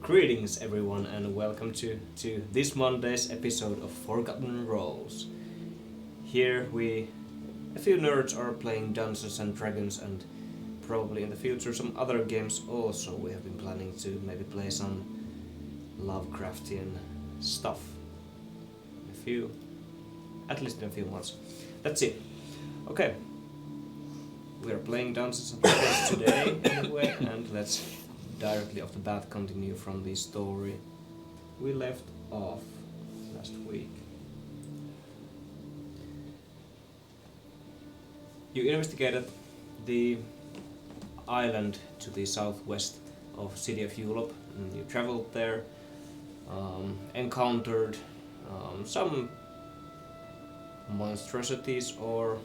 Greetings everyone and welcome to this Monday's episode of Forgotten Roles. Here a few nerds are playing Dungeons and Dragons and probably in the future some other games also. We have been planning to maybe play some Lovecraftian stuff. At least in a few months. That's it. Okay. We are playing Dungeons and Dragons today anyway, and let's directly off the bat continue from the story we left off last week. You investigated the island to the southwest of city of Europe. You traveled there, encountered some monstrosities or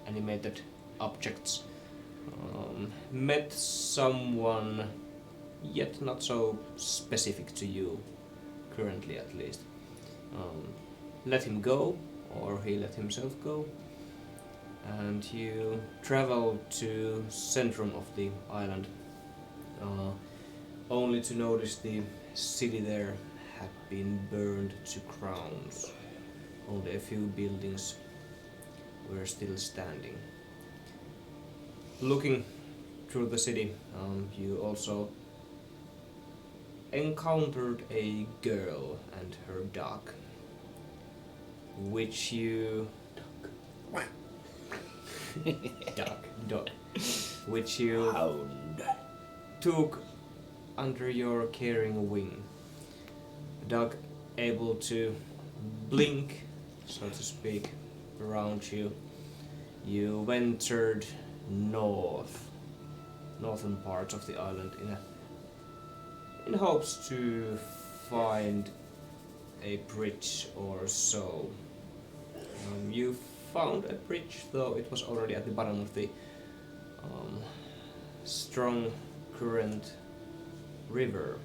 animated objects, met someone yet not so specific to you, currently at least. Let him go, or he let himself go, and you travel to centrum of the island, only to notice the city there had been burned to grounds. Only a few buildings were still standing. Looking through the city, you also encountered a girl and her dog, which you which you Hound. took under your caring wing. The dog able to blink, so to speak, around you. You ventured northern parts of the island in hopes to find a bridge or so. You found a bridge, though it was already at the bottom of the strong current river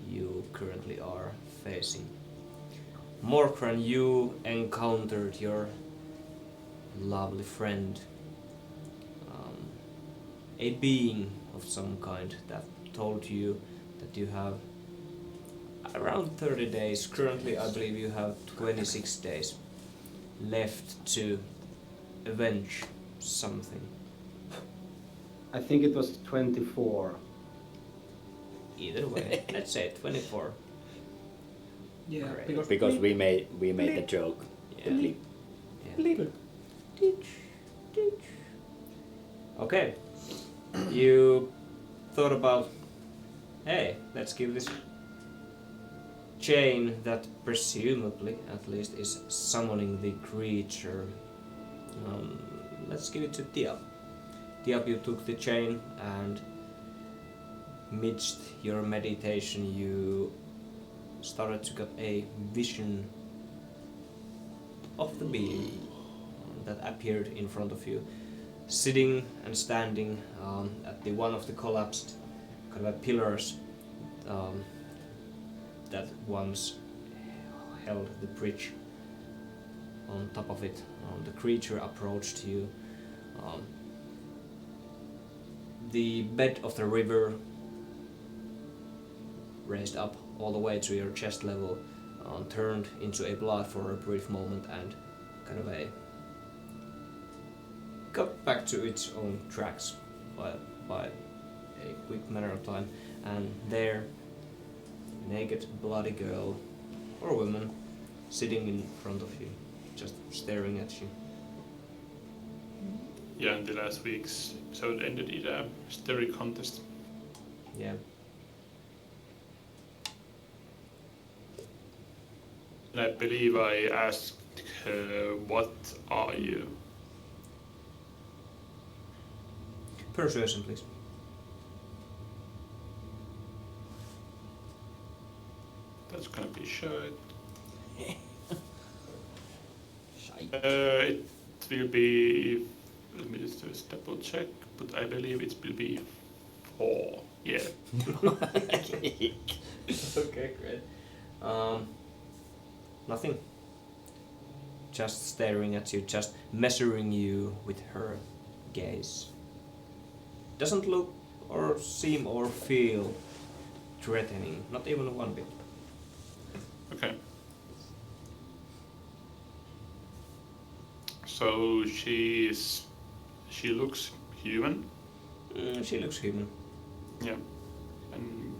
you currently are facing. Morkran, you encountered your lovely friend, a being of some kind that told you that you have around 30 days, currently I believe you have 26 days left to avenge something. I think it was 24. Either way, let's say 24. Yeah, Alright. Because we made the joke. Yeah. Bleep. Yeah. Okay. You thought about, hey, let's give this chain that presumably, at least, is summoning the creature. Let's give it to Diab. Diab, you took the chain and midst your meditation you started to get a vision of the being that appeared in front of you, sitting and standing at the one of the collapsed kind of pillars that once held the bridge. On top of it, the creature approached you. The bed of the river raised up all the way to your chest level, turned into a blood for a brief moment and kind of got back to its own tracks by a quick matter of time, and there, a naked, bloody girl or woman sitting in front of you, just staring at you. Yeah, and the last week's episode ended in a story contest. Yeah. And I believe I asked her, what are you? Persuasion, please. That's gonna be short. Shite. It will be, let me just double check, but I believe it will be 4. Yeah. Okay, great. Nothing. Just staring at you, just measuring you with her gaze. Doesn't look or seem or feel threatening, not even one bit. Okay. So she looks human. She looks human. Yeah. And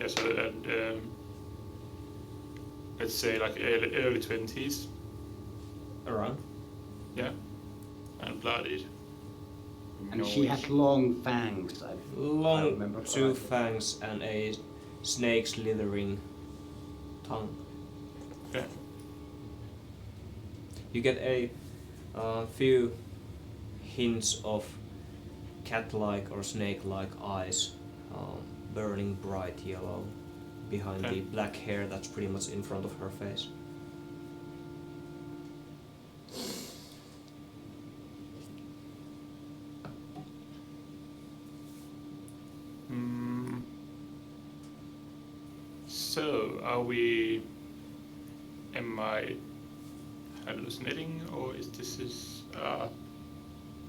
yeah, so let's say like early 20s. Around. Yeah. And bloodied. And she has long fangs. I Long remember two correctly. fangs and a snake slithering tongue. Okay. You get a few hints of cat-like or snake-like eyes, burning bright yellow behind Okay. the black hair that's pretty much in front of her face. So, am I hallucinating, or is this a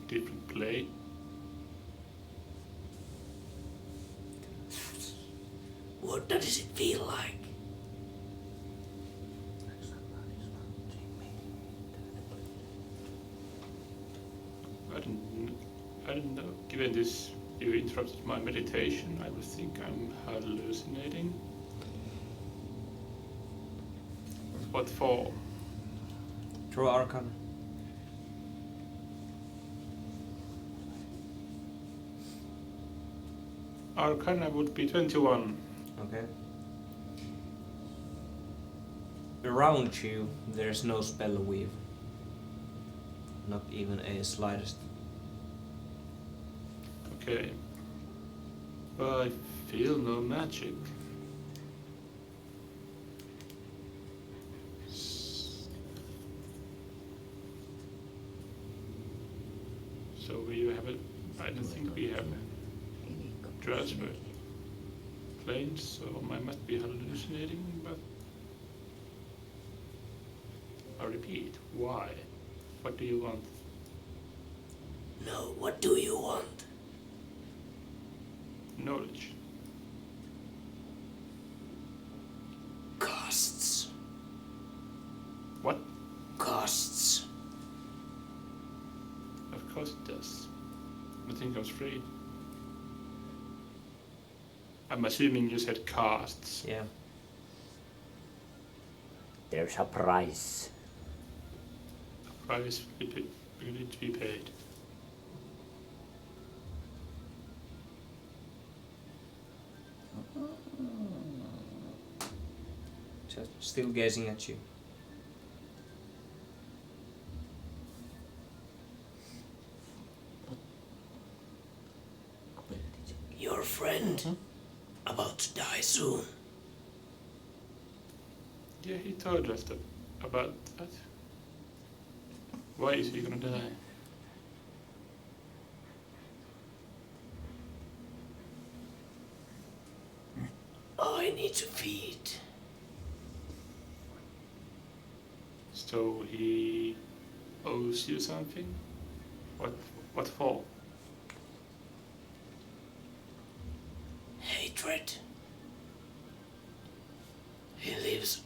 different play? What does it feel like? I don't know. Given this, you interrupted my meditation, I would think I'm hallucinating. What for? Draw Arcana. Arcana would be 21. Okay. Around you, there's no spell weave. Not even a slightest. Okay. Well, I feel no magic. So we have it. I don't think we have transfer planes, so I must be hallucinating, but I repeat, why? What do you want? No, what do you want? Knowledge. Costs. What? Costs. Of course it does. Nothing comes free. I'm assuming you said costs. Yeah. There's a price. Price will need to be paid. Just still gazing at you. Your friend about to die soon. Yeah, he told us about that. Why is he gonna die? I need to feed. So he owes you something? What for? Hatred. He lives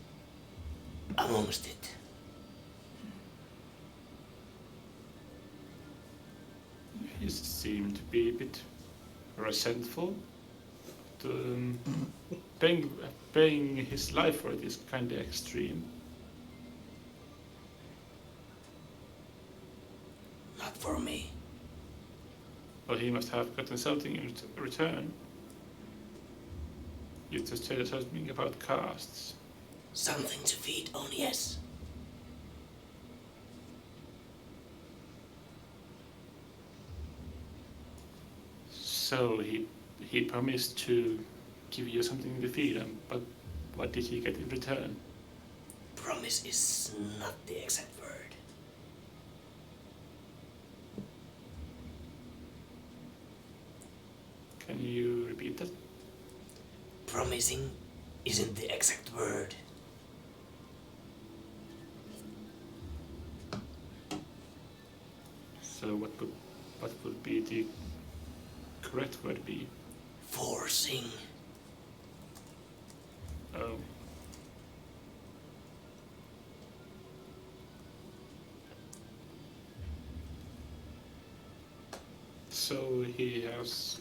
amongst it. He seemed to be a bit resentful. Paying his life for it is kind of extreme. Not for me. Well, he must have gotten something in return. You just said something about casts. Something to feed on, yes. So he promised to give you something to feed him, but what did he get in return? Promise is not the exact word. Can you repeat that? Promising isn't the exact word. So what would be the correct word be? Forcing. Oh. So he has,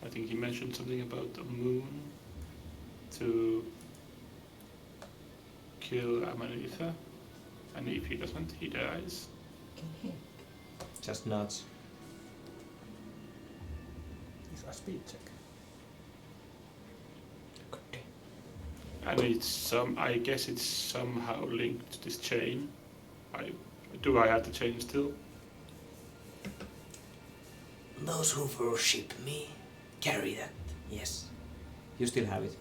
I think he mentioned something about the moon to kill Amanitha, and if he doesn't, he dies. Just nuts. Is a speed check. And it's I guess it's somehow linked to this chain. Do I have the chain still? Those who worship me carry that. Yes. You still have it.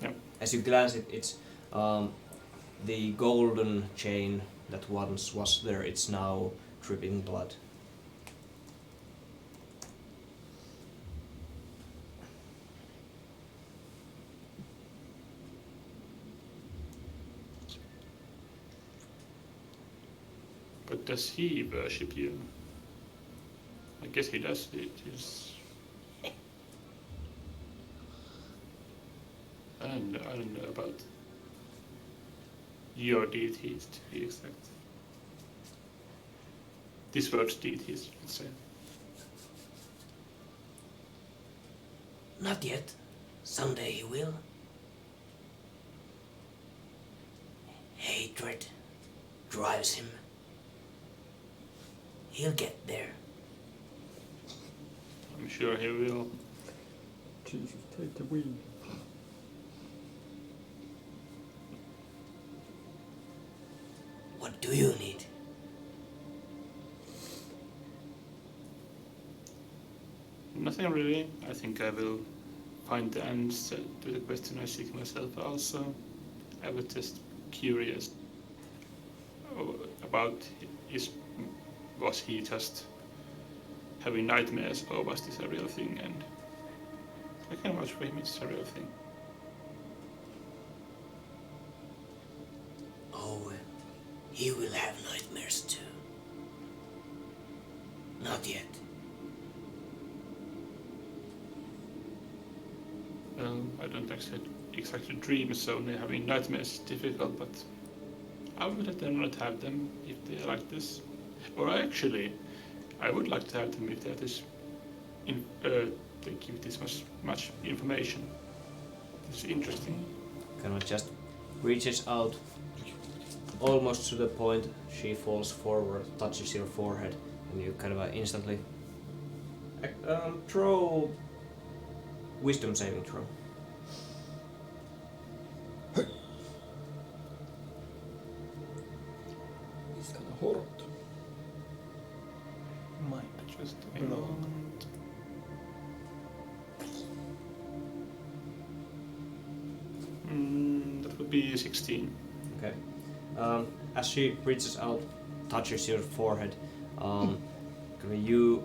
Yep. As you glance it's the golden chain that once was there, it's now dripping blood. But does he worship you? I guess he does. It is. And I don't know about your deities, to be exact. This word's deities, let's say. Not yet. Someday he will. Hatred drives him. He'll get there. I'm sure he will. Jesus, take the wheel. What do you need? Nothing really. I think I will find the answer to the question I seek myself also. I was just curious about was he just having nightmares or was this a real thing, and I can vouch for him, it's a real thing. Oh, he will have nightmares too. Not yet. Well, I don't exactly dream, so having nightmares is difficult, but I would let them not have them if they are like this. Or actually, I would like to have them if they are this, they give this much information. It's interesting. Kind of just reaches out almost to the point. She falls forward, touches your forehead, and you kind of instantly throw wisdom saving throw. He's kind of hot. Mine. Just a Blood. moment. That would be 16. Okay. As she reaches out, touches your forehead, you,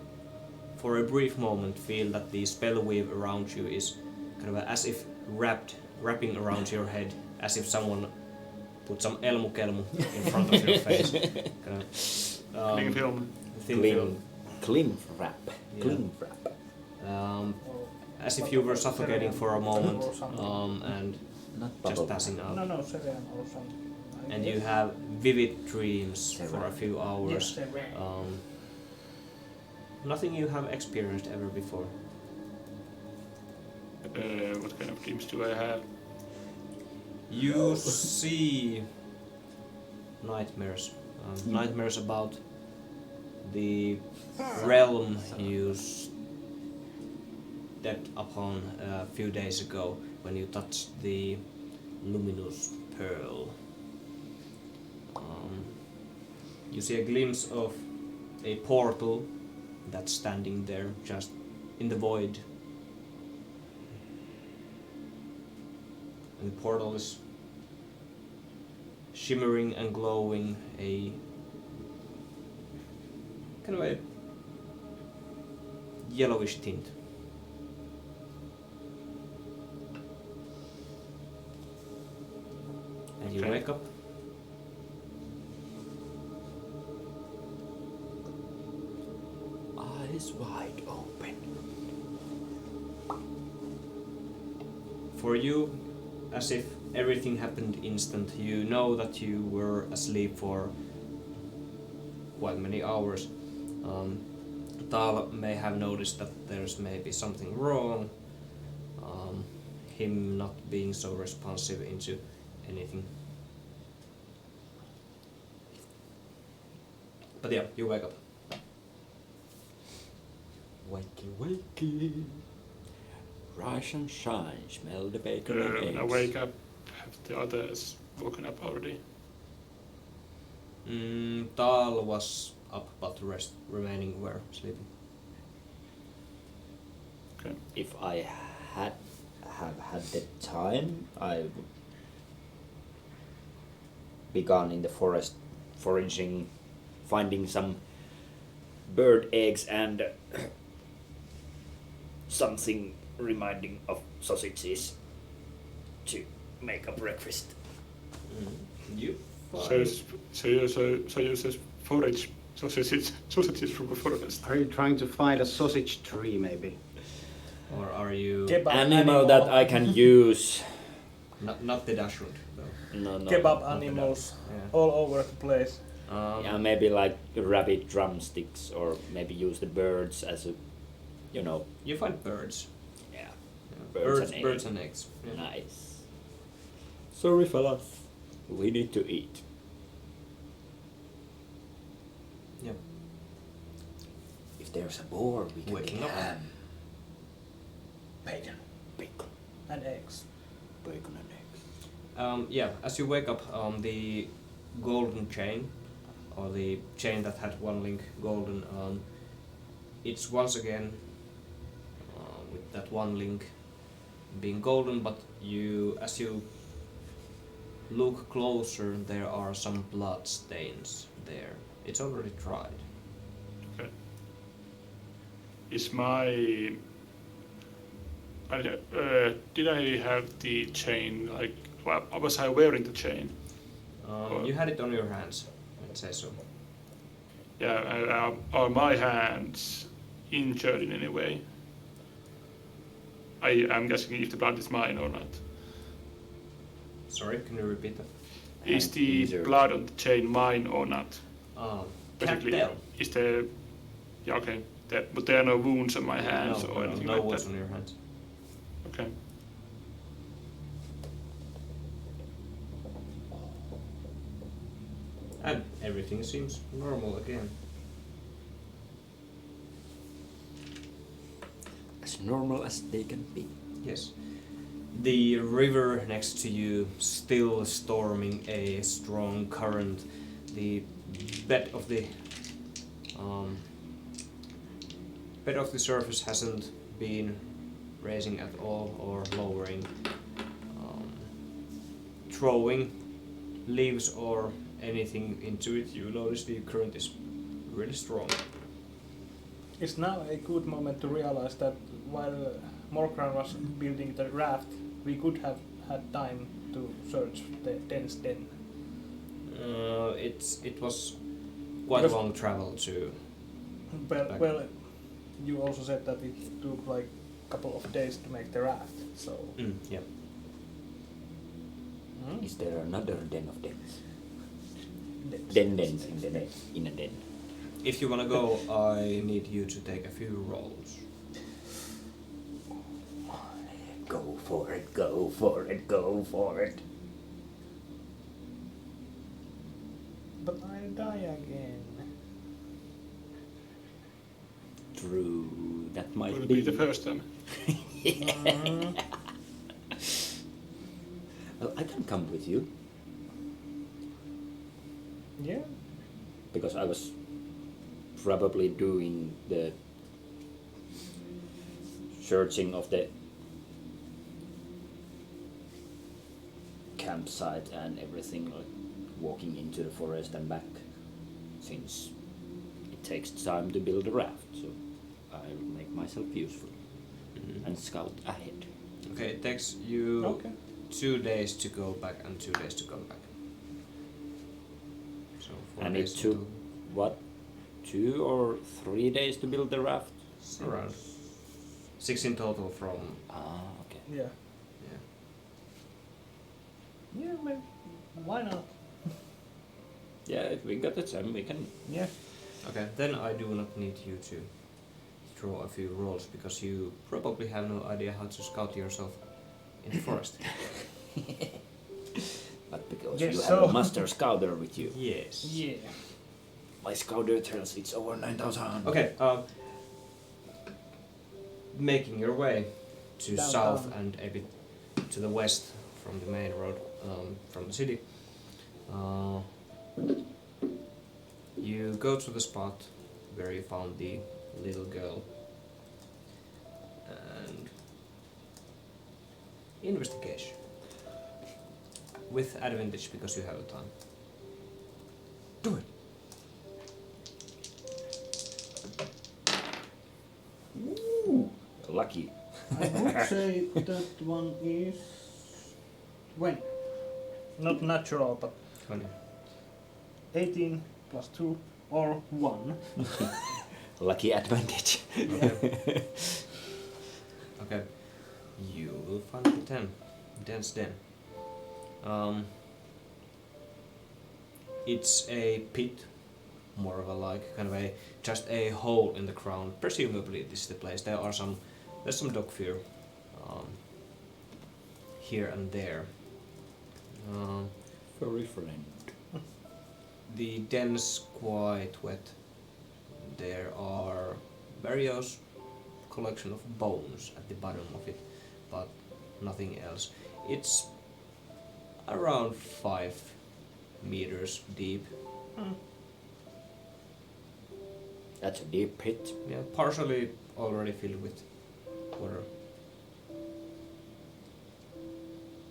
for a brief moment, feel that the spell weave around you is kind of as if wrapping around your head, as if someone put some elmu-kelmu in front of your face. Kind of, Cling film. thin film. Clean wrap. Yeah. Clean wrap. As if you were suffocating for a moment and Not just bubble passing wrap. out. No, Serena or something. And you have vivid dreams for a few Yes, hours. Serena. Nothing you have experienced ever before. What kind of dreams do I have? You see nightmares. Nightmares about the realm you stepped upon a few days ago when you touched the luminous pearl. You see a glimpse of a portal that's standing there just in the void. And the portal is shimmering and glowing, a kind of a yellowish tint. And you Okay. wake up. I is wide open. For you, as if everything happened instant, you know that you were asleep for quite many hours. Tal may have noticed that there's maybe something wrong, him not being so responsive into anything. But yeah, you wake up. Wakey, wakey. Rise and shine, smell the bacon and eggs. I wake up, have the others woken up already? Tal was up, but the rest remaining were sleeping. Okay. If I have had the time, I would be gone in the forest foraging, finding some bird eggs and something reminding of sausages to make a breakfast. You So you just forage sausages from the forest. Are you trying to find a sausage tree, maybe? Or are you Kebab Animal that I can use. not the dashroot though? No. Kebab animals Yeah. all over the place. Yeah, maybe like rabbit drumsticks, or maybe use the birds as a, you know. You find birds. Yeah. Yeah. Birds Birds and and eggs. Yeah. Nice. Sorry, fellas. We need to eat. Yeah. If there's a boar, we can Waking get up. ham. Bacon Bacon. and eggs. Bacon and eggs. Yeah, as you wake up, the golden chain, or the chain that had one link golden, it's once again with that one link being golden, but as you look closer, there are some blood stains there. It's already dried. Okay. Is my... did I have the chain, like, was I wearing the chain? You had it on your hands, I'd say so. Yeah, are my hands injured in any way? I'm guessing if the blood is mine or not. Sorry, can you repeat that? Is Hand the injured. blood on the chain mine or not? Can't Basically, tell. is there... Yeah, okay. But there are no wounds on my hands No, or anything no like wounds that? on your hands. Okay. And everything seems normal again. As normal as they can be. Yes. The river next to you still storming a strong current. The bed of the surface hasn't been raising at all or lowering. Throwing leaves or anything into it, you notice the current is really strong. It's now a good moment to realize that while Morkran was building the raft, we could have had time to search the dense den. It was quite a Because- long travel to. Back. Well, you also said that it took like a couple of days to make the raft, so... Yeah. Hmm? Is there another den of dens? Dense. Dens in a den. If you wanna go, I need you to take a few rolls. Go for it, go for it, go for it. But I'll die again. True, that might Will it be. be the first time? Well, I can come with you, Yeah? because I was probably doing the searching of the campsite and everything, like walking into the forest and back, since it takes time to build a raft, so I'll make myself useful and scout ahead. Okay, it takes you Okay. 2 days to go back and 2 days to come back. So 4 And days it took total. what? 2 or 3 days to build the raft? Around 6 in total from. Ah, okay. Yeah. Yeah. Yeah, well, why not? Yeah, if we got the time, we can. Yeah. Okay, then I do not need you to draw a few rolls because you probably have no idea how to scout yourself in the forest. But because Yes, you so- have a master scouter with you. Yes. Yeah. My scouter tells it's over 9,000. Okay, making your way to Downtown. south and a bit to the west from the main road, from the city. You go to the spot where you found the little girl and investigation with advantage because you have the time. Do it. Ooh, lucky. I would say that one is 20. Not natural, but 20. 18 plus 2 or 1. Lucky advantage. Okay. Okay. You will find the 10. Dense den. It's a pit, more of a like kind of a just a hole in the ground. Presumably this is the place. There's some dog fear here and there. Furry friend. The den's quite wet. There are various collection of bones at the bottom of it, but nothing else. It's around 5 meters deep. That's a deep pit. Yeah, partially already filled with water.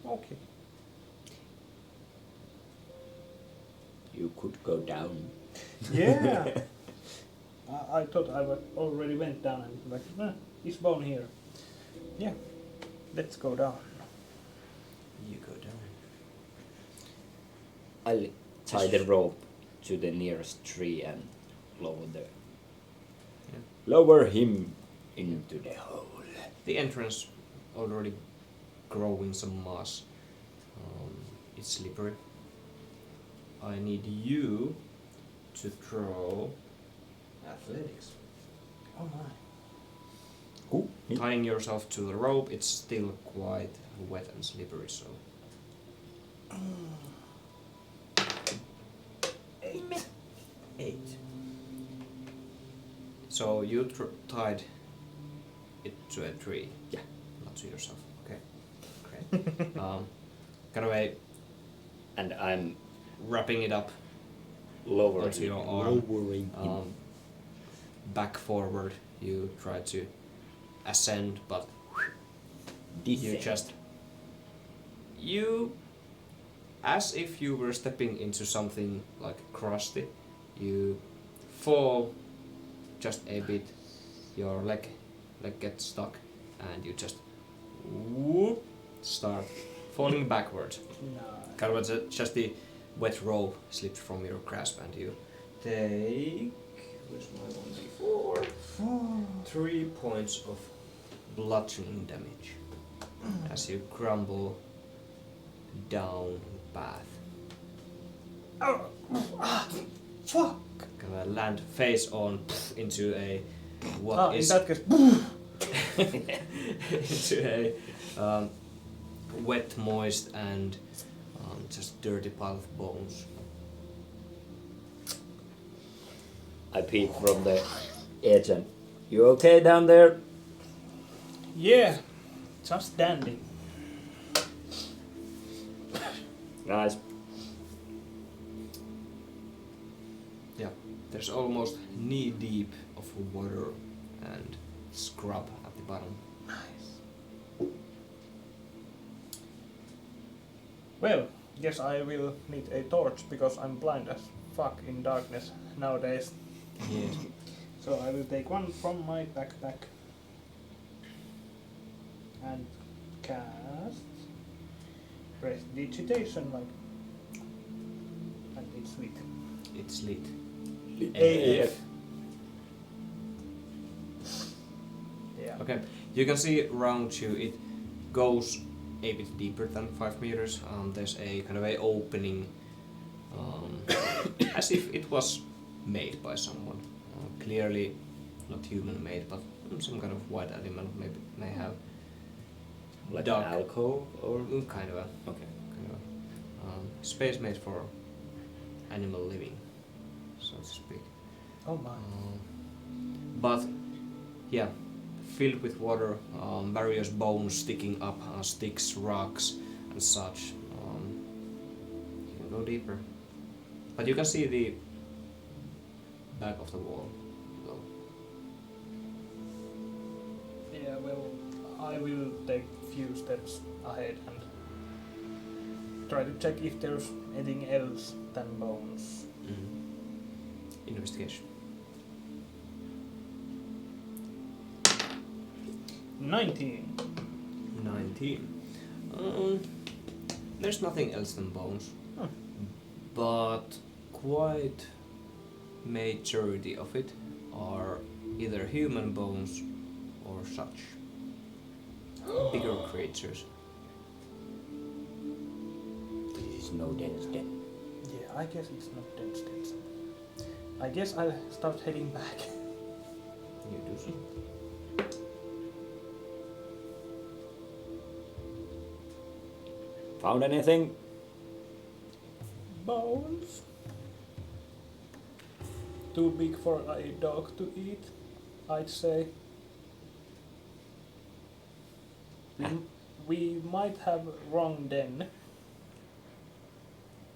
Okay. You could go down. Yeah. I thought I already went down and like, is bone here? Yeah. Let's go down. You go down. I'll tie the rope to the nearest tree and lower him into the hole. The entrance already growing some moss. It's slippery. I need you to throw athletics. Oh my. Tying yourself to the rope, it's still quite wet and slippery, so. 8. So you tied it to a tree? Yeah. Not to yourself. Okay. Great. Kind of a And I'm wrapping it up lowering onto your arm. lowering him. Back forward, you try to ascend, but you just as if you were stepping into something like crusty, you fall just a bit, your leg gets stuck, and you just whoop, start falling backwards. Nice. Kind of just the wet rope slips from your grasp, and you take, where's my 1d4? 3 points of bludgeoning damage as you crumble down the path. Fuck! Kind of land face on into a In that case, into a wet, moist, and just dirty pile of bones. I peek from the edge and you okay down there? yeah, just standing. Nice. Yeah, there's almost knee deep of water and scrub at the bottom. Nice. Well, guess I will need a torch because I'm blind as fuck in darkness nowadays. Yes. So I will take one from my backpack and cast prestidigitation, like, and it's lit. It's lit. AF. Okay, you can see around you it goes a bit deeper than 5 meters. There's a kind of a opening, as if it was made by someone. Clearly not human made, but some kind of wild animal may have. Like Dark. an alcove or Kind of a okay. space made for animal living, so to speak. Oh my. But yeah, filled with water, various bones sticking up, sticks, rocks, and such. You can go deeper, but you can see the back of the wall. Though. Yeah, well, I will take few steps ahead and try to check if there's anything else than bones. Investigation. 19. 19. There's nothing else than bones, but quite majority of it are either human bones or such. Bigger creatures. This is no dense den. Yeah, I guess it's not dense. I guess I'll start heading back. You do so. Found anything? Bones? Too big for a dog to eat, I'd say. We might have wrong den.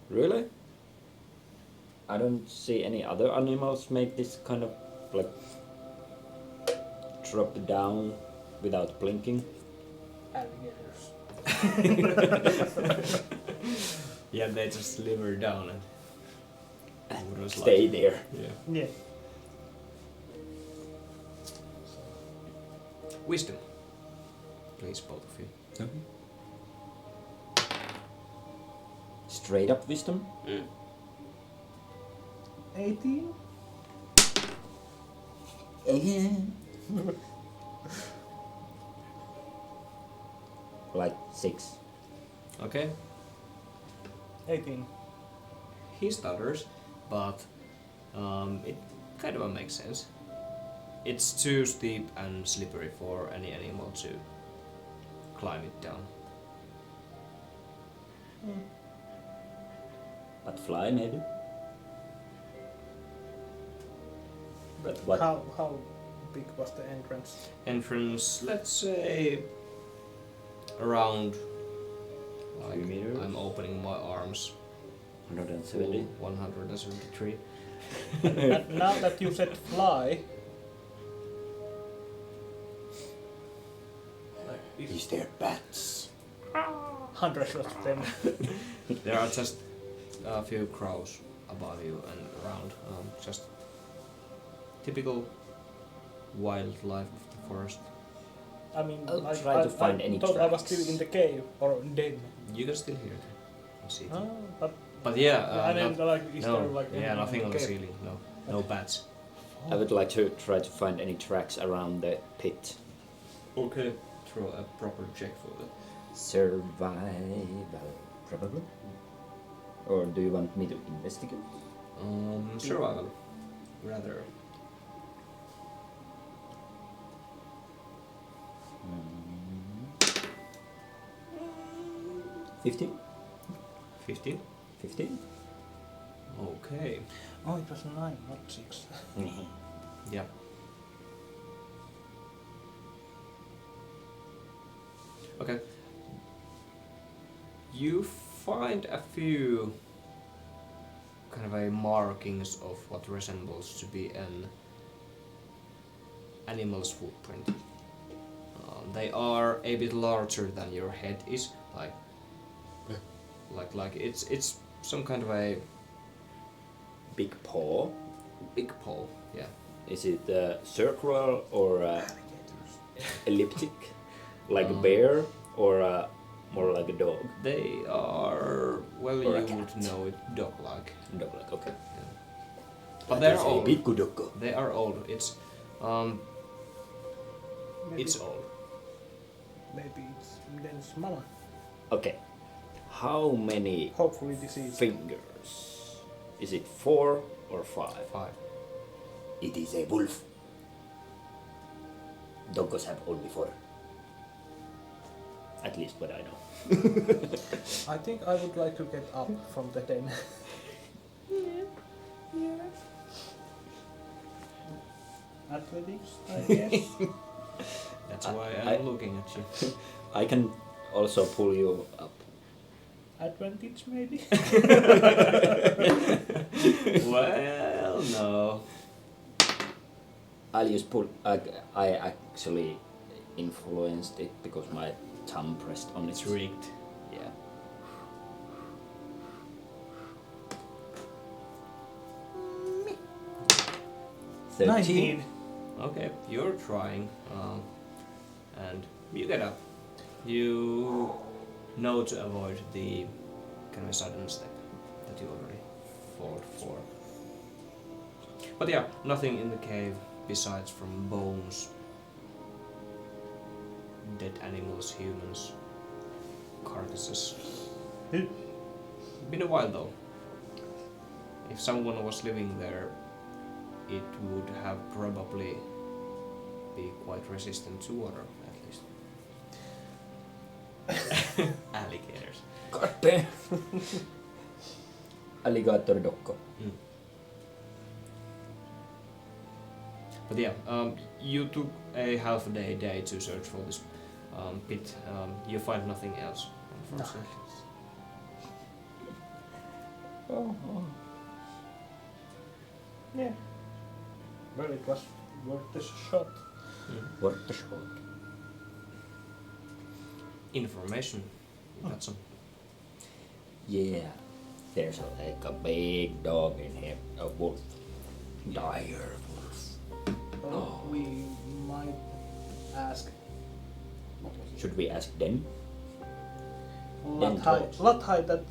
Really? I don't see any other animals make this kind of like drop down without blinking. Alligators. Yeah, they just sliver down and Stay there. Yeah. Yeah. Wisdom. Please, both of you. Straight up wisdom. 18? Like 6. Okay. 18. He stutters, but it kind of makes sense. It's too steep and slippery for any animal to climb it down. But fly maybe. But what? How big was the entrance? Entrance, let's say around, like, 3 meters? I'm opening my arms. 170. 173. And now that you said fly, Is there bats? hundreds of them. There are just a few crows above you and around. Just typical wildlife of the forest. I mean, I'll try to find any thought I was tracks. still in the cave or den. You can still hear it and see it. But yeah, I mean, like, is no, there like yeah, anything nothing in on the the cave? ceiling. No, no bats. I would like to try to find any tracks around the pit. Okay, throw a proper check for that. Survival, probably. Or do you want me to investigate? Survival, rather. 15? 15. 15? Okay. Oh, it was 9, not 6. Yeah. Okay. You find a few kind of a markings of what resembles to be an animal's footprint. They are a bit larger than your head is, like it's some kind of a Big paw? big paw. Yeah. Is it circular or elliptic? Like a bear or more like a dog? They are, well, Or a you cat. would know it dog-like. Dog like, okay. But they're That is a old. big dog. They are old. It's maybe It's old. Maybe it's Den's mama. Okay. How many Hopefully diseased. fingers? Is it 4 or 5? 5. It is a wolf. Doggos have only 4. At least what I know. I think I would like to get up from the den. Athletics, I guess. That's why I- I'm looking at you. I can also pull you up. Advantage, maybe? Well, no. I'll just pull. I actually influenced it because my thumb pressed on It's it. rigged. Yeah. Mm. 19. Okay, you're trying, and you get up. You know to avoid the kind of sudden step that you already fought for. But yeah, nothing in the cave besides from bones, dead animals, humans, carcasses. Been a while though. If someone was living there, it would have probably be quite resistant to water, at least. Alligators. God damn. Alligator dokko. But yeah, you took a half a day to search for this pit. You find nothing else, unfortunately. Yeah. Well, it was worth the shot. What the shot? Information. You got some. Yeah. There's like a big dog in here. A wolf. Dire wolf. Oh, we might ask Should we ask Den? Lathai that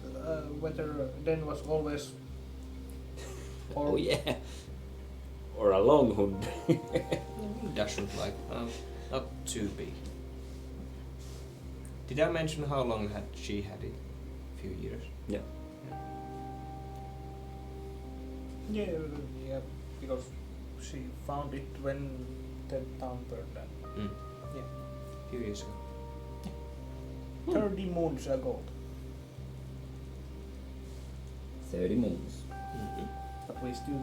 whether Den was always Oh yeah. Or a long hood. Doesn't like, not too big. Did I mention how long had she had it? A few years. Yeah. Yeah, because she found it when the town burned down. Yeah. A few years ago. 30 moons ago. 30 moons. But we still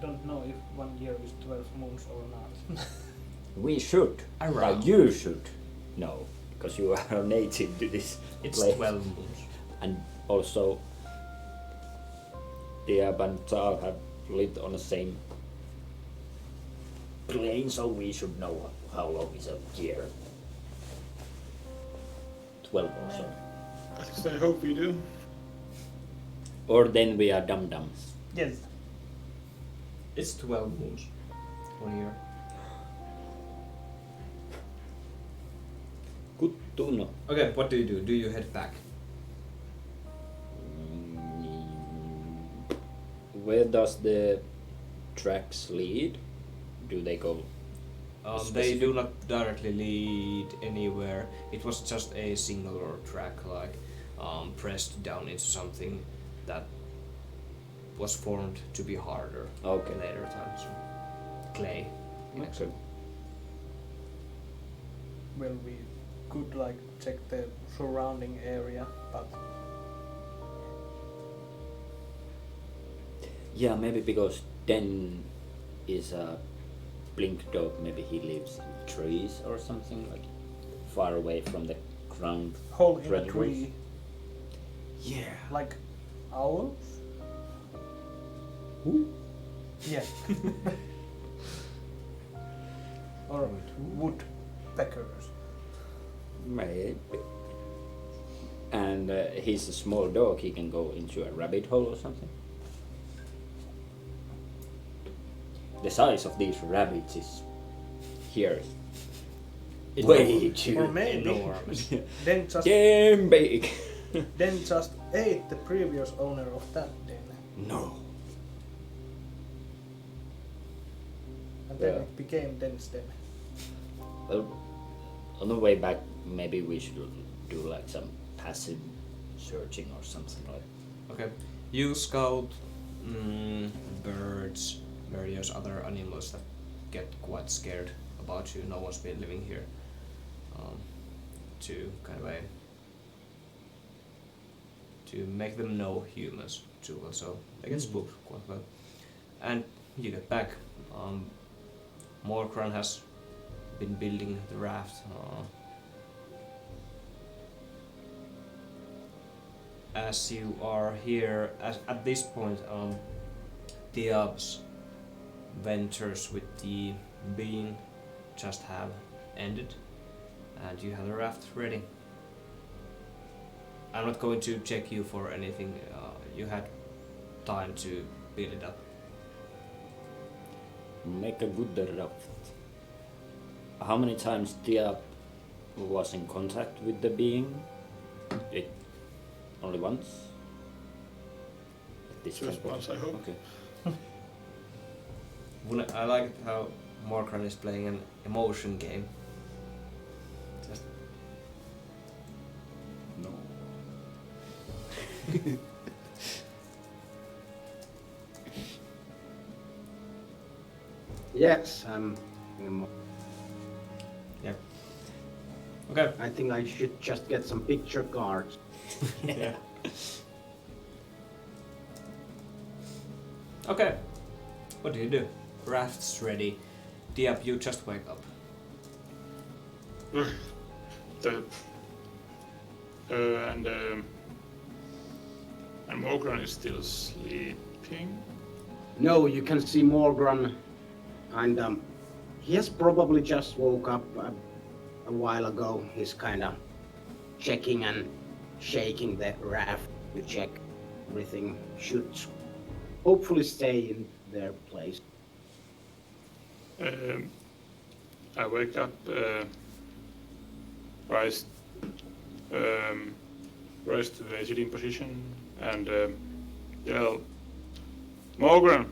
don't know if 1 year is 12 moons or not. We should. Around. But you should know. Because you are a native to this It's place. 12 moons. And also the Bantal have lived on the same plane, so we should know how long is a year. 12 or so. At least I hope we do. Or then we are dum-dums. Yes. It's 12 moons. 1 year. Good to know. Okay, what do you do? Do you head back? Where does the tracks lead? Do they go? They Specific? do not directly lead anywhere. It was just a singular track, like pressed down into something that was formed to be harder Okay. in later times. Clay. Okay. Well, we could like check the surrounding area, but Yeah, maybe because Den is a blink dog, maybe he lives in trees or something, like far away from the ground. hole in a Predators? tree, Yeah. like owls. Who? Yeah. Or woodpeckers. Maybe. And he's a small dog, he can go into a rabbit hole or something. The size of these rabbits is here. Way too Or maybe enormous. then just damn big. then just ate the previous owner of that den, No. and then Yeah. it became Den's den. Well, On the way back, maybe we should do like some passive searching or something like. Okay. You scout birds, various other animals that get quite scared about you. No one's been living here. To kind of to make them know humans too well, so they get spooked quite well. And you get back. Morkran has been building the raft. As you are here, at this point, Diab's ventures with the being just have ended, and you have the raft ready. I'm not going to check you for anything. You had time to build it up. Make a good raft. How many times Diab was in contact with the being? It only once? At this Just point? once, I hope. Okay. I like how Morkran is playing an emotion game. Just No. Yes, yeah. Okay. I think I should just get some picture cards. Yeah. Okay. What do you do? Raft's ready. Diab, you just wake up. And Morgan is still sleeping. No, you can see Morgan, and he has probably just woke up a while ago. He's kind of checking and shaking the raft to check everything should hopefully stay in their place. I wake up, rise to the sitting position, and yell, Morgan!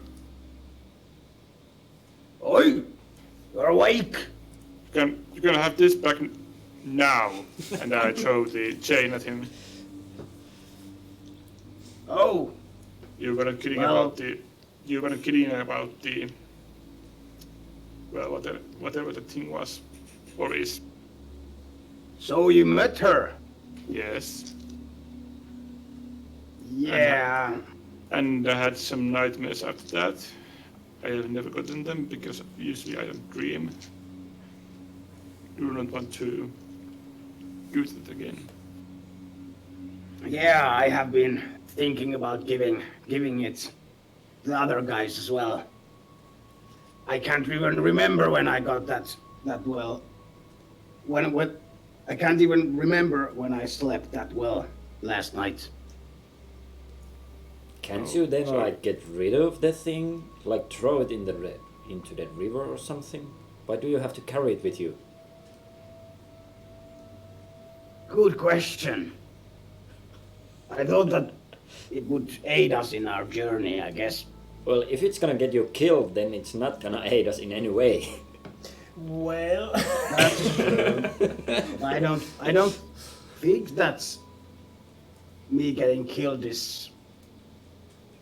Oi! You're awake! You're gonna have this back now. And I throw the chain at him. Oh! You're gonna kidding Well- about the well, whatever the thing was or is. So you met her? Yes. Yeah. And I had some nightmares after that. I have never gotten them because usually I don't dream. Do not want to use it again. Yeah, I have been thinking about giving it to the other guys as well. I can't even remember when I got that well. When I can't even remember when I slept that well last night. Can't Oh, you then sorry. like get rid of the thing? Like throw it in the into the river or something? Why do you have to carry it with you? Good question. I thought that it would aid us in our journey, I guess. Well, if it's gonna get you killed, then it's not gonna aid us in any way. Well, That's true. I don't think that's me getting killed is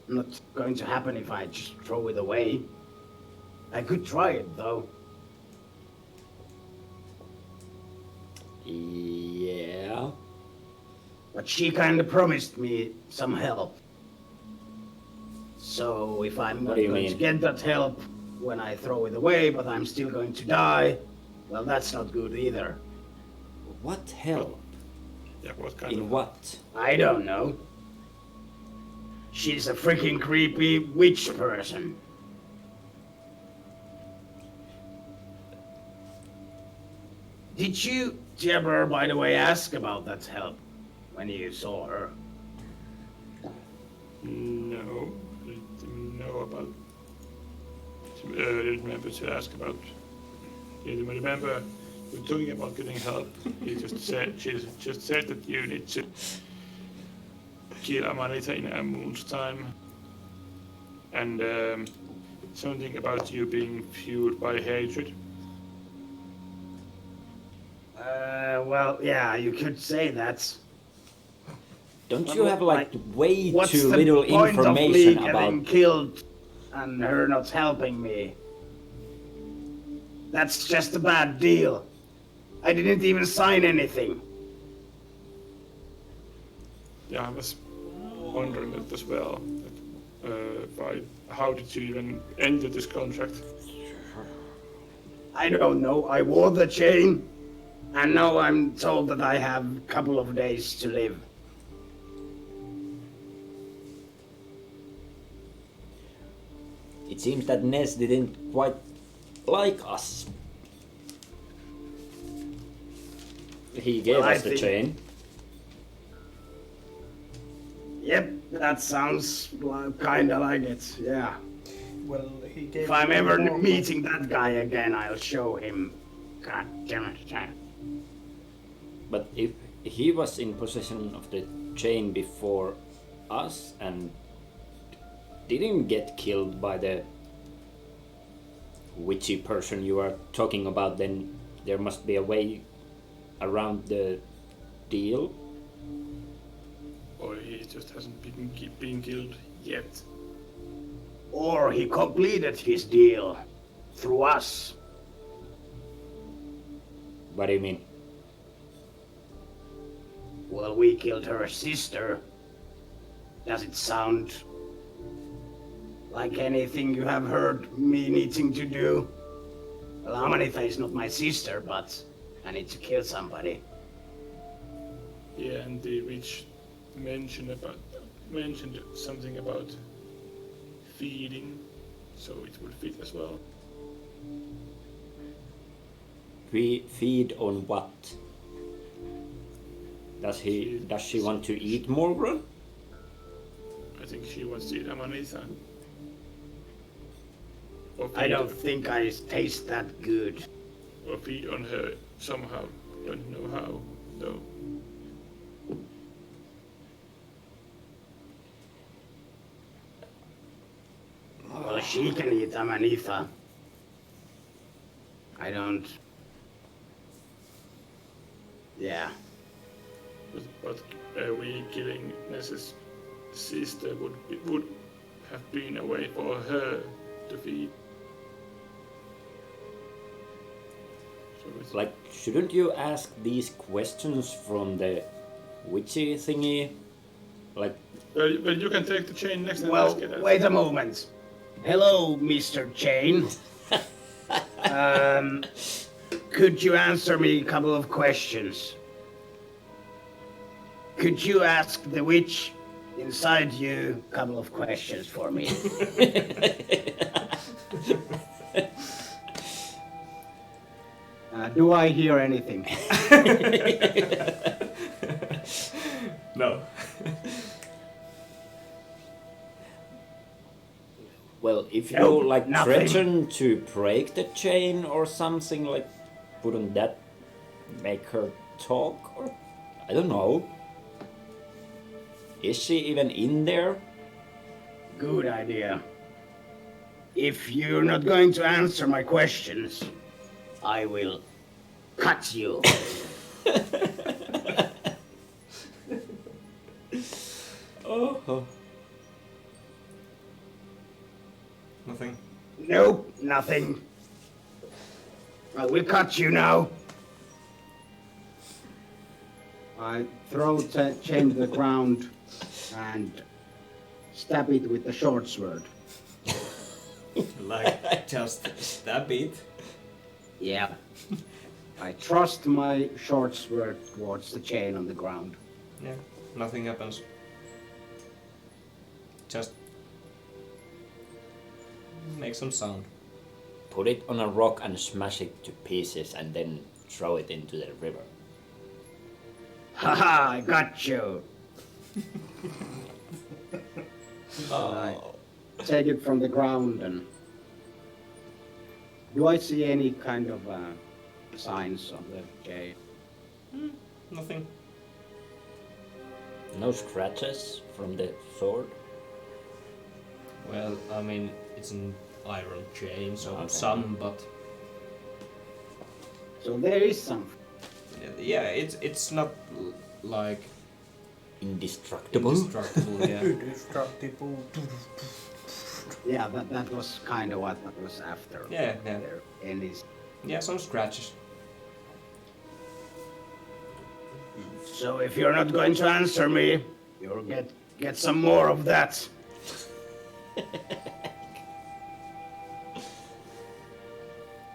not going to happen if I just throw it away. I could try it though. Yeah. But she kind of promised me some help. So if I'm What not do you going mean? to get that help when I throw it away, but I'm still going to die, well, that's not good either. What help? Yeah, what kind In of what? I don't know. She's a freaking creepy witch person. Did you ever, by the way, ask about that help when you saw her? No, I didn't know about. I didn't remember to ask about. I didn't remember we're talking about getting help. She just said that you need to kill Amanita in a moon's time, and something about you being fueled by hatred. Well, yeah, you could say that. Don't But you have like way What's too the little point of me information getting about? killed and her not helping me? That's just a bad deal. I didn't even sign anything. Yeah, I was wondering that as well. How did you even enter this contract? I don't know. I wore the chain, and now I'm told that I have a couple of days to live. It seems that Ness didn't quite like us. He gave Well, I us the think- chain. Yep, that sounds kinda like it, yeah. Well, he gave. If I'm ever more- meeting that guy again, I'll show him. God damn it. But if he was in possession of the chain before us and didn't get killed by the witchy person you are talking about, then there must be a way around the deal. Or he just hasn't been killed yet. Or he completed his deal through us. What do you mean? Well, we killed her sister. Does it sound like anything you have heard me needing to do? Well, Amanitha is not my sister, but I need to kill somebody. Yeah, and the witch mentioned something about feeding, so it would fit as well. We feed on what? Does she want to eat Morgrun? I think she wants to eat Amanitha. I don't think I taste that good. Or feed on her somehow. Don't know how, though. Well, she can eat Amanitha. I don't. Yeah. But we killing Ness's sister would have been a way for her to feed. So it's Like, shouldn't you ask these questions from the witchy thingy? Like, well, you can take the chain next and Well, ask it. wait a moment. Hello, Mr. Chain. Could you answer me a couple of questions? Could you ask the witch inside you a couple of questions for me? Do I hear anything? No. well, if you Nope, like nothing. threaten to break the chain or something, like, wouldn't that make her talk? Or I don't know. Is she even in there? Good idea. If you're not going to answer my questions, I will cut you. Oh. Nothing. Nope, nothing. I will cut you now. I throw the chain to the ground and stab it with the short sword. Like, just stab it. Yeah. I thrust my short sword towards the chain on the ground. Yeah, nothing happens. Just make some sound. Put it on a rock and smash it to pieces and then throw it into the river. Haha, I got you. Oh. Take it from the ground and... Do I see any kind of signs on the chain? Nothing. No scratches from the sword? Well, I mean, it's an iron chain, so Okay. some, but So there is some. Yeah, it's not like Indestructible. indestructible. Yeah. Indestructible. Yeah, that was kind of what that was after. Yeah. There is. Yeah, some scratches. So if you're not going to answer me, you'll get some more of that.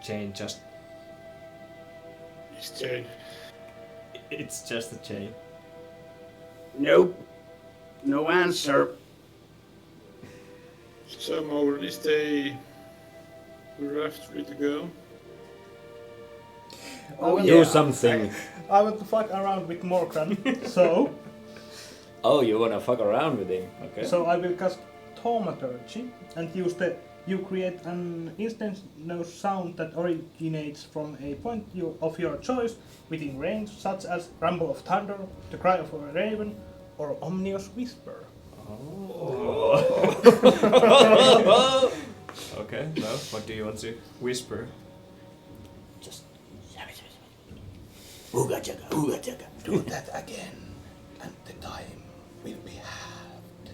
Chain just. It's chain. It's just a chain. Nope. No answer. So Mower, is the raft ready to go? Oh, Do yeah. something. I want to fuck around with Morkran, so Oh, you wanna fuck around with him? Okay. so I will cast Thaumaturgy and use you create an instant no sound that originates from a point of your choice within range, such as rumble of thunder, the cry of a raven, or ominous whisper. Okay. No. What do you want to whisper? Just. Ooga chugga, ooga chugga. Do that again, and the time will be halved.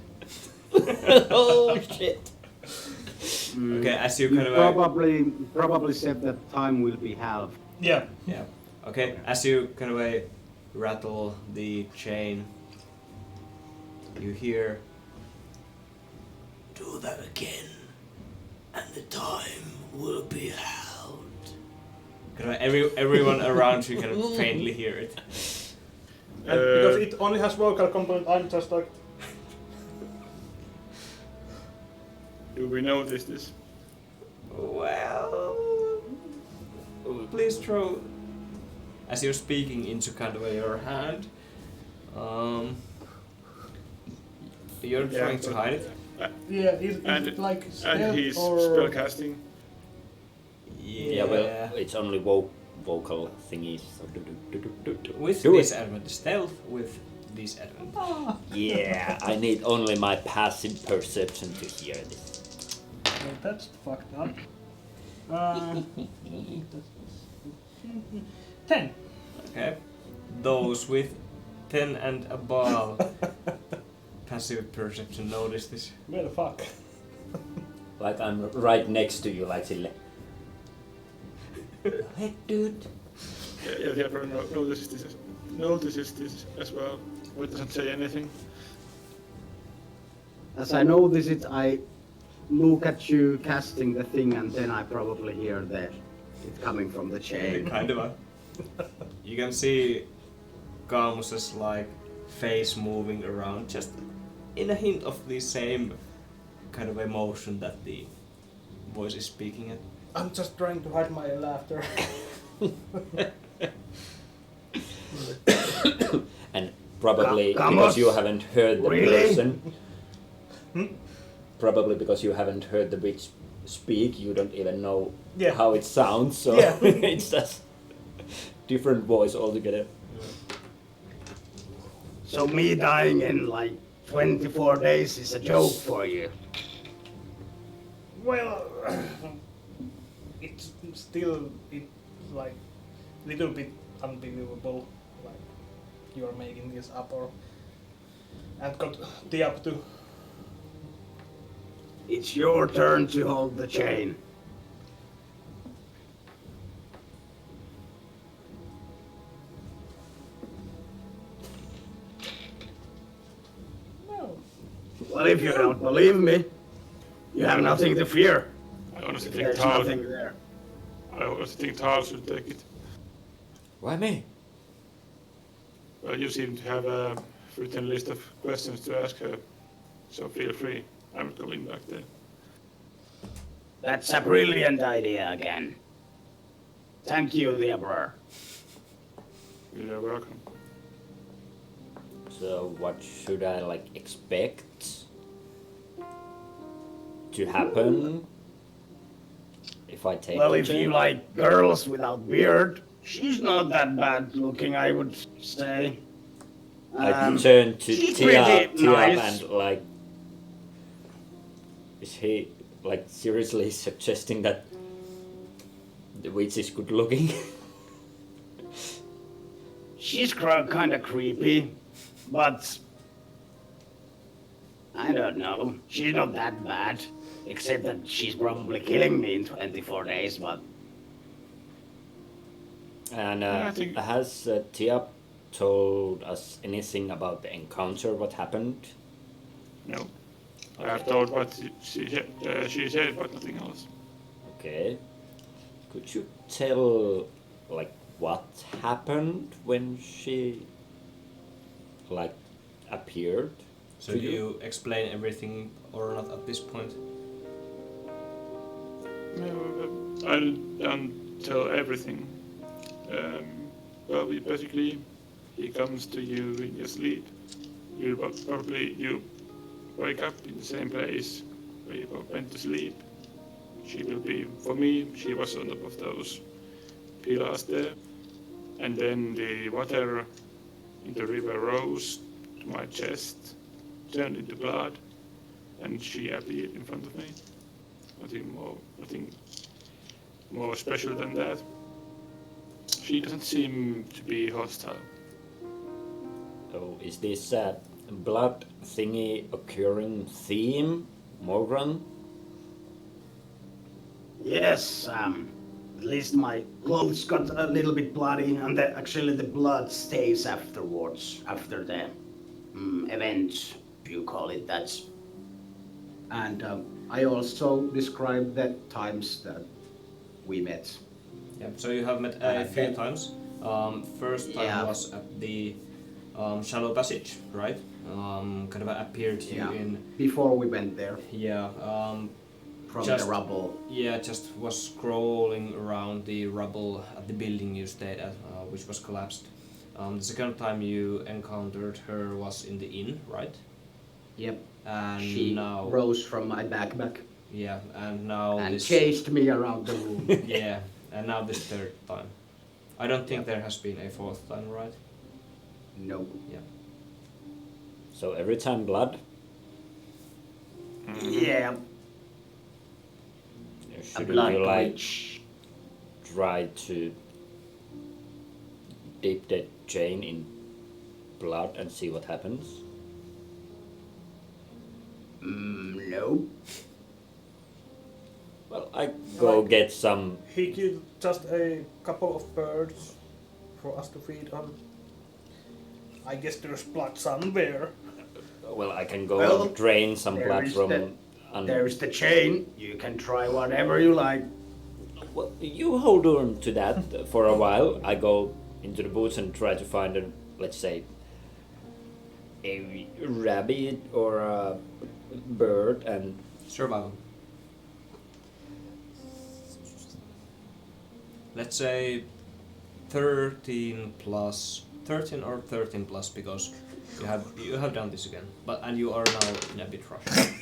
Oh shit. Okay, as you kind of. Probably said that time will be halved. Yeah. Yeah. Okay, as you kind of rattle the chain, you hear. Do that again, and the time will be held. Kind of everyone around you kind of faintly hear it. And because it only has vocal component, I'm just like, Do we notice this? Well, please throw. As you're speaking into kind of your hand, you're trying to hide it. yeah, is And- it like And stealth he's or spellcasting. Yeah, well, it's only vocal thingies. So do. With Do it. disadvantage, stealth with disadvantage. Yeah, I need only my passive perception to hear this. well, that's fucked up. 10. Okay. Those with 10 and above passive perception notice this. Well, fuck. Like I'm right next to you, like sille. Hey, dude. Yeah, the other notices this as well. But doesn't say anything. As I notice it, I look at you casting the thing, and then I probably hear it coming from the chain. Kind of. You can see Camus's like face moving around, just in a hint of the same kind of emotion that the voice is speaking at. I'm just trying to hide my laughter. And probably Camus? because you haven't heard the Really? person. Probably because you haven't heard the witch speak, you don't even know Yeah. how it sounds. So Yeah. it's just different voice altogether. So me dying in like 24 days is a joke for you. Well, it's still like little bit unbelievable. Like you're making this up, or and got the up to. It's your turn to hold the chain. No. Well, if you don't believe me, you have nothing to fear. I honestly think There's Tal. nothing there. I honestly think Tal should take it. Why me? Well, you seem to have a written list of questions to ask her, so feel free. I'm coming back there. That's a brilliant idea again. Thank you, the Emperor. You're welcome. So what should I like expect to happen if I take Well, the if chain? you like girls without beard, she's not that bad looking, I would say. I Um, turn to she's Tia pretty nice. and like, is he like seriously suggesting that the witch is good looking? She's kind of creepy, but I don't know. She's not that bad, except that she's probably killing me in 24 days, but And I think- has Tia told us anything about the encounter, what happened? No. I have told what she said, but nothing else. Okay. Could you tell, like, what happened when she, like, appeared? So to do you explain everything or not at this point? No, I don't tell everything. Well, basically, he comes to you in your sleep. You wake up in the same place where you went to sleep. She will be, for me, she was on top of those pillars there. And then the water in the river rose to my chest, turned into blood, and she appeared in front of me. Nothing more special than that. She doesn't seem to be hostile. So is this blood thingy occurring theme, Morgan? yes, at least my clothes got a little bit bloody, and actually the blood stays afterwards, after the event, you call it that. And I also described the times that we met. Yeah, so you have met a few times. First time Yeah. was at the shallow passage, right? Kind of appeared to you in, Before we went there, yeah, from Just- the rubble. yeah, just was scrolling around the rubble at the building you stayed at, which was collapsed. The second time you encountered her was in the inn, right? Yep. And She now, rose from my backpack yeah, and now and this, chased me around the room. yeah, and now this third time. I don't think there has been a fourth time, right? No. Yeah. So every time blood, Yeah. A shouldn't blood you like witch. try to dip the chain in blood and see what happens? No. Well, I go Like- get some. He killed just a couple of birds for us to feed on. I guess there's blood somewhere. Well, I can go Well, and drain some there blood is from. the- There's the chain. You can try whatever you like. Well, you hold on to that for a while. I go into the boots and try to find a, let's say, a rabbit or a bird, and Survival. Let's say 13 or 13 plus, because you have done this again, and you are now in a bit rush.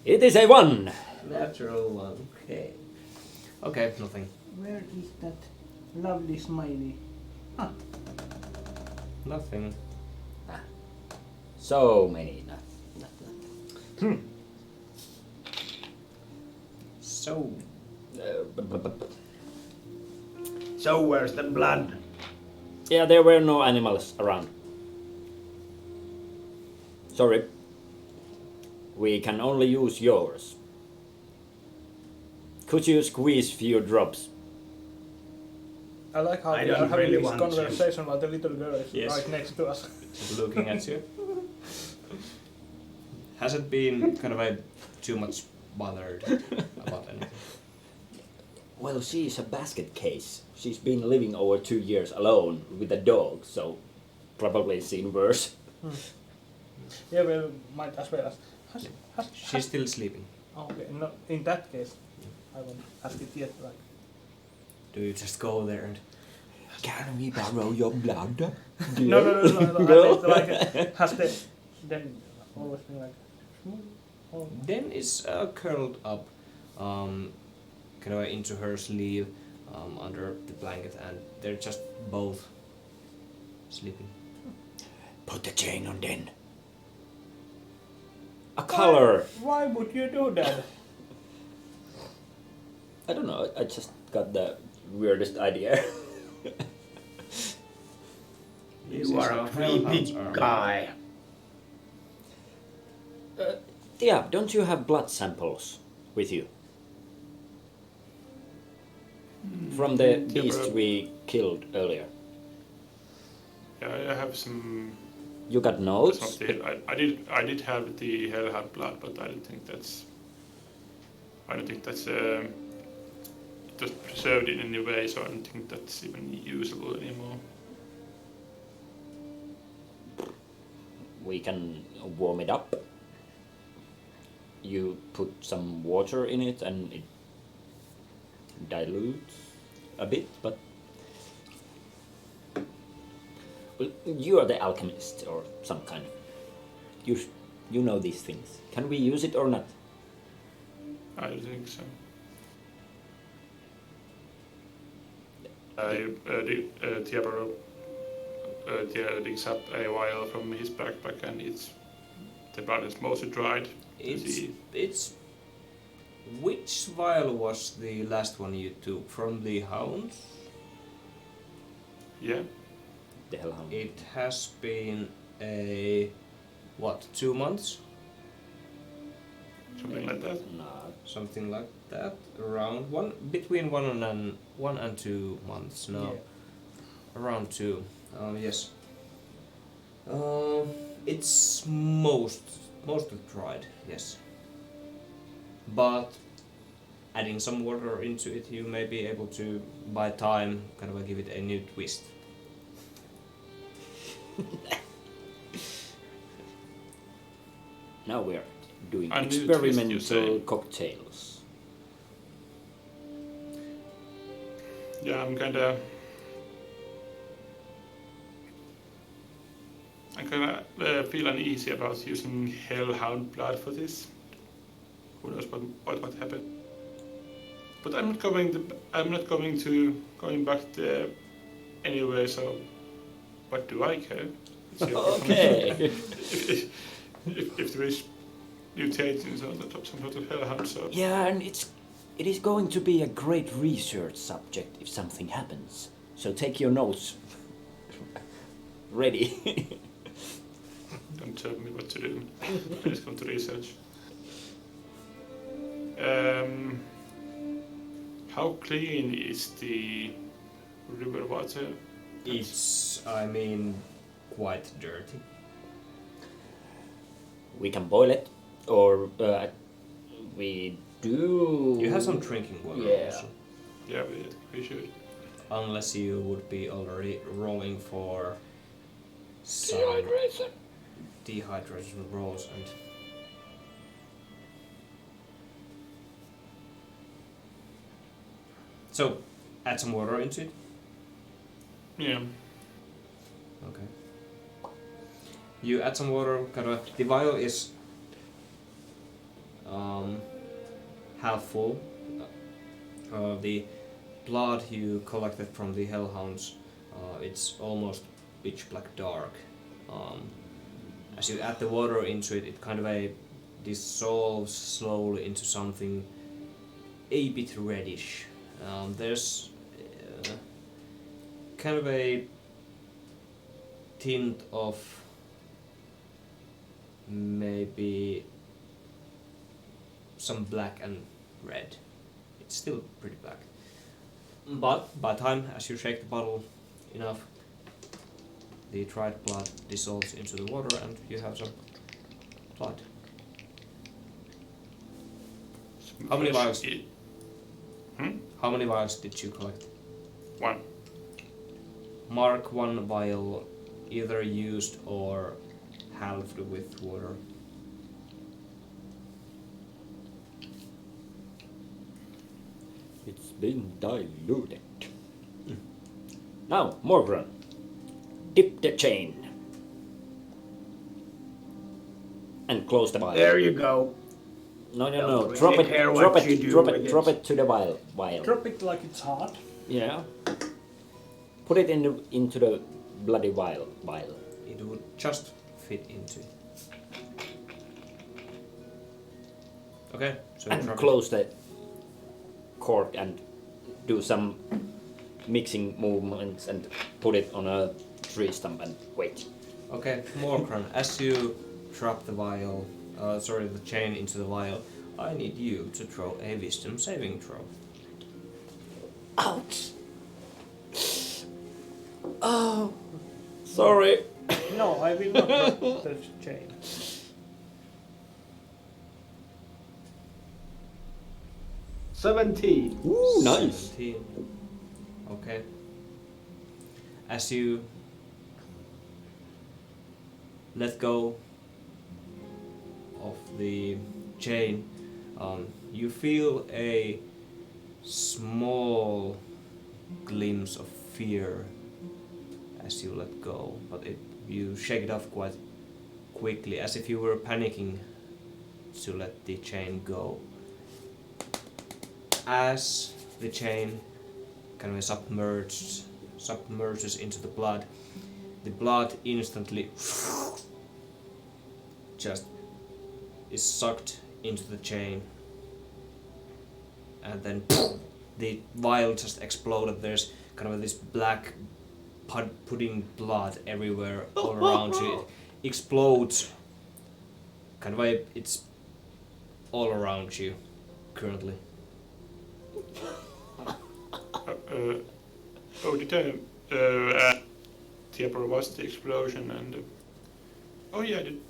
it is a 1. Natural one. Okay. Okay, nothing. Where is that lovely smiley? Nothing. So many. So So where's the blood? Yeah, there were no animals around. Sorry. We can only use yours. Could you squeeze few drops? I like how I we are don't having really this want to. conversation while the little girl is Yes. right next to us. looking at you. Hasn't been kind of too much bothered about anything. Well, she is a basket case. She's been living over 2 years alone with a dog, so probably seen worse. Yeah, well, might as well as. She's still sleeping. Okay, no, in that case, I won't ask it yet. Like, Do you just go there and Can we borrow your blood? no. I meant like, has the then always been like. Oh, Den is curled up kind of into her sleeve under the blanket, and they're just both sleeping. Put the chain on Den. A color. why would you do that? I don't know. I just got the weirdest idea. This You is are how a creepy hellhounds are. guy. Yeah, don't you have blood samples with you? From the beast we killed earlier. Yeah, I have some. You got That's notes? not the, I did have the hellhound blood, but I don't think that's. I don't think that's just preserved in any way, so I don't think that's even usable anymore. We can warm it up. You put some water in it and it dilutes a bit, but well, you are the alchemist or some kind. You know these things. Can we use it or not? I don't think so. Tiabaro digs up a vial from his backpack, and the blood is mostly dried. It's which vial was the last one you took from the hounds? Yeah, The hellhound. It has been a 2 months, something like that. No. something like that, around between 1 and 2 months now. Yeah. Around 2, yes. It's mostly dried, yes. But adding some water into it, you may be able to, by time, kind of give it a new twist. Now we are doing A new twist, you experimental say? cocktails. Yeah, I'm feel uneasy about using hellhound blood for this. Who knows what happened? But I'm not going back there anyway. So, what do I care? It's your problem. Okay. if there is mutations on the top, some sort of hellhound, so Yeah, and it is going to be a great research subject if something happens. So take your notes ready. don't tell me what to do. I just come to research. How clean is the river water? It's, quite dirty. We can boil it, or we do. You have some drinking water Yeah. also. Yeah, we should. Unless you would be already rolling for some dehydration rolls and so add some water into it. Yeah. Okay. You add some water, the vial is half full. The blood you collected from the hellhounds, it's almost pitch black dark. As you add the water into it, it dissolves slowly into something a bit reddish. There's a tint of maybe some black and red. It's still pretty black. But by time, as you shake the bottle enough, the dried blood dissolves into the water and you have some blood. How many vials? How many vials did you collect? 1. Mark 1 vial either used or halved with water. It's been diluted. Now, Morgran, dip the chain and close the vial. There you go. No. Don't Drop really it. care Drop what you it. do Drop with it. it. Drop it to the vial. Drop it like it's hot. Yeah. Put it into the bloody vial. It would just fit into it. Okay, so you And drop close the cork and do some mixing movements and put it on a tree stump and wait. Okay, Morkran, as you drop the vial, the chain into the vial, I need you to throw a wisdom saving throw. Ouch! Oh, sorry. No, I will not drop the chain. $17. Ooh, nice. 17. Okay. As you let go of the chain, you feel a small glimpse of fear as you let go, but you shake it off quite quickly, as if you were panicking to let the chain go. As the chain kind of submerges into the blood instantly just is sucked into the chain, and then the vial just exploded. There's kind of this black pudding blood everywhere all around you. It explodes. Kind of it's all around you currently. Did Tiapor was the explosion and...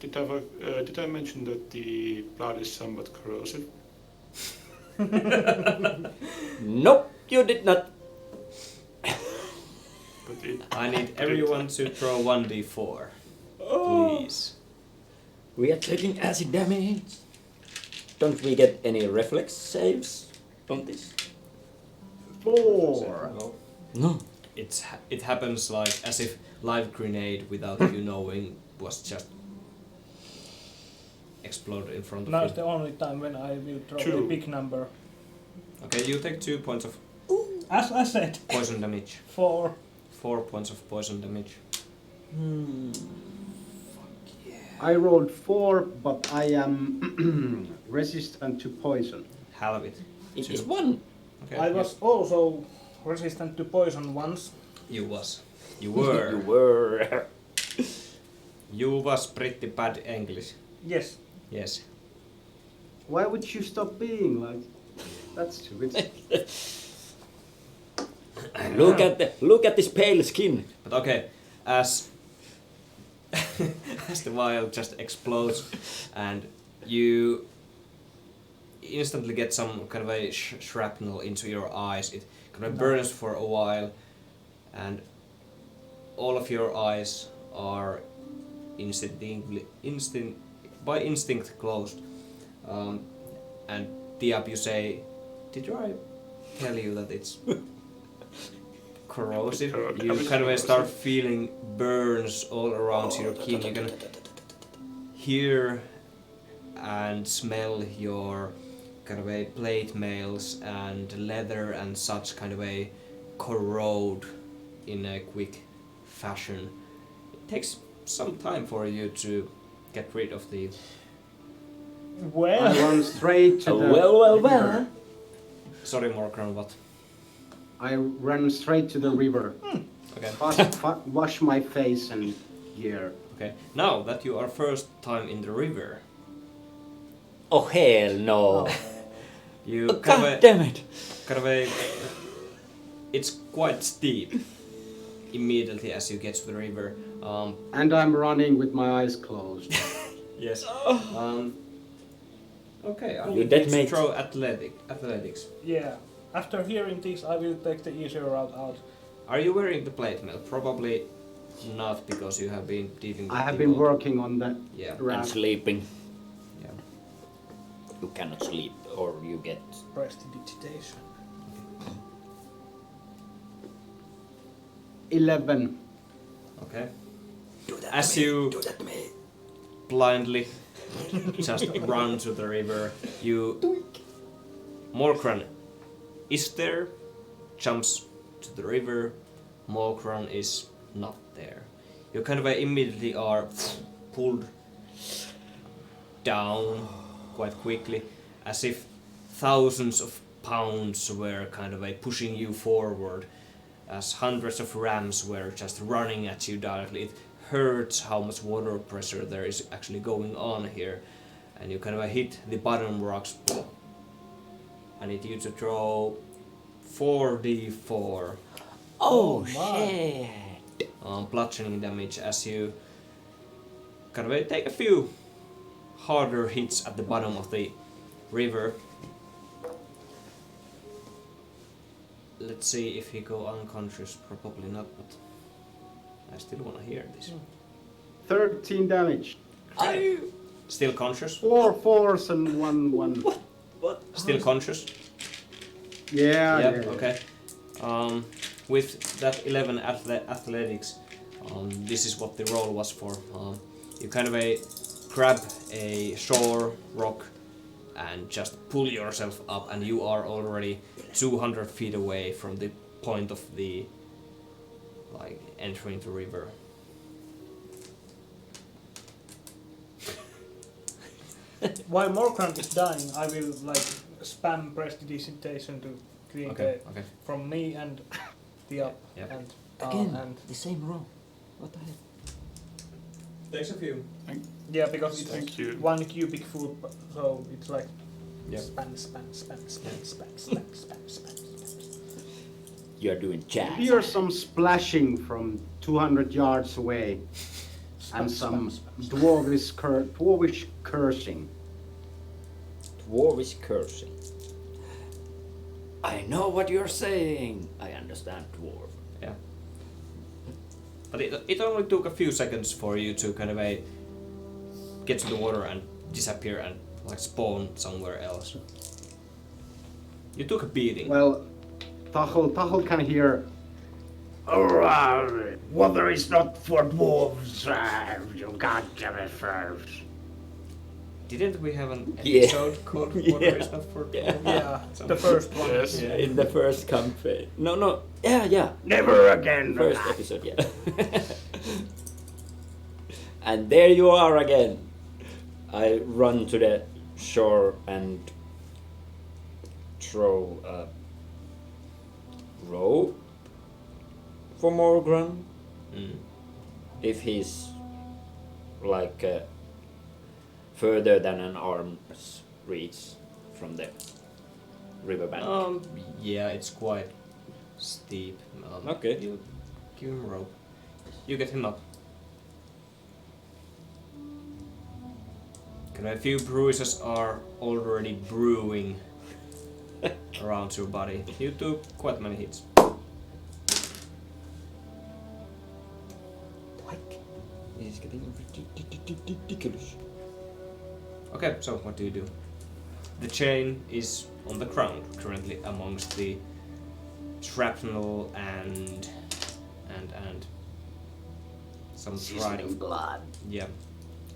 did I mention that the blood is somewhat corrosive? Nope, you did not. I need everyone to throw 1d4, please. We are taking acid damage. Don't we get any reflex saves on this? 4. No. It happens like as if live grenade without you knowing was just exploded in front of Now you. is the only time when I will throw a 2. big number. Okay, you take 2 points of As I said, poison damage. 4. 4 points of poison damage. I rolled 4, but I am resistant to poison. Halve it. It 2. is 1. Okay, I was also resistant to poison once. You was. You You were. were. You was pretty bad English. Yes. Yes. Why would you stop being like... That's stupid. Look at this pale skin. But okay, as as the vial just explodes and you instantly get some kind of a shrapnel into your eyes, it kind of burns for a while, and all of your eyes are by instinct closed. And Diab, you say, did I tell you that it's corrosive? You kind of start feeling burns all around your skin. You can hear and smell your kind of a plate mails and leather and such kind of a corrode in a quick fashion. It takes some time for you to get rid of the... Well, I run straight to the... Well. Sorry, Morkran, what? I ran straight to the river. Okay. Wash my face and gear. Okay. Now that you are first time in the river, Oh hell no. you Oh, God damn it. it's quite steep immediately as you get to the river. And I'm running with my eyes closed. Yes. Okay, I You need dead to mate. throw athletics. yeah. After hearing this, I will take the easier route out. Are you wearing the plate mail? Probably not, because you have been dealing with I have the been gold. working on that Yeah. And raft. sleeping. Yeah. You cannot sleep or you get... Prestidigitation. 11. Okay. Do that As to me. you Do that to me. blindly just run to the river, Morkran is there, jumps to the river. Morkran is not there. You kind of immediately are pulled down quite quickly, as if thousands of pounds were kind of pushing you forward, as hundreds of rams were just running at you directly. It hurts how much water pressure there is actually going on here, and you kind of hit the bottom rocks. I need you to throw 4d4 Oh, my. shit! bludgeoning damage as you kind of take a few harder hits at the bottom of the river. Let's see if he go unconscious. Probably not, but I still want to hear this. 13 damage. Still conscious? 4 fours and 1. What? Still conscious? Yeah, Yep, yeah. okay. With that 11 athletics, this is what the roll was for. You kind of grab a shore rock and just pull yourself up, and you are already 200 feet away from the point of the entering the river. While Morgrant is dying, I will spam prestidigitation to create Okay. from me and the up Yep. and Again, and the same roll. What the hell? Thanks a few. yeah, because it's Thank you. 1 cubic foot, so it's like Yep. spam. You're doing jazz. You hear some splashing from 200 yards away and some dwarvish cursing. Dwarvish cursing. I know what you're saying. I understand dwarf. Yeah. But it only took a few seconds for you to kind of get to the water and disappear and spawn somewhere else. You took a beating. Well, Tahul can hear. Water is not for dwarves. You can't get it first. Didn't we have an Yeah. episode called Water Yeah. is Not for Yeah. Dwarves? Yeah, Something. the first one. Yes. Yeah. In the first campaign. No. Yeah. Never again. First episode, yeah. And there you are again. I run to the shore and throw a rope for Morgan. Mm. If he's further than an arm's reach from the riverbank. Yeah, it's quite steep. Okay. You give him a rope. You get him up. A few bruises are already brewing around your body. You took quite many hits. This is getting ridiculous. Okay, so what do you do? The chain is on the ground currently amongst the shrapnel and some dried blood. Yeah.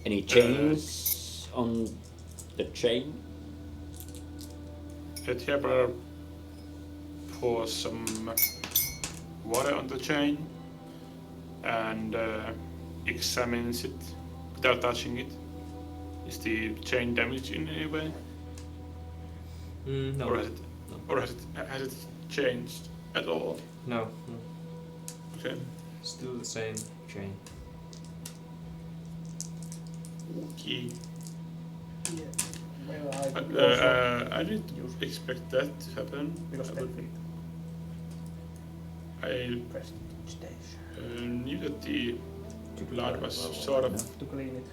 Any chains on the chain? Let Heber pour some water on the chain and examines it without touching it. Is the chain damaged in any way? No. Or has it changed at all? No. Okay. Still the same chain. Okay. Yeah. Well, I would also I didn't expect that to happen. because I then would- we I pressed station knew that the blood was sort of. to clean it.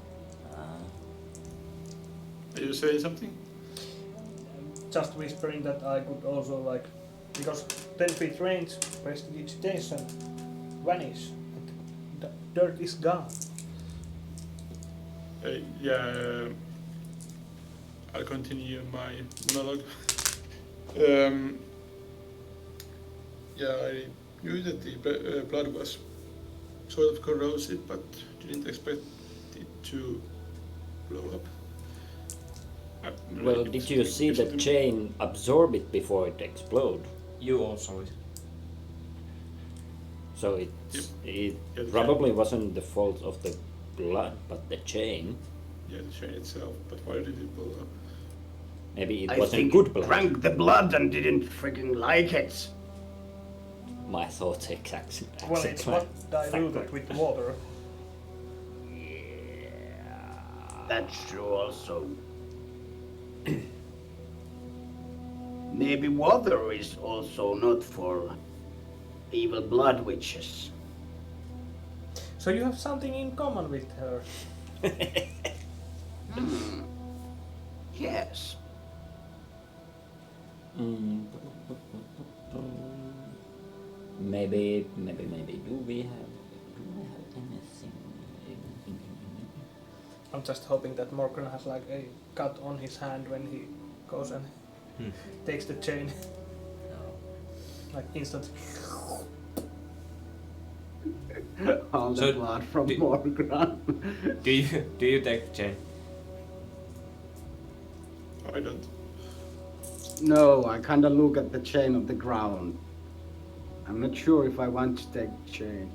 Are you saying something? Just whispering that I could also because 10 feet range, prestidigitation, vanish, and the dirt is gone. Yeah, I'll continue my monologue. Yeah, I knew that the blood was sort of corrosive, but didn't expect it to blow up. Well, did you see the chain absorb it before it exploded? You also it. So it Yeah, the probably wasn't the fault of the blood, but the chain. Yeah, the chain itself, but why did it blow up? Maybe it I wasn't think good it blood. drank the blood and didn't freaking like it. my thoughts exactly. Well, it's not diluted with water. That's true also. Maybe water is also not for evil blood witches. So you have something in common with her. Yes. Maybe. Do we have anything? I'm just hoping that Morgan has like a cut on his hand when he goes and takes the chain. Like instant. All So the blood from do- Morgan. Do you take the chain? I don't. No, I kinda look at the chain of the ground. I'm not sure if I want to take the chain.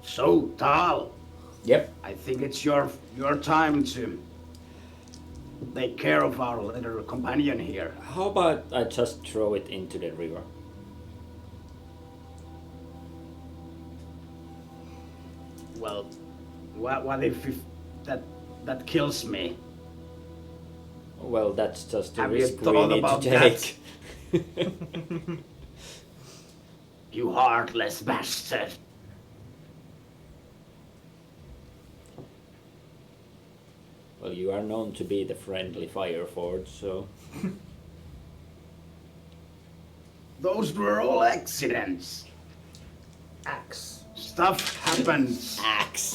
So, Tal, Yep. I think it's your time to take care of our little companion here. How about I just throw it into the river? Well, what if that kills me? Well, that's just a Have you risk we thought need about to that? take. You heartless bastard. Well, you are known to be the friendly fire forge, so Those were all accidents. Axe. Stuff happens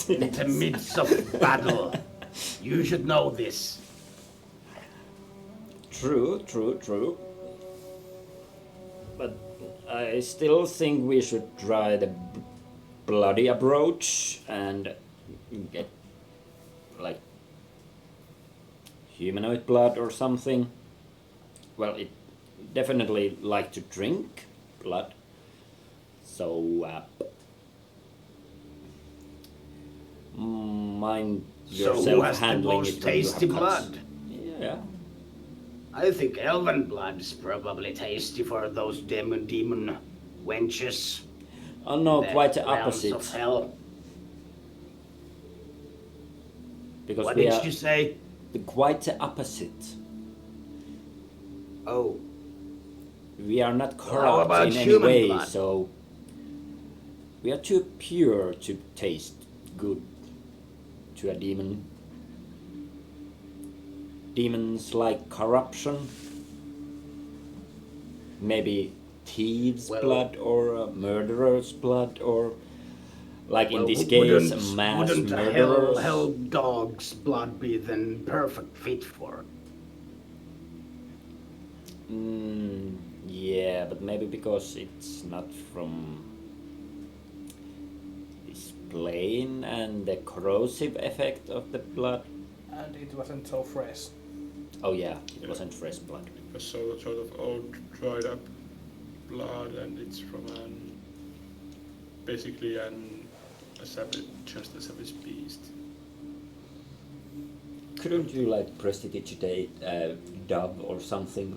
in the midst of battle. You should know this. True. But I still think we should try the bloody approach and get like humanoid blood or something. Well, it definitely like to drink blood. So mind So who yourself has the handling most it when you tasty have cuts. blood? Yeah. I think elven blood is probably tasty for those demon wenches. Oh no, quite the realms opposite. Of hell. Because What we did are you say? quite the opposite. Oh, We are not how corrupt about in any human way, blood? so we are too pure to taste good to a demon. Demons like corruption, maybe thieves' Well- blood or murderers' blood, or like in well, this case, wouldn't- mass wouldn't a murderers. hell dog's blood be then perfect fit for? Yeah, but maybe because it's not from this plane and the corrosive effect of the blood. And it wasn't so fresh. Oh yeah, it wasn't fresh blood. It was sort of old, dried up blood, and it's from basically a savage, just a savage beast. Couldn't you like prestidigitate a dove or something?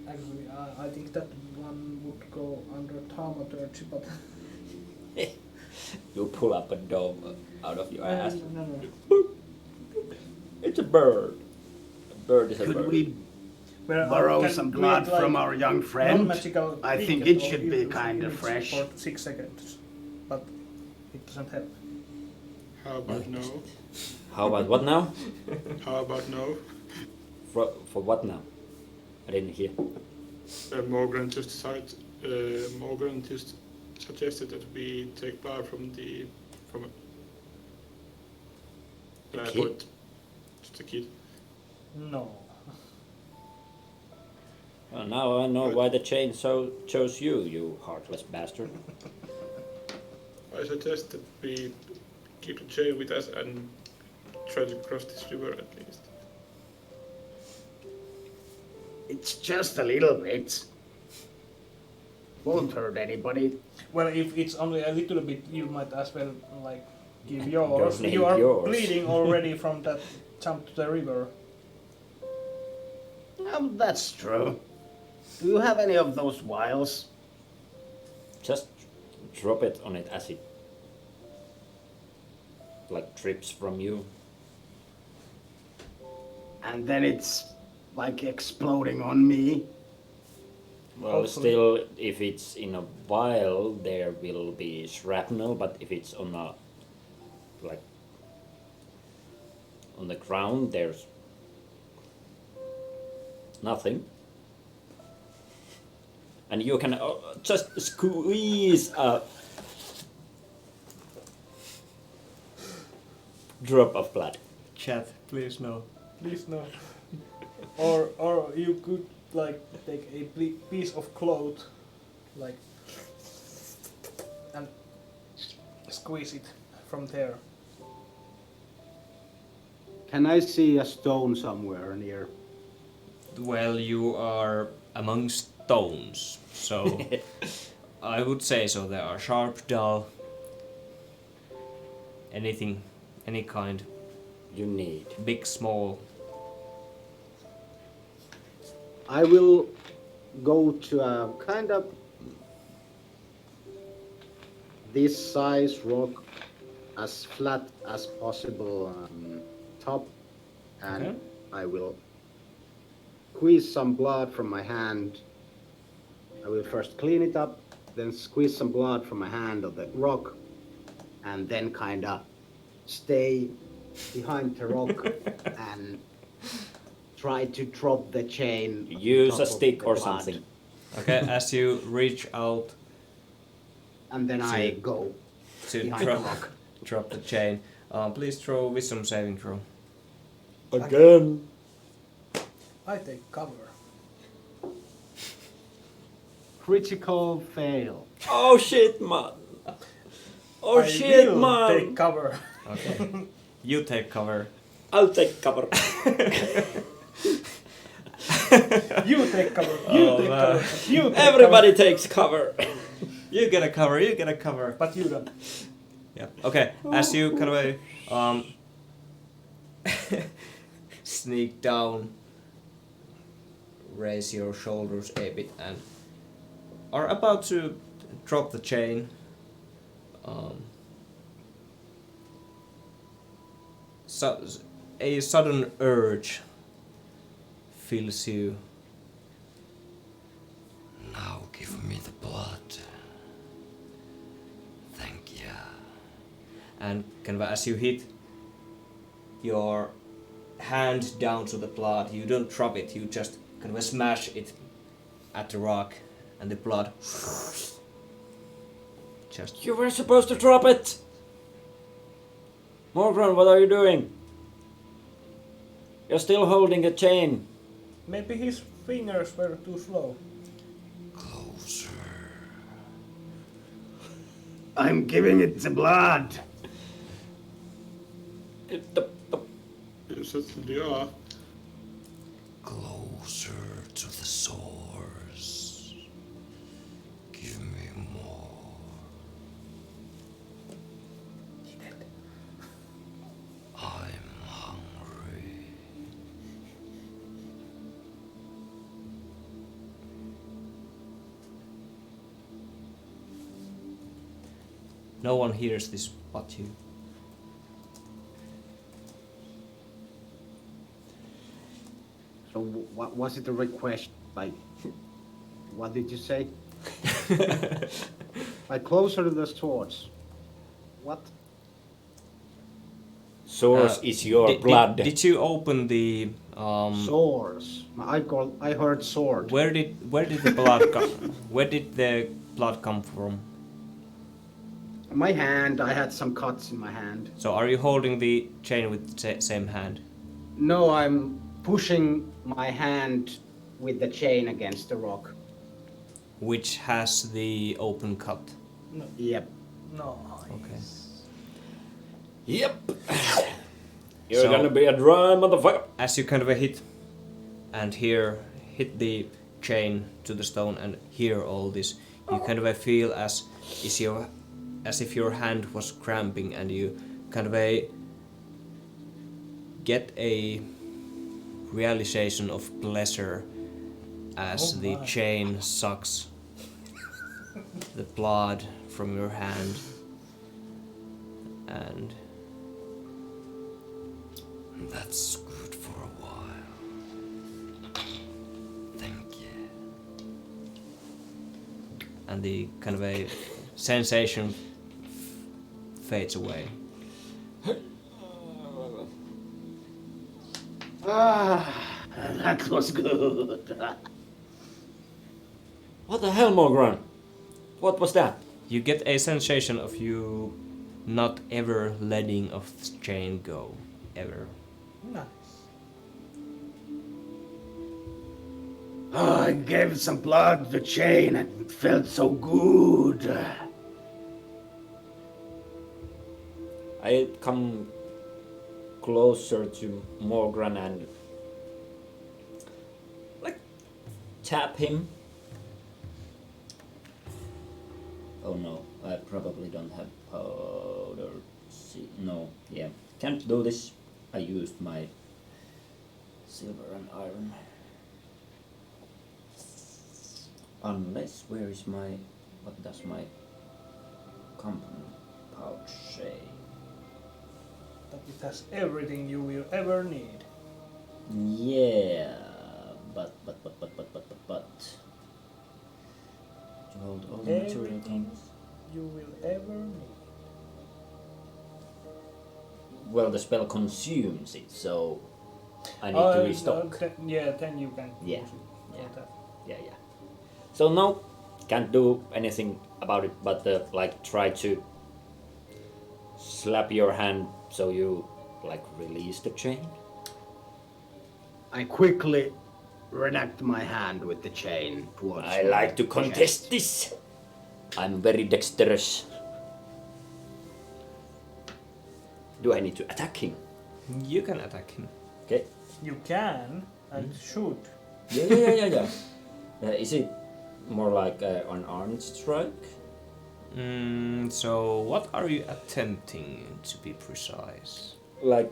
Actually, I think that one would go under thaumaturgy, but You pull up a dove out of your ass. no. It's a bird. A bird is a Could bird. we Where I borrow can some create, blood like, from our young friend? non-magical I think trinket it or should be use kind of image fresh. for 6 seconds, but it doesn't help. How about no? How about what now? How about no? For what now? I didn't hear. Morgan just suggested that we take blood from The kid? what? Just a kid. No. Well, now I know why the chain chose you, you heartless bastard. I suggest that we keep the chain with us and try to cross this river at least. It's just a little bit. Won't hurt anybody. Well, if it's only a little bit, you might as well like give yours. Donate You are yours. bleeding already from that jump to the river. That's true. Do you have any of those vials? Just drop it on it as it like drips from you. And then it's like exploding on me. Well, Hopefully. still, if it's in a vial, there will be shrapnel, but if it's on a, like, on the ground, there's nothing. And you can just squeeze a drop of blood. Chat, please no. Please no. or you could like take a piece of cloth, like, and squeeze it from there. Can I see a stone somewhere near? Well, you are among stones, so I would say so. There are sharp, dull, anything, any kind, You need. big, small. I will go to a kind of this size rock, as flat as possible top, and Okay. I will squeeze some blood from my hand. I will first clean it up, then squeeze some blood from my hand of the rock, and then kind of stay behind the rock and try to drop the chain. on Use top a of stick the or blood. something. Okay, as you reach out And then I go to behind the rock. drop the chain, please throw wisdom saving throw. Again. I take cover. Critical fail. Oh shit, man. Oh I shit, will man. take cover. Okay, you take cover. I'll take cover. You take cover. You Oh, take man. cover. You take Everybody takes cover. You get a cover. You get a cover. cover. But you don't. Yeah. Okay. As you kind of sneak down, raise your shoulders a bit, and are about to drop the chain. So a sudden urge fills you. Now give me the blood. Thank you. And kind of as you hit your hand down to the blood, you don't drop it, you just kind of smash it at the rock, and the blood just You were supposed to drop it. Morgron, what are you doing? You're still holding a chain. Maybe his fingers were too slow. Closer. I'm giving it the blood. You certainly are. Closer to the source. Give me more. I'm hungry. no one hears this but you. So what was it a request? Like, what did you say? Like closer to the swords. What? Source is your blood. Did you open the Swords. I heard sword. where did the blood come? Where did the blood come from? My hand. I had some cuts in my hand. So are you holding the chain with the same hand? No, I'm pushing my hand with the chain against the rock. Which has the open cut. Yep. No. Okay. Yep. You're So- gonna be a dry motherfucker. As you kind of hit the chain to the stone and hear all this, you kind of feel as if your hand was cramping, and you kind of get a realization of pleasure as Oh the my. chain sucks the blood from your hand, and That's good for a while. Thank you. and the kind of a sensation fades away. That was good. What the hell, Morgran? What was that? You get a sensation of you not ever letting of the chain go, ever. Nice. I gave some blood to the chain and it felt so good. I come closer to Morgran and like tap him. Oh no, I probably don't have powder. See, no, yeah, can't do this. I used my silver and iron. Unless, where is my, what does my component pouch say? That it has everything you will ever need. Yeah, but. To hold all the material Everything comes. you will ever need. Well, the spell consumes it, so I need to restock. Then you can Yeah, use it for yeah. that. Yeah. So no, can't do anything about it, but like try to slap your hand so you like release the chain. I quickly redact my hand with the chain towards I my like to contest chest. this. I'm very dexterous. Do I need to attack him? You can attack him. Okay. You can and should. Yeah. Is it more like an armed strike? So what are you attempting, to be precise? Like,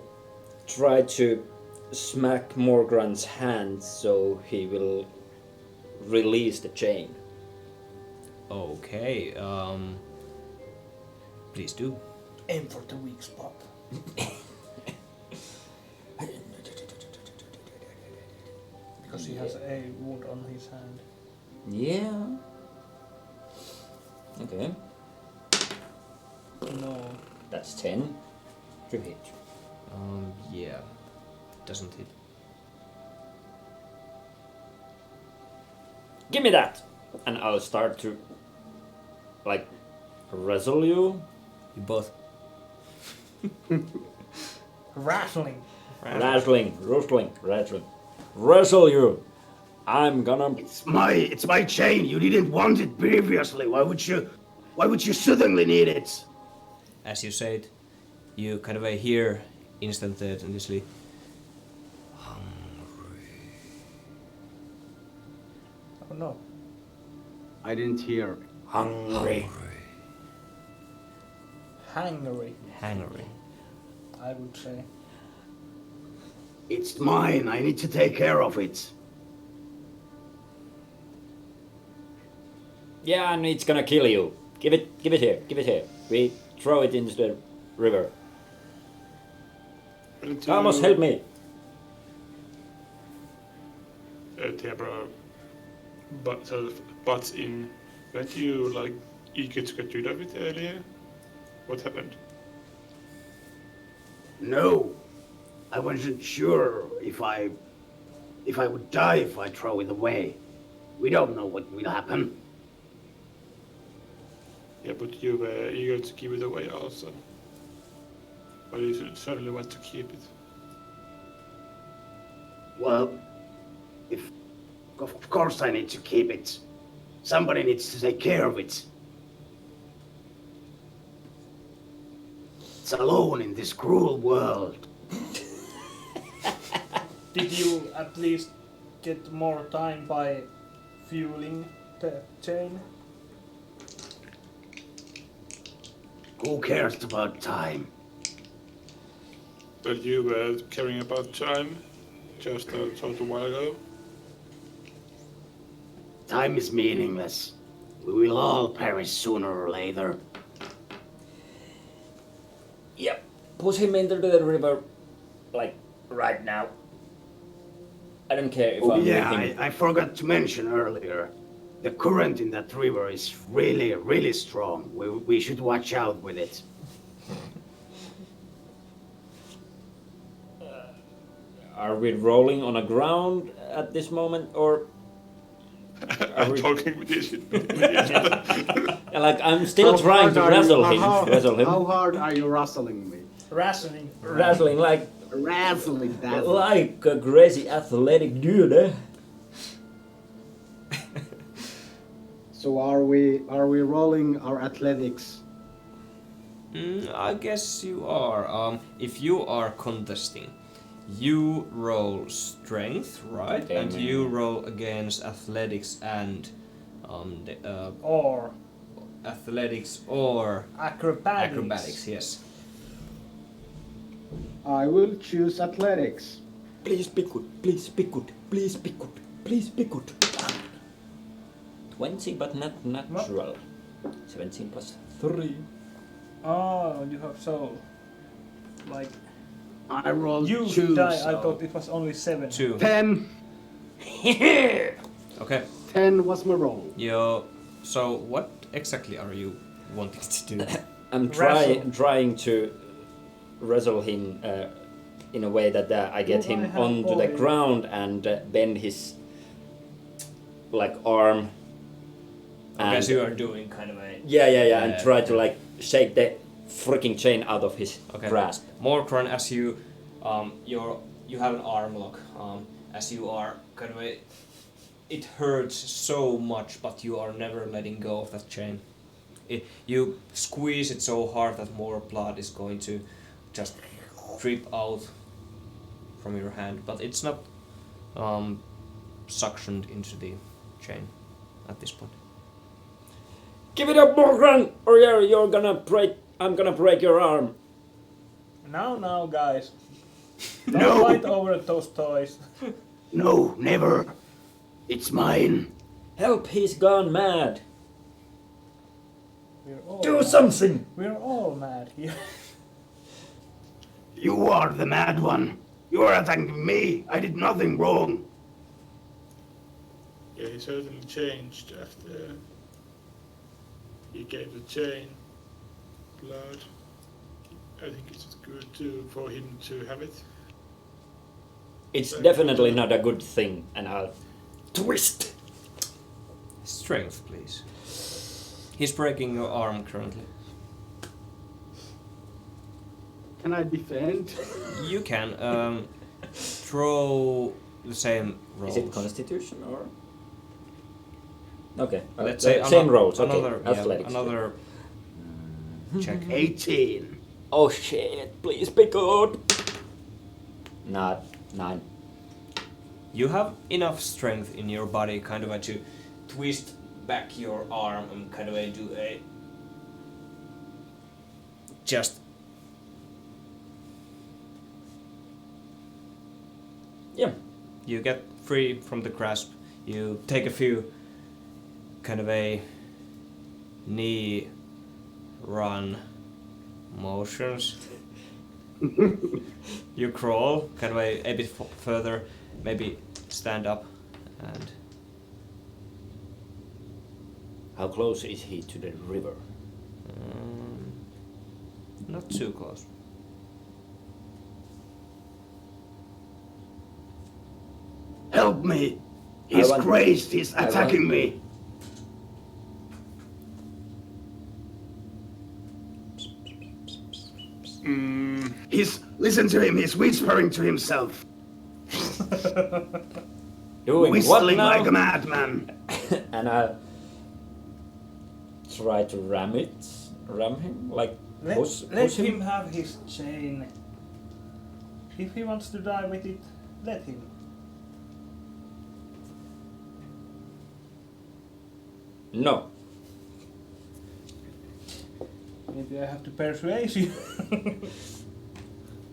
try to smack Morgran's hand so he will release the chain. Okay, please do. Aim for the weak spot. Because he has a wound on his hand. Yeah. Okay. No. That's 10 to hit. Yeah, doesn't hit. Give me that! And I'll start to, like, wrestle you. You both. Wrestling. Wrestle you! I'm gonna... It's my chain. You didn't want it previously. Why would you suddenly need it? As you said, you kind of hear instantaneously. Oh no. I didn't hear. Hungry. Hangry, Hangry. I would say. It's mine. I need to take care of it. Yeah, and it's gonna kill you. Give it here. We throw it into the river. Thomas, help me. Tebra butts in. Weren't you like eager to get rid of it earlier? What happened? No, I wasn't sure if I would die if I throw it away. We don't know what will happen. Yeah, but you were eager to give it away also. But you should certainly want to keep it. Well, of course I need to keep it. Somebody needs to take care of it. It's alone in this cruel world. Did you at least get more time by fueling the chain? Who cares about time? But you were caring about time just a short while ago. Time is meaningless. We will all perish sooner or later. Yep. Push him into the river, like, right now. I don't care if Oh I'm yeah, with him. I forgot to mention earlier. The current in that river is really, really strong. We should watch out with it. Are we rolling on the ground at this moment, or I'm we- talking with this. like I'm still trying to wrestle him? How hard are you wrestling me? Rationing. Wrestling like Wrestling that. like a crazy athletic dude, eh? So are we rolling our athletics? I guess you are. If you are contesting, you roll strength, right? Okay, And man. you roll against athletics and Or athletics or acrobatics. acrobatics. Yes. I will choose athletics. Please be good. Please be good. Please be good. Please be good. 20, but not natural. 17 plus 3. Oh, you have so... Like... I rolled You 2. die, I so thought it was only 7. 2. 10. Okay. 10 was my roll. So what exactly are you wanting to do? I'm Wrestle. trying to wrestle him in a way that I get Do I him have onto the oil? ground and bend his like arm. Okay, And so you are doing kind of a yeah, and try to like shake the freaking chain out of his grasp. Morkron, as you you have an arm lock. As you are kind of it hurts so much, but you are never letting go of that chain. You squeeze it so hard that more blood is going to just drip out from your hand, but it's not suctioned into the chain at this point. Give it up, Morgan, or you're gonna break. I'm gonna break your arm. Now, guys. Don't No. fight over those toys. No, never. It's mine. Help! He's gone mad. We're all Do mad. something. We're all mad here. You are the mad one. You are attacking me. I did nothing wrong. Yeah, he certainly changed after he gave the chain blood. I think it's good for him to have it. It's definitely not a good thing, and I'll twist. Strength, please. He's breaking your arm currently. Can I defend? You can throw the same rolls. Is it Constitution or? Okay. Let's the say same rolls. Okay. Another, Athletics. another check. 18. Oh shit! Please be good. Not 9. You have enough strength in your body, kind of to twist back your arm and kind of do a just. Yeah. You get free from the grasp. You take a few kind of a knee run motions. You crawl kind of a bit further, maybe stand up and How close is he to the river? not too close. Help me. He's want- crazed. He's I attacking want- me. Listen to him. He's whispering to himself. Doing what Whistling now? like a madman. And I try to ram him, like Let push him have his chain. If he wants to die with it, let him. No. Maybe I have to persuade you.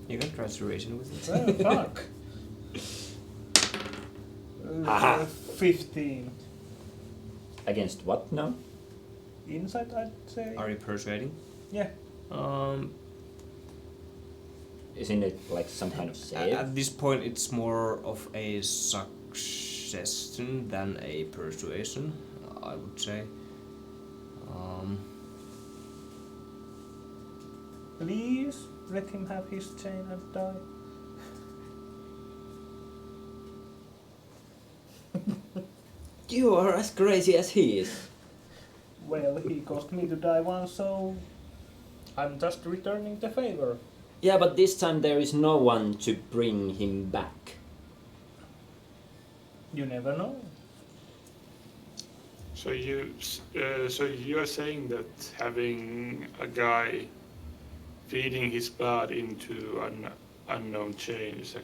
You can try to reason with it. Well, fuck. Aha. 15. Against what now? Insight, I'd say. Are you persuading? Yeah. Isn't it like some kind of save? At this point, it's more of a suggestion than a persuasion, I would say. Please let him have his chain and die. You are as crazy as he is. Well, he caused me to die once, so I'm just returning the favor. Yeah, but this time there is no one to bring him back. You never know. So you are saying that having a guy feeding his blood into an unknown chain is a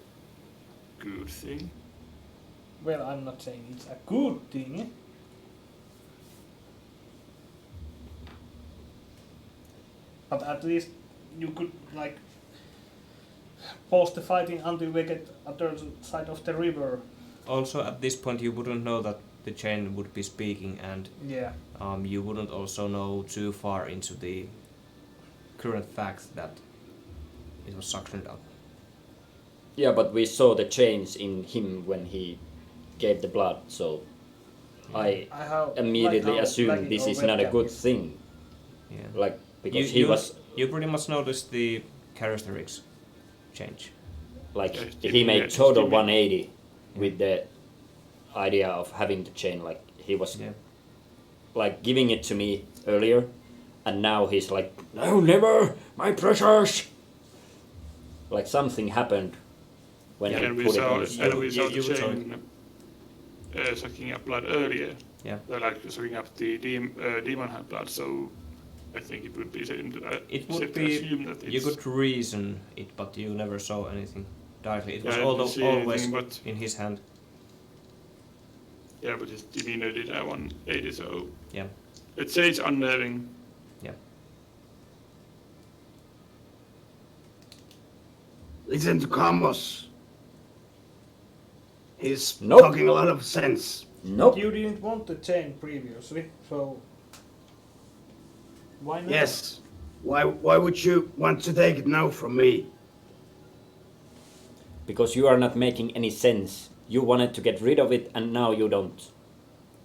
good thing? Well, I'm not saying it's a good thing. But at least you could, like, pause the fighting until we get other side of the river. Also, at this point, you wouldn't know that the chain would be speaking, and Yeah. you wouldn't also know too far into the current fact that it was suctioned up. Yeah, but we saw the change in him when he gave the blood, so I immediately assumed this is not a good thing. Yeah. Like, because he was, You pretty much noticed the characteristics change. like, Yeah, he made yeah, total yeah. 180 with the idea of having the chain. Like, he was, Yeah. like, giving it to me earlier, and now he's like, no, never, my precious! Like, something happened when And he we put it saw, on his and throat. we saw the You saw chain sucking up blood earlier. Yeah. Like sucking up the demon hand blood, so I think it would be safe to, It safe would to be. assume that it's... You could reason it, but you never saw anything directly. It was Yeah, I didn't see always anything, but- in his hand. Yeah, but his demeanor did have 180, so... Yeah. Let's say it's unnerving. Yeah. Listen to Camus. He's Nope. talking a lot of sense. Nope. You didn't want the chain previously, so why not? Yes. Why would you want to take it now from me? Because you are not making any sense. You wanted to get rid of it, and now you don't.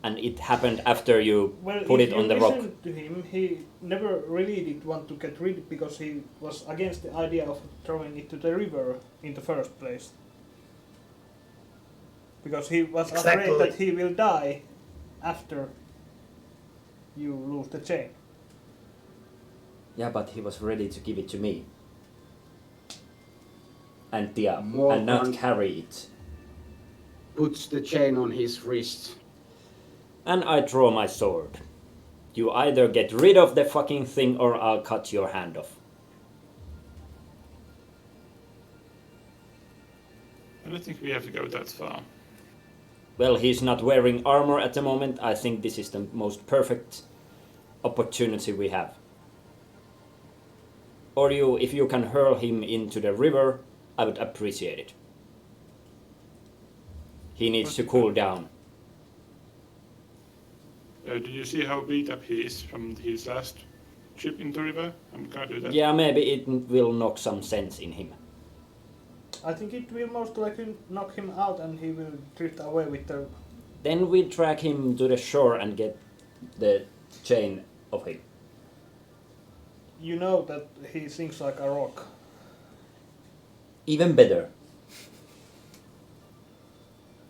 And it happened after you Well, put if it on you the rock. listen to him, he never really did want to get rid because he was against the idea of throwing it to the river in the first place. Because he was Exactly. afraid that he will die after you lose the chain. Yeah, but he was ready to give it to me. And Tia, More and not than- carry it. Puts the chain on his wrist. And I draw my sword. You either get rid of the fucking thing or I'll cut your hand off. I don't think we have to go that far. Well, he's not wearing armor at the moment. I think this is the most perfect opportunity we have. Or you, if you can hurl him into the river, I would appreciate it. He needs to cool down. Do you see how beat up he is from his last trip into the river? I'm gonna do that. Yeah, maybe it will knock some sense in him. I think it will most likely knock him out and he will drift away with the... Then we drag him to the shore and get the chain of him. You know that he sinks like a rock. Even better.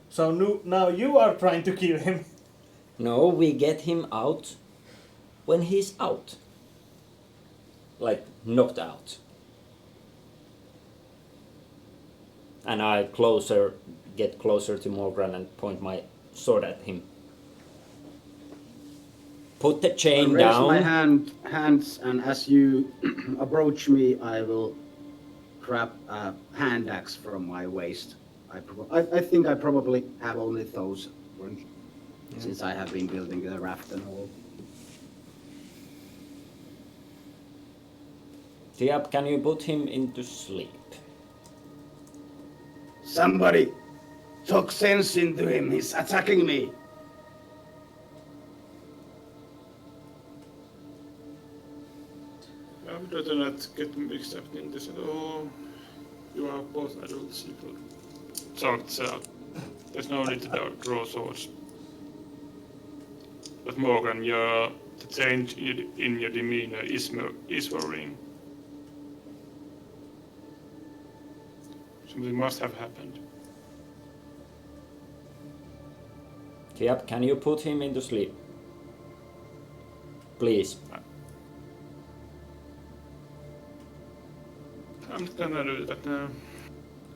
So now you are trying to kill him. No, we get him out when he's out. Like, knocked out. And I get closer to Morgran and point my sword at him. Put the I chain raise down. my hands, and as you approach me, I will grab a hand axe from my waist. I think I probably have only those ones, since I have been building the raft and all. Tiap, can you put him into sleep? Somebody, Talk sense into him. He's attacking me. I would rather not get mixed up in this at all. You are both adults. You could talk this out. There's no need to draw swords. But Morgan, the change in your demeanor is worrying. Something must have happened. Yep, can you put him into sleep? Please. I'm not gonna do that now.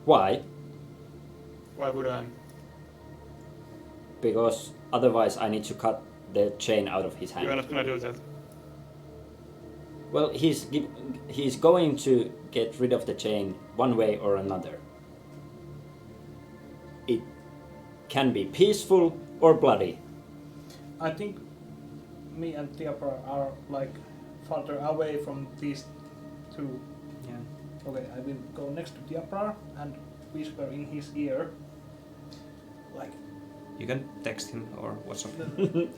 Why? Why would I? Because otherwise I need to cut the chain out of his hand. You are not gonna do that. Well, he's going to get rid of the chain one way or another. It can be peaceful or bloody. I think me and Tiapra are like farther away from these two. Yeah. Okay, I will go next to Tiapra and whisper in his ear. Like, You can text him or WhatsApp him.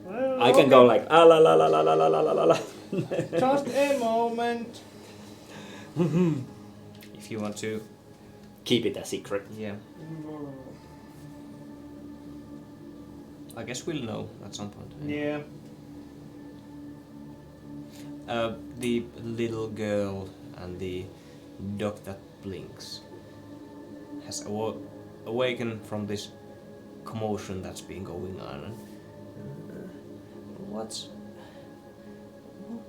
well, I can go like ah la la la la la la la la la. just a moment. If you want to. Keep it a secret. Yeah. I guess we'll know at some point. Yeah. The little girl and the dog that blinks has awakened from this commotion that's been going on. And,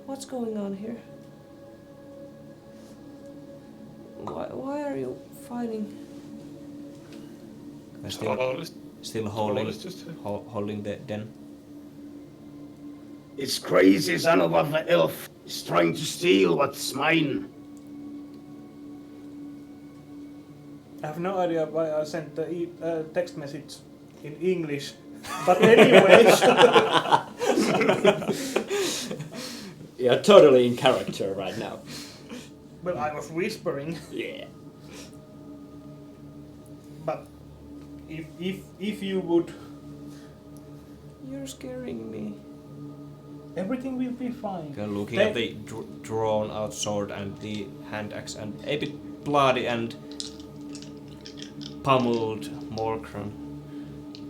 what's going on here? Why are you fighting? Still holding the den. This crazy son of an elf is trying to steal what's mine. I have no idea why I sent the text message in English. But anyways. You're totally in character right now. Well, I was whispering. Yeah. But if you would, You're scaring me. everything will be fine. You're looking at the drawn out sword and the hand axe and a bit bloody and pummeled Morkron.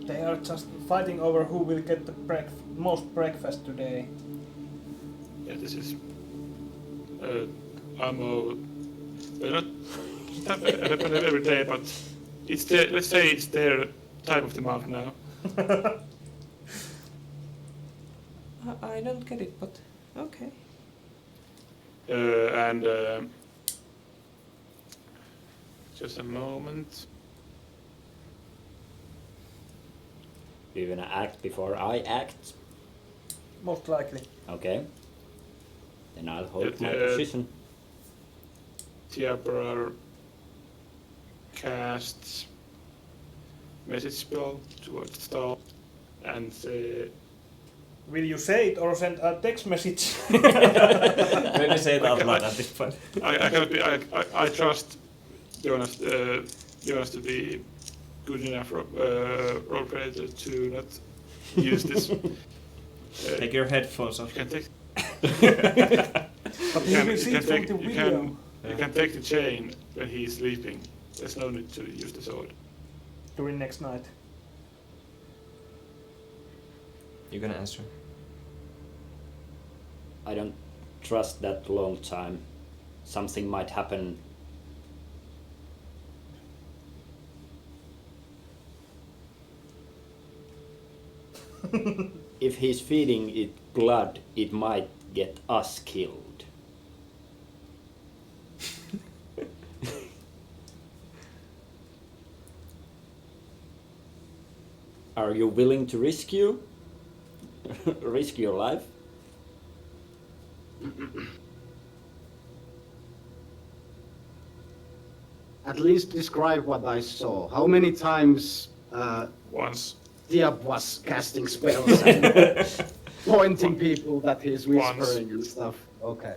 They are just fighting over who will get the most breakfast today. Yeah, this is ammo. Not happen every day, but it's let's say it's their time of the month now. I don't get it, but okay. And just a moment. You're gonna act before I act? Most likely. Okay. Then I'll hold my Yeah. position. Tiapra casts message spell towards the stall and Will you say it or send a text message? Maybe say it out loud at this point. I trust Jonas to be good enough role creator to not use this. Take your headphones off. You can take. But you will see it from the video. You can take the chain when he's sleeping. There's no need to use the sword. During next night. You're gonna answer. I don't trust that long time. Something might happen. If he's feeding it blood, it might get us killed. Are you willing to risk your life? At least describe what I saw. How many times Once. Diab was casting spells and pointing people that he's whispering and stuff? Okay.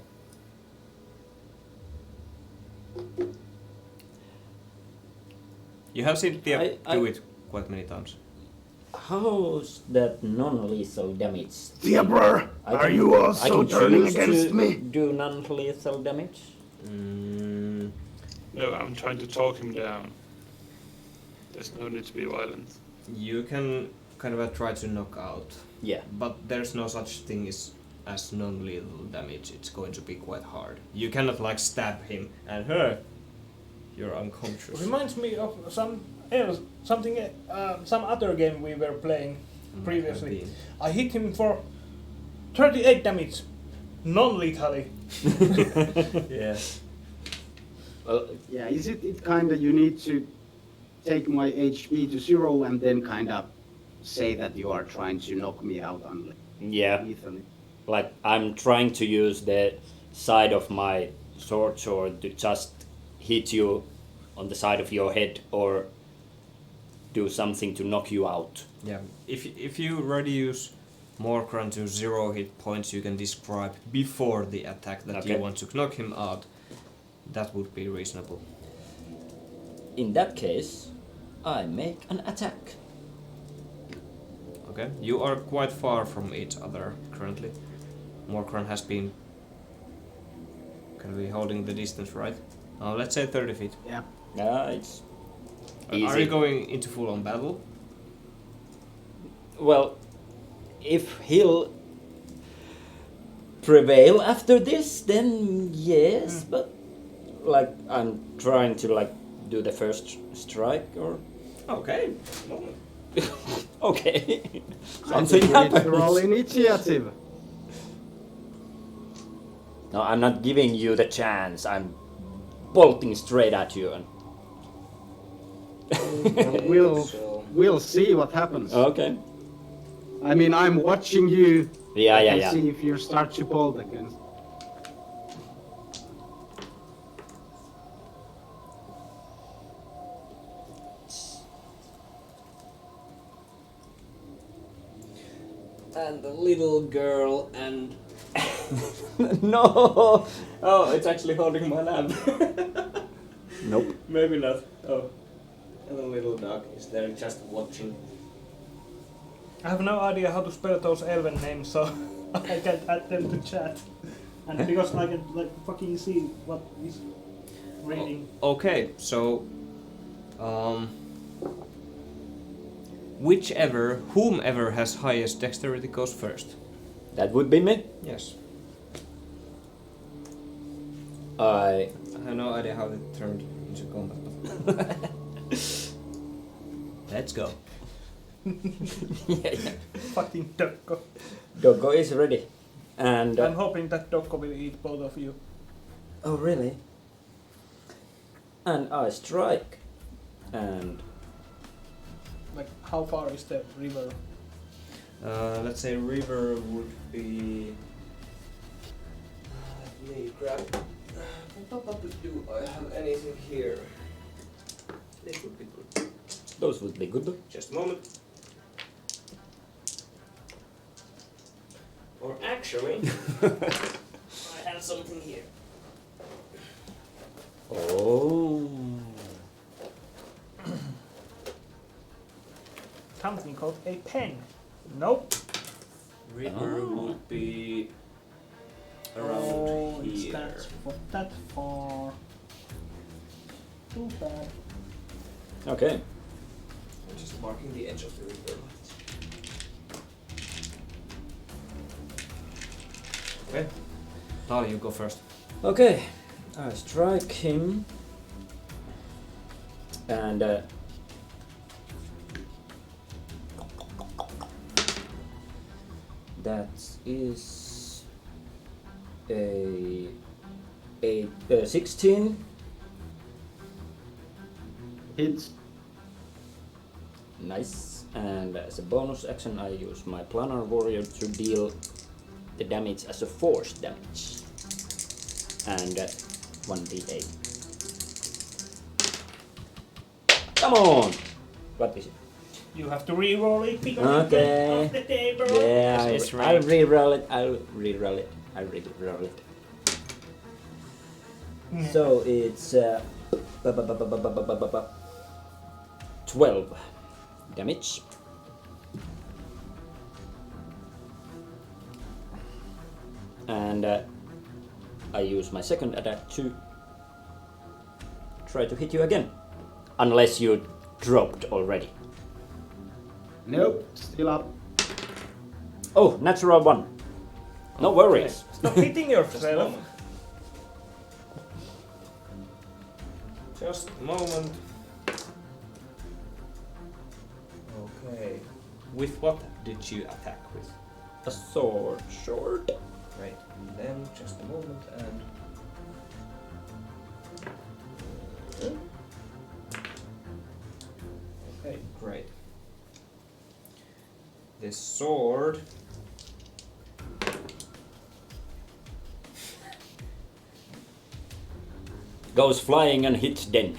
You have seen Tia I- do it quite many times. How's that non-lethal damage? Diabler, I are can- you I also can turning choose against to me? Do non-lethal damage? Mm, No, I'm trying to talk him down. There's no need to be violent. you can kind of try to knock out, Yeah. but there's no such thing as non-lethal damage. It's going to be quite hard. You cannot like stab him and you're unconscious. Reminds me of some other game we were playing previously. I hit him for 38 damage, non-lethally. Yes. Well, Yeah, is it kind of you need to take my HP to 0 and then kind of say that you are trying to knock me out yeah. lethally? Like I'm trying to use the side of my sword to just hit you on the side of your head or do something to knock you out. Yeah. If you reduce Morkran to 0 hit points, you can describe before the attack that Okay. you want to knock him out. That would be reasonable. In that case, I make an attack. Okay. You are quite far from each other currently. Morkran has been kind of holding the distance, right? Let's say 30 feet. Yeah. It's Are easy. you going into full-on battle? Well, if he'll prevail after this, then yes, but like I'm trying to like do the first strike or Okay. okay. I Something think we need to happens. roll initiative. No, I'm not giving you the chance. I'm bolting straight at you. And We'll see what happens. okay. I mean, I'm watching you. Yeah, yeah, and yeah. see if you start to bolt against. And the little girl and... No. Oh, it's actually holding my lamp. Nope. Maybe not. Oh. And the little dog is there just watching. I have no idea how to spell those elven names, so I can't add them to chat. And because I can like fucking see what is reading. Okay, so... whomever has highest dexterity goes first. That would be me. Yes. I I have no idea how it turned into combat. But let's go. yeah. Fucking Dokko. Doggo is ready. And I'm hoping that Dokko will eat both of you. oh really? And I strike. And Like, how far is the river? Let's say river would be... Let me grab... Do I have anything here? This would be good. those would be good. Just a moment. Or actually, I have something here. Oh. Something called a pen. Nope. River Oh. would be around Oh, here. that far. Too bad. Okay. I'm just marking the edge of the river. Okay. Tali, you go first. Okay. I strike him. And that is a 16. Hits. Nice. And as a bonus action, I use my Planar Warrior to deal the damage as a force damage. And 1d8. Come on! What is it? You have to reroll it because Okay. it's off the table. Yeah, It's I'll right. re-roll it. I'll re-roll it. I'll re-roll it. So it's 12 damage. And I use my second attack to try to hit you again. Unless you dropped already. Nope, still up. Oh, natural 1. No worries. Stop hitting yourself. Just a moment. Okay. With what did you attack with? A sword short. Right. And then just a moment and. Okay, great. This sword. Goes flying and hits Den.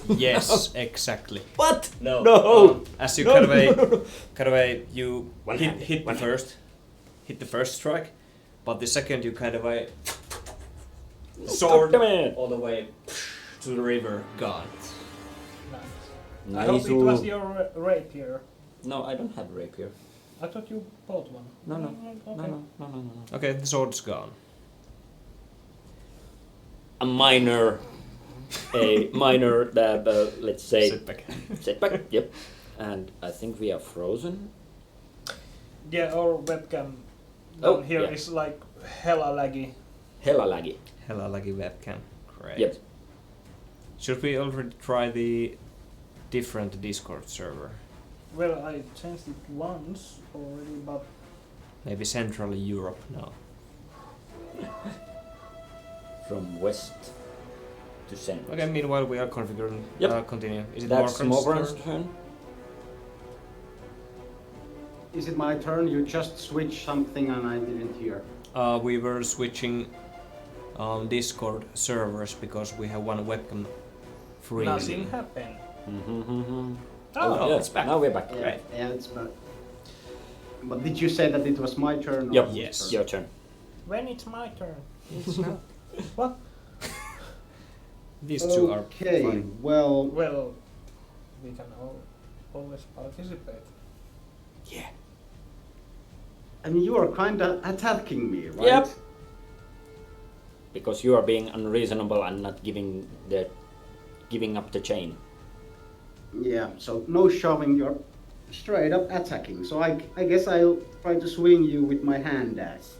Yes, exactly. What? No. No. As you No, kind of no. you One hit, hand, hit one the hand. first, hit the first strike, but the second you kind of sword God damn it. all the way to the river, gone. Nice. I hope it was Nice. your rapier. No, I don't have rapier. I thought you bought one. No, no. Okay. No. Okay, the sword's gone. A minor, let's say, Setback. setback. Yep. And I think we are frozen. Yeah, our webcam Oh, down here yeah. is like hella laggy. Hella laggy. Hella laggy webcam. Great. Yep. Should we already try the different Discord server? Well, I changed it once already, but Maybe Central Europe now. From west to center. Okay, meanwhile we are configuring. Yep. Continue. Is it That's Morgan's Morgan's turn? turn. Is it my turn? You just switched something and I didn't hear. We were switching Discord servers because we have one webcam free. nothing happened. Mm-hmm. Oh, yeah, it's back. Now we're back. Yeah, Right. yeah, it's back. But did you say that it was my turn? or Yep. his Yes. turn? Your turn. When it's my turn. It's not. What? These two are Okay, funny. well, Well, we can always participate. Yeah. I mean, you are kind of attacking me, right? Yep. Because you are being unreasonable and not giving up the chain. Yeah, so no shoving, you're straight up attacking. So I guess I'll try to swing you with my hand axe.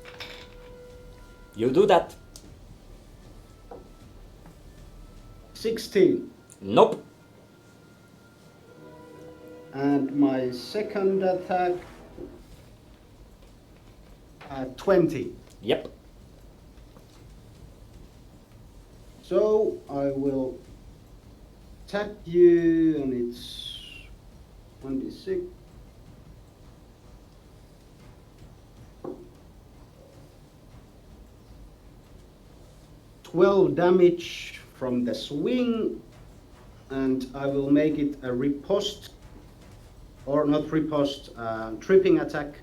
You do that. 16. Nope. And my second attack, 20. Yep. So I will attack you, and it's 1d6. $12 damage from the swing, and I will make it a riposte, or not riposte, tripping attack.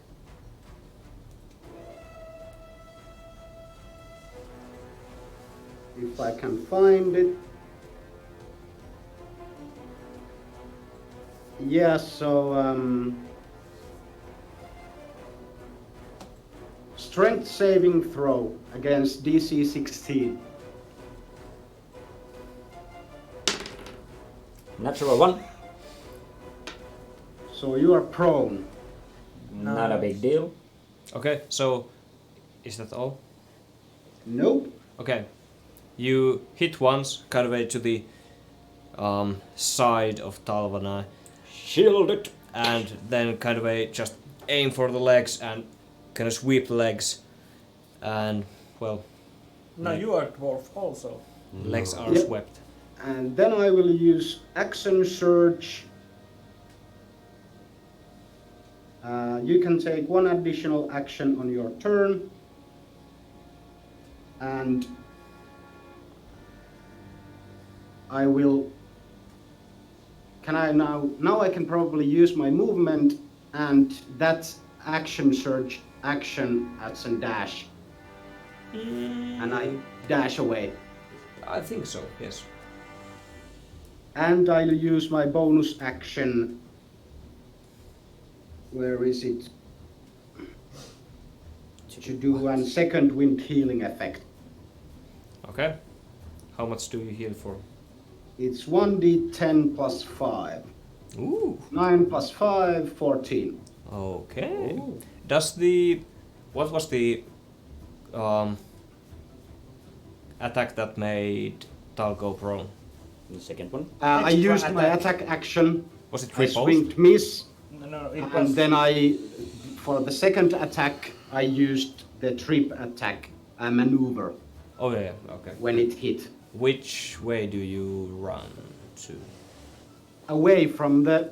If I can find it. Yeah, so strength saving throw against DC 16. Natural 1. So you are prone. Not a big deal. Okay, so is that all? Nope. Okay. You hit once, kind of way to the side of Talvana, Shield it. and then kind of way just aim for the legs and kind of sweep the legs, and well, No, you are dwarf also. legs are Yep. swept. And then I will use action surge. You can take one additional action on your turn. And I will. Can I now I can probably use my movement and that action surge action as a dash. And I dash away. I think so. Yes. And I'll use my bonus action. Where is it? To do a second wind healing effect. Okay. How much do you heal for? It's 1d10 plus 5. Ooh. 9 plus 5, 14. Okay. Ooh. Does the... What was the attack that made Tal go prone? The second one. I Extra used my attack. attack action. Was it I triple? swinged miss. No, it was. And then for the second attack, I used the trip attack maneuver Oh yeah, okay. when it hit. Which way do you run to? Away from the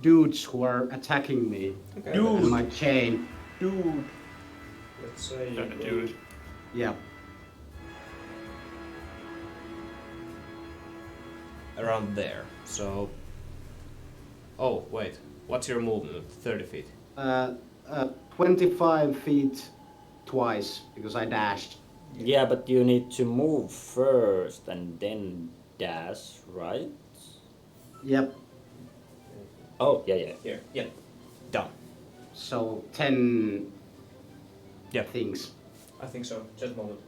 dudes who are attacking me Okay. Dude. and my chain. Dude. Let's say Yeah, dude. Yeah. around there. So... Oh, wait. What's your movement? 30 feet. 25 feet twice because I dashed. Yeah, but you need to move first and then dash, right? Yep. Oh, yeah. Here. Yeah. Done. So 10 Yep. things. I think so. Just a moment.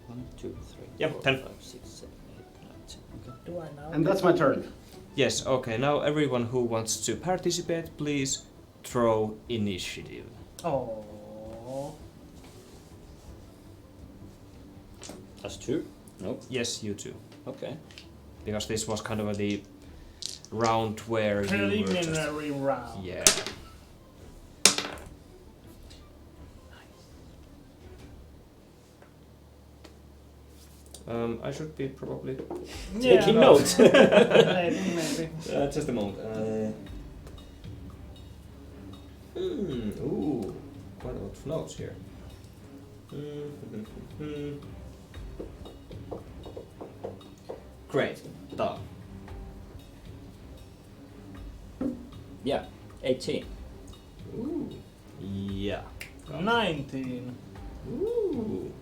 1, 2, 3, Yep, 4, 10. 5, 6, 7, 8, 9, 10. Okay. Do I now? And that's my turn. Yes, okay. Now everyone who wants to participate, please throw initiative. Oh. That's 2? No. Yes, you too. Okay. Because this was kind of the round where you were just... Preliminary round. Yeah. I should be probably... Taking no. notes. Maybe. Just a moment. Ooh, quite a lot of notes here. Great. Done. Yeah, 18. Ooh. Yeah. 19. Ooh.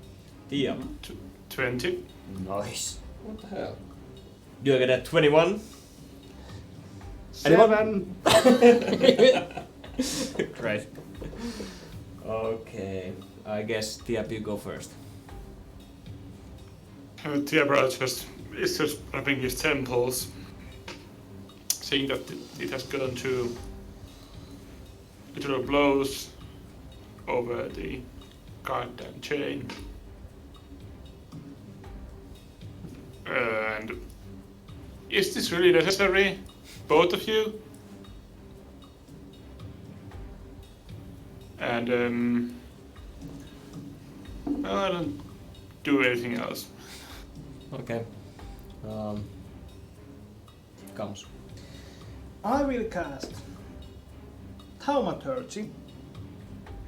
Tia. 20. Nice. What the hell? Do I get a 21? 7. Great. Okay. I guess Tia, you go first. Tiabra is just rubbing his temples, seeing that it has gone to literal blows over the goddamn chain. And is this really necessary? Both of you? And well, I don't do anything else. Okay. Comes. I will cast Thaumaturgy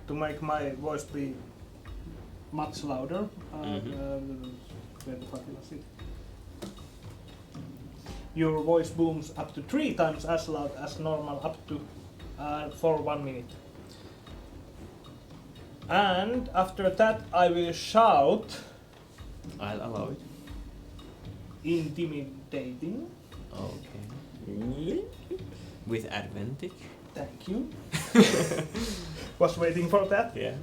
to make my voice be much louder. Where the fuck was it? Your voice booms up to 3 times as loud as normal, up to for 1 minute. And after that, I will shout I'll allow it. intimidating. Okay. With advantage. Thank you. Was waiting for that. Yeah.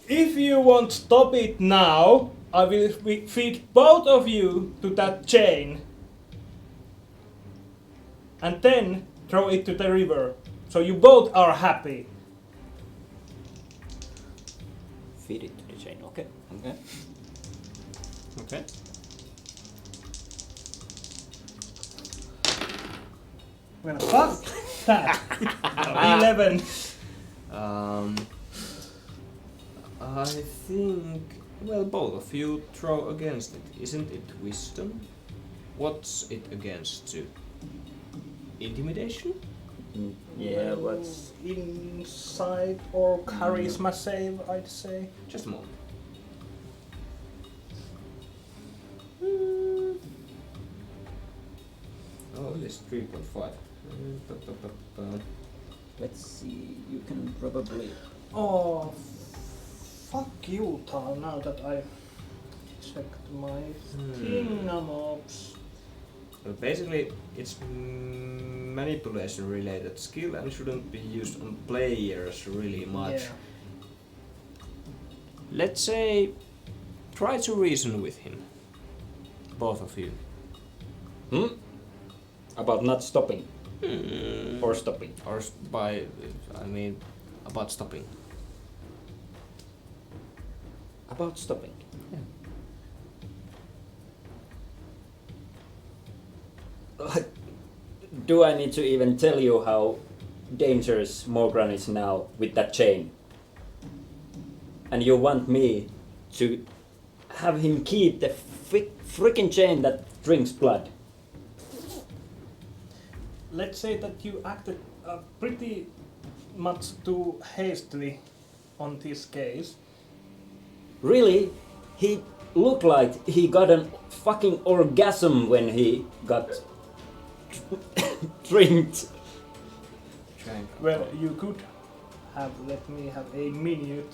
If you won't stop it now, I will feed both of you to that chain. And then throw it to the river. So you both are happy. Feed it to the chain. Okay. Okay. I'm gonna fuck that. 11. I think... Well, both of you throw against it. Isn't it wisdom? What's it against to? Intimidation? Yeah, what's... Insight or charisma save, I'd say. Just a moment. Oh, it is 3.5. Let's see, you can probably... Oh, fuck you, Tal, now that I... check my thingamobs. Well, basically, it's manipulation related skill and shouldn't be used on players really much. Yeah. Let's say, try to reason with him. Both of you. About not stopping. Or stopping. Or about stopping. About stopping. Do I need to even tell you how dangerous Morgran is now with that chain? And you want me to have him keep the freaking chain that drinks blood? Let's say that you acted pretty much too hastily on this case. Really? He looked like he got a fucking orgasm when he got drinked. Well, you could have let me have a minute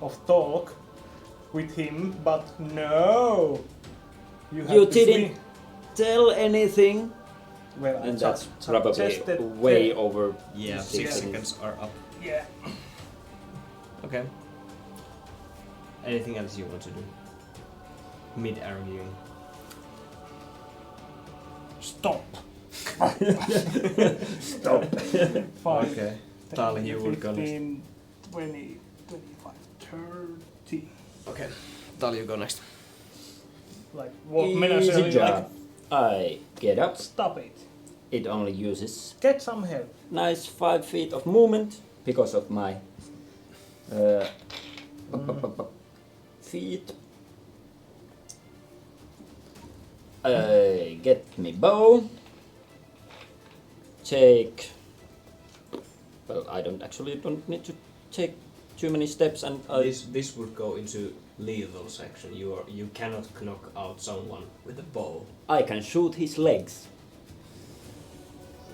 of talk with him, but no! You didn't tell anything? Well, And I that's probably suggested way over Yeah, 6 6 seconds are up. Yeah. Okay. Anything else you want to do? Mid-arguing. Stop. Stop. 5, Okay. 10, Tali, you would go next. 15, 20, 25, 30. Okay. Tali, you go next. Like, what Easy menagerie, job. like, I get up. stop it. It only uses Get some help. nice 5 feet of movement because of my feet. Get me bow. Take. Well, I don't need to take too many steps, and This would go into lethal section. You cannot knock out someone with a bow. I can shoot his legs.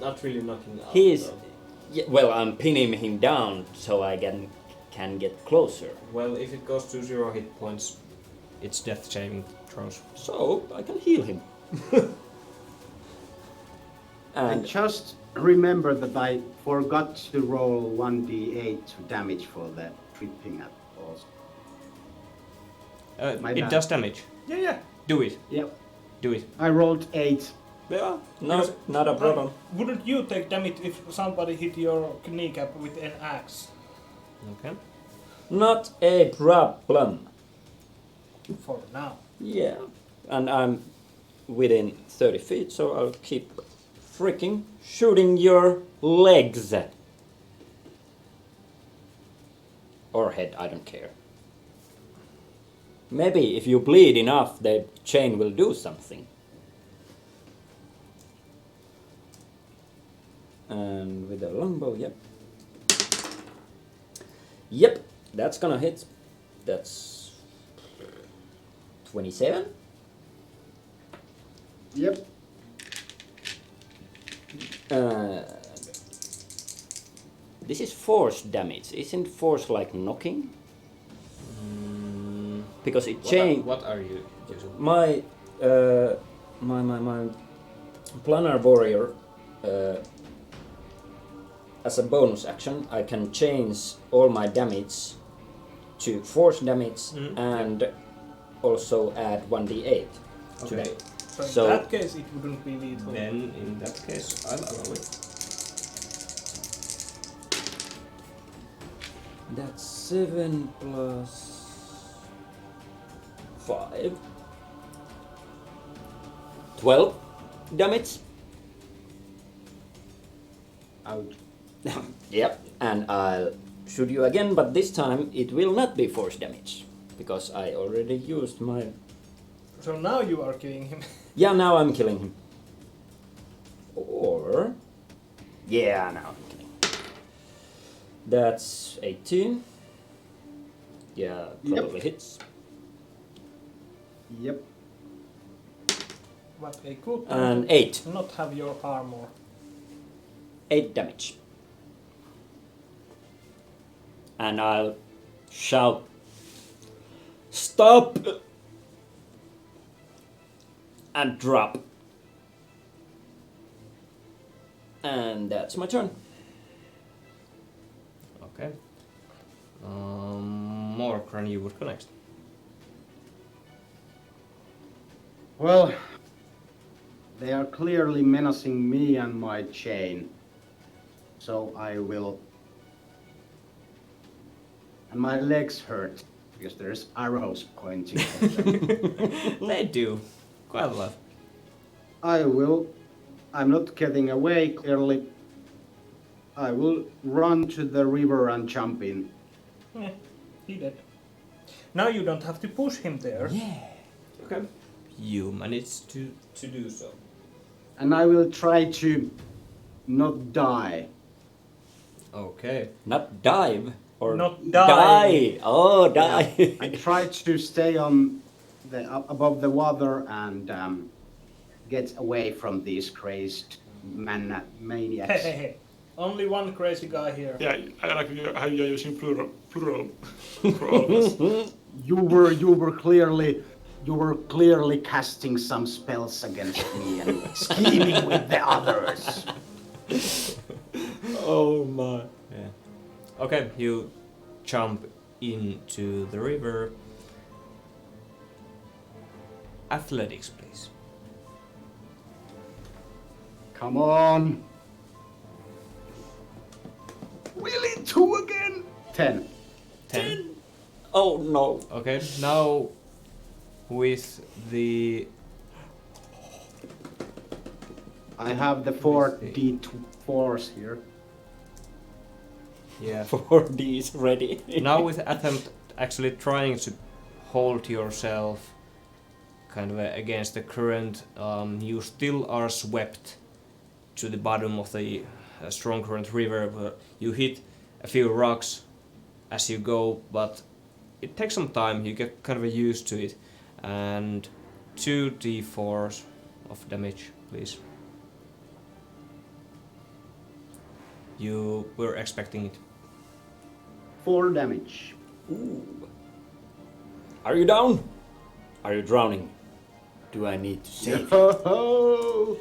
Not really knocking out. He's. though. Yeah, well, I'm pinning him down so I can get closer. Well, if it goes to 0 hit points, it's death saving throws. So I can heal him. And And just remember that I forgot to roll 1d8 damage for the tripping at also. My It bad. does damage. Yeah. Do it. Yep. Do it. I rolled 8. yeah, no, not a problem. Wouldn't you take damage if somebody hit your kneecap with an axe? Okay. Not a problem. For now. Yeah, and I'm within 30 feet, so I'll keep freaking shooting your legs. Or head, I don't care. Maybe if you bleed enough, the chain will do something. And with the longbow, yep. Yep, that's gonna hit. That's 27. Yep. This is force damage. Isn't force like knocking? Because it changed. What are you using? My planar warrior. As a bonus action, I can change all my damage to force damage and also add 1d8 to Okay. that. So in that case, it wouldn't be lethal. Then, in that case, I'll allow it. That's 7 plus 5. 12 damage. Ouch. Yep, and I'll shoot you again, but this time it will not be force damage because I already used my. So now you are killing him. Yeah, now I'm killing him. Or. Yeah, now I'm killing him. That's 18. Yeah, probably hits. Yep. What a good And time 8. to not have your armor. 8 damage. And I'll shout, Stop! And drop. And that's my turn. Okay. Morkran, you would go next. Well, they are clearly menacing me and my chain. So I will... And my legs hurt, because there's arrows pointing at them. They do. Quite a lot. I'm not getting away, clearly. I will run to the river and jump in. Yeah, he did. Now you don't have to push him there. Yeah. Okay. You managed to do so. And I will try to not die. Okay. Not dive. Or Not die. Oh, die. I try to stay on above the water and get away from these crazed maniacs. Hey. Only one crazy guy here. Yeah, I like how you're using plural for all of us. You were clearly casting some spells against me and scheming with the others. Oh my. Yeah. Okay, you jump into the river. Athletics, please. Come on. Really? 2 again? 10. 10. Oh no. Okay, now with the... I have the 4 D4s here. Yeah. 4D's ready. Now with attempt actually trying to hold yourself kind of against the current, you still are swept to the bottom of the strong current river. But you hit a few rocks as you go, but it takes some time. You get kind of used to it. And 2 D4s of damage, please. You were expecting it. 4 damage. Ooh. Are you down? Are you drowning? Do I need to save? Yo-ho-ho!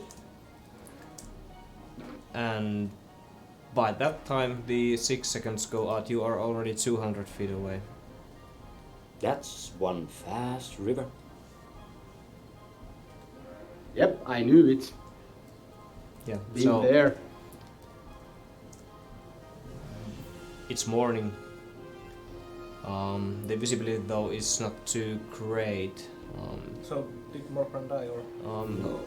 And by that time the 6 seconds go out. You are already 200 feet away. That's one fast river. Yep, I knew it. Yeah. Been So there. it's morning. The visibility though is not too great. So did Morkran die or? No,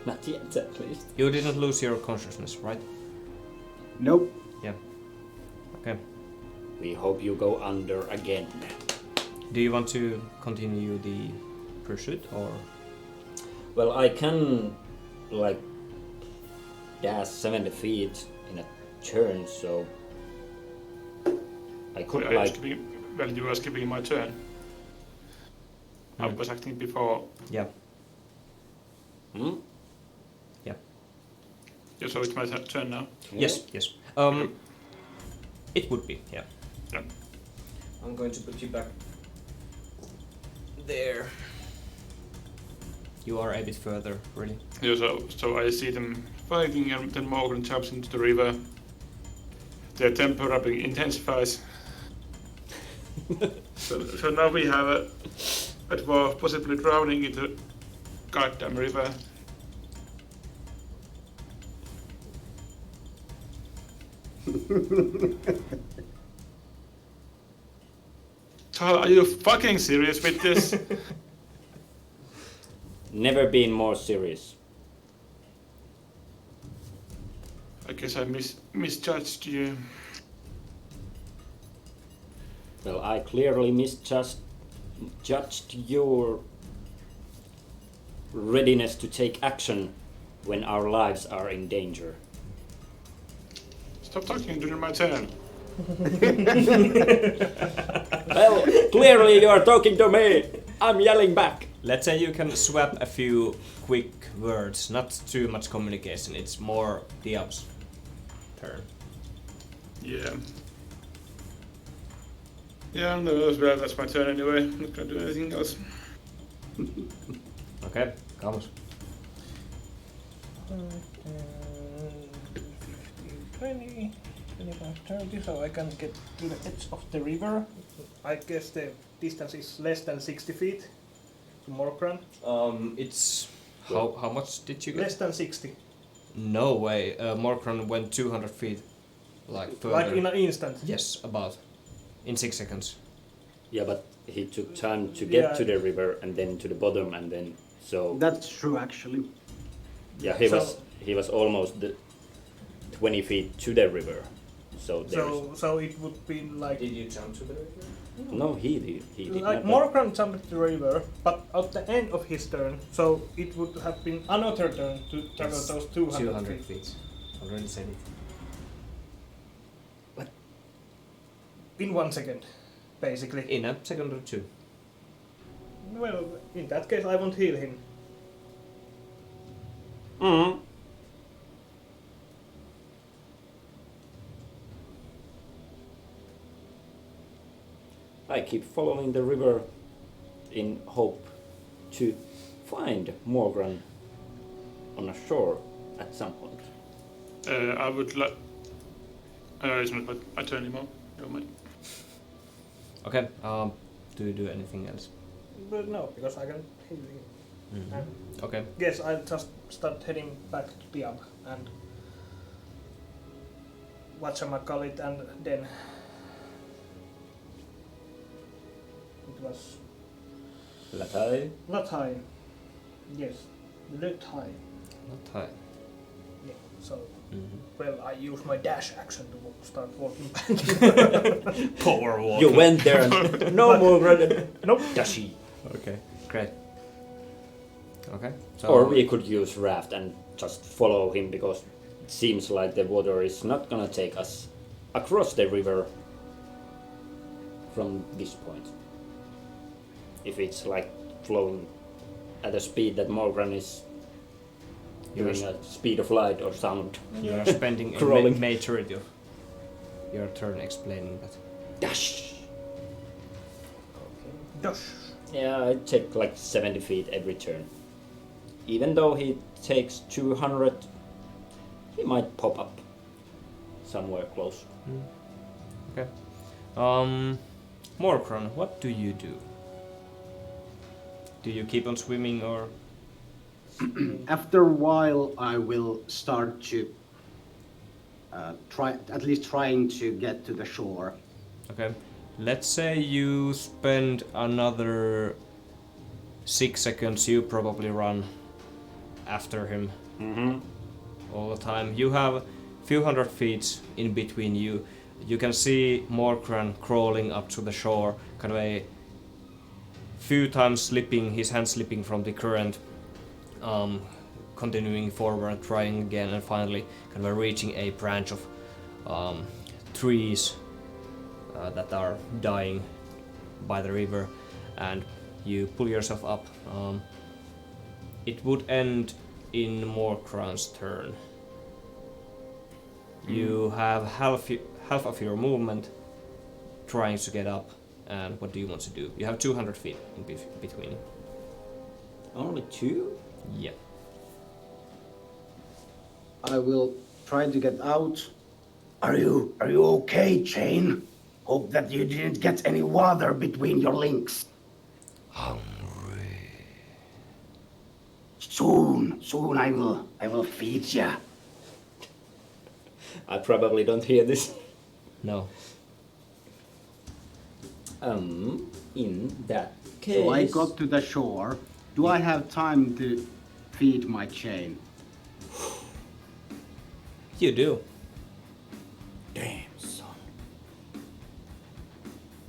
not yet at least. You didn't lose your consciousness, right? Nope. Yeah. Okay. We hope you go under again. Do you want to continue the pursuit or? Well, I can like dash 70 feet in a turn, so I could Well, you were skipping my turn. I was acting before. Yeah. Hmm? Yeah. Yeah, so it's my turn now. Yes. Yes. It would be. Yeah. Yeah. I'm going to put you back there. You are a bit further, really. Yeah, so I see them fighting, and then Morgan jumps into the river. Their tempo rapping intensifies. so now we have a dwarf possibly drowning in the goddamn river. Tal, are you fucking serious with this? Never been more serious. I guess I misjudged you. Well, I clearly misjudged your readiness to take action when our lives are in danger. Stop talking during my turn. Well, clearly you are talking to me. I'm yelling back. Let's say you can swap a few quick words, not too much communication. It's more Diab's turn. Yeah. Yeah, no, that's my turn anyway. I'm not gonna do anything else. Okay, comes. 20, 25, 30, so I can get to the edge of the river. I guess the distance is less than 60 feet to Morkran. It's how much did you get? Less than 60. No way. Morkran went 200 feet, like further. Like in an instant. Yes, about in 6 seconds. Yeah, but he took time to get Yeah. to the river and then to the bottom and then so That's true, actually. yeah So- he was almost 20 feet to the river. So there's So it would be like Did you jump to the river? no he did like not. Morkran jumped the river, but at the end of his turn, so it would have been another turn to travel It's those 200 200 feet. feet. Already said it. In 1 second, basically. In a second or two. Well, in that case, I won't heal him. Mm. I keep following the river in hope to find Morgan on a shore at some point. I would like. It's not my turn anymore. Never mind. Okay. Do you do anything else? But no, because I can heal him. And Okay. yes, I'll just start heading back to Diab and whatchamacallit, and then it was Latai? not high. Yes, not high. Not high. Yeah, so Mm-hmm. well, I use my dash action to start walking back. Power walk. You went there and no Morgan. Nope. Dashi. Okay. Great. Okay. So Or we could use raft and just follow him because it seems like the water is not gonna take us across the river from this point. If it's like flowing at a speed that Morgan is doing Yes. a speed of light or sound. you are spending a Crawling. majority of your turn explaining that. Dash! Dash. Yeah, I take like 70 feet every turn. Even though he takes 200, he might pop up somewhere close. Okay. Morkran, what do you do? Do you keep on swimming or? After a while, I will start to trying to get to the shore. Okay. Let's say you spend another 6 seconds. You probably run after him Mm-hmm. all the time. You have a few hundred feet in between you. You can see Morkran crawling up to the shore, kind of a few times slipping, his hand slipping from the current, continuing forward, trying again, and finally kind of reaching a branch of trees that are dying by the river, and you pull yourself up. It would end in Morkran's turn. You have half of your movement trying to get up, and what do you want to do? You have 200 feet in between. Only 2? Yeah. I will try to get out. Are you okay, Chain? Hope that you didn't get any water between your links. Hungry. Soon I will feed ya. I probably don't hear this. No. In that case... So I got to the shore. Do I have time to feed my Chain? You do. Damn, son.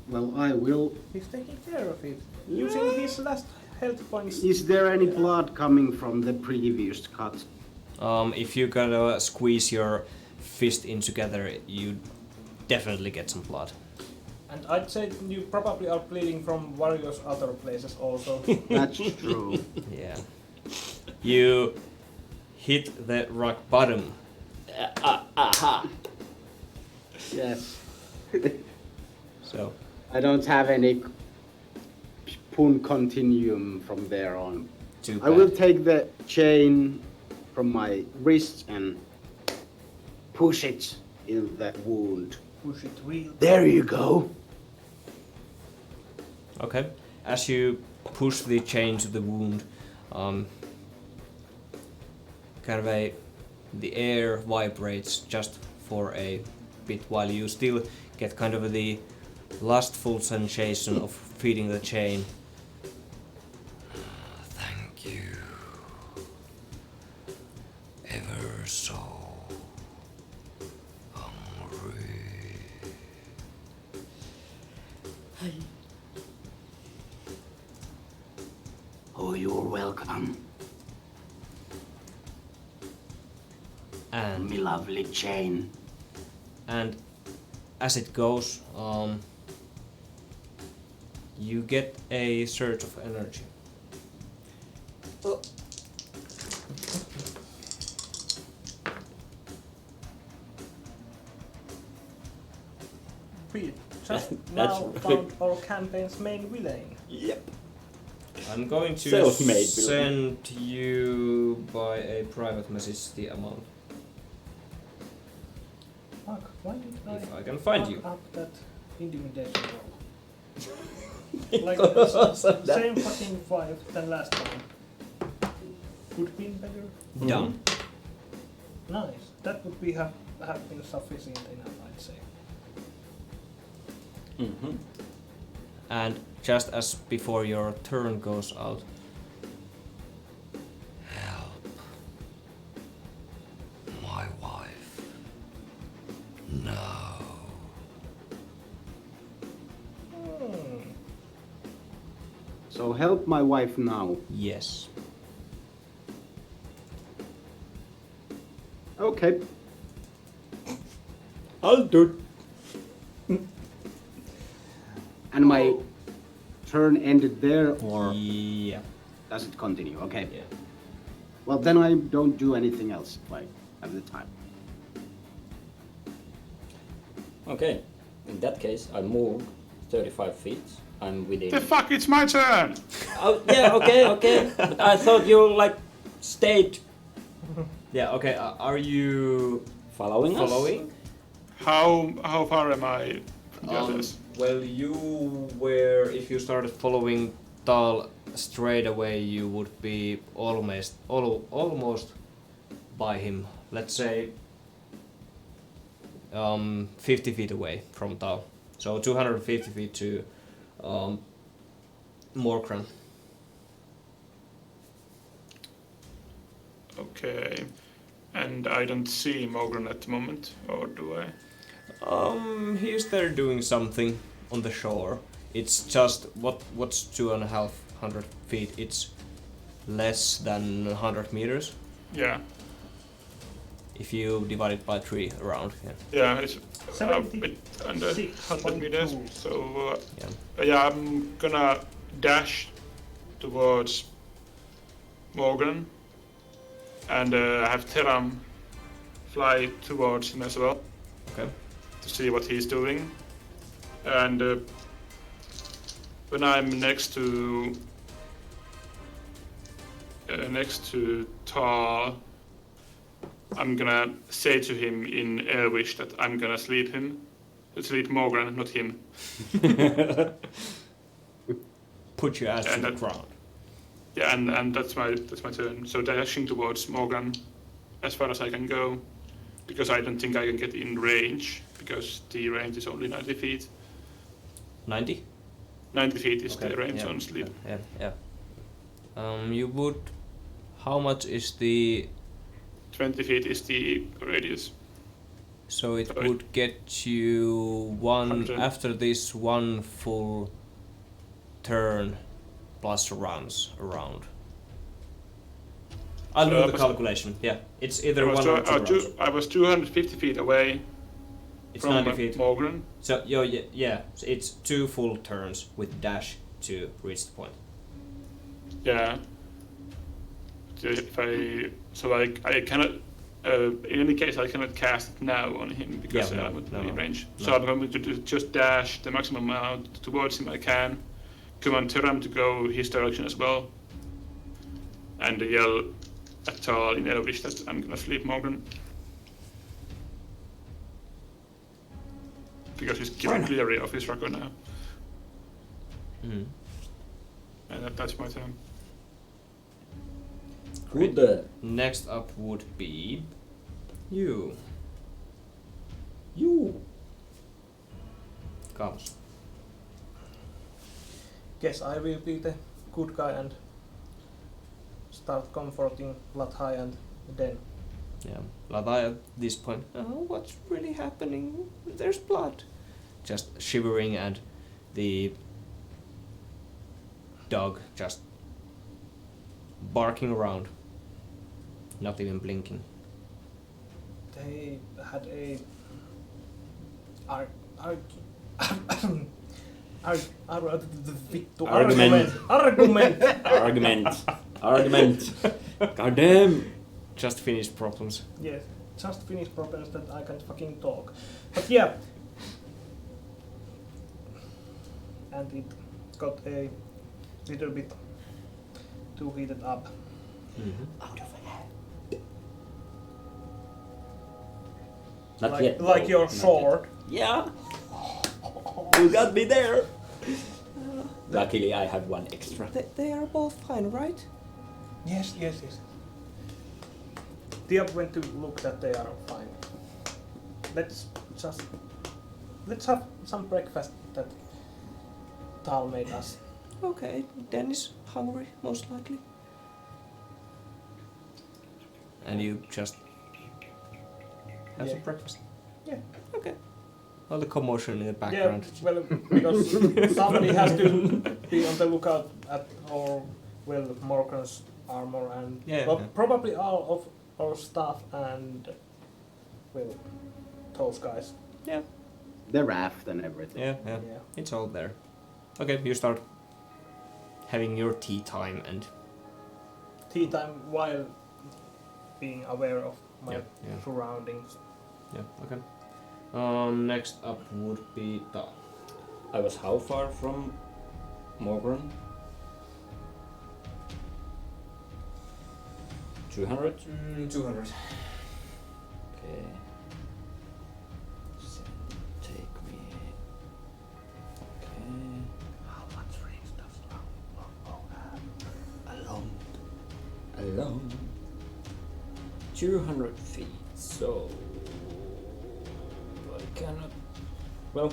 Well, I will. He's taking care of it. Using his last health points. Is there any blood coming from the previous cut? If you gotta squeeze your fist in together, you definitely get some blood. And I'd say you probably are bleeding from various other places also. That's true. Yeah. You hit the rock bottom. Aha! Yes. So I don't have any pun continuum from there on. Too I will bad. take the chain from my wrist and push it in that wound. Push it real. There you go. Okay. As you push the chain to the wound, the air vibrates just for a bit while you still get kind of the lustful sensation of feeding the chain. Thank you. Ever so hungry. Oh, you're welcome, And me lovely chain. and as it goes, you get a surge of energy. We just That's now right. found our campaign's main villain. Yep. I'm going to Self-made send you by a private message the amount. Fuck, why did If I can find fuck you. up that intimidation roll? Like the same fucking 5 than last time. Could been better. Done. Nice. That would be have been sufficient enough, I'd say. Mm-hmm. And just as before your turn goes out, Help. My wife. No. So help my wife now. yes. Okay. I'll do it. And my turn ended there, or Yeah. does it continue? Okay. Yeah. Well, then I don't do anything else if I have the time. Okay. In that case, I move 35 feet. I'm within. The fuck, it's my turn! Oh, yeah, okay. But I thought you like stayed Yeah, okay, are you following us. following? How far am I from the others? Well, you were, if you started following Tal straight away, you would be almost by him. Let's say 50 feet away from Tal. So 250 feet to Morkran. Okay. And I don't see Mogren at the moment, or do I? He's there doing something on the shore. It's just what's 250 feet? It's less than 100 meters Yeah. if you divide it by 3 around. Yeah. Yeah, it's a 70 bit under 100 meters. 6.2. So, Yeah. yeah, I'm gonna dash towards Morgan and have Teram fly towards him as well Okay. to see what he's doing. And when I'm next to Tal, I'm gonna say to him in Elvish that I'm gonna sleep Morgan, not him. Put your ass to And the that- ground. Yeah, and that's my turn. So dashing towards Morgan as far as I can go, because I don't think I can get in range, because the range is only 90 feet. 90? 90 feet is Okay, the range yeah, on sleep. Yeah. You would. How much is the? 20 feet is the radius. So it Sorry. would get you one 100. after this one full turn plus rounds around. I'll So do I the was- calculation. Yeah, it's either I was, one or two rounds. I was 250 feet away It's from 90 feet. Morgan. So yeah, so it's 2 full turns with dash to reach the point. Yeah. So I cannot In any case, I cannot cast it now on him because Yeah, I would be no. in range. No. So I'm going to just dash the maximum amount towards him I can. Command Tyram to go his direction as well. And yell at Tal in Elvish that I'm gonna sleep Morgan. Because he's given clearly of his record now. Mm. And that's my turn. Good. Next up would be you. You. Comes. Guess I will be the good guy and start comforting Lathai and then. Yeah. Lathai at this point. Oh, what's really happening? There's blood. Just shivering, and the dog just barking around. Not even blinking. They had a Argument. Argument. God damn. Just finished problems. Yes, just finished problems that I can't fucking talk. But yeah. And it got a little bit too heated up. Mm-hmm. Not like, yet. like though. your Not sword. yet. Yeah. You got me there. Luckily, I have one extra. They are both fine, right? Yes. Diab went to look that they are fine. Let's have some breakfast that Tal made us. Okay, Dennis hungry, most likely. And you just have some breakfast. Yeah. Okay. All the commotion in the background. Yeah, well, because somebody has to be on the lookout at Morgan's armor and probably all of our stuff and those guys. Yeah. The raft and everything. Yeah. It's all there. Okay, you start having your tea time and Tea time while being aware of my Yeah. surroundings. yeah, okay. Next up would be Ta. I was how far from Morgan? 200? 200. Okay. So take me. Okay. How much range does longbow have? Alone. 200 feet. So I cannot. Well,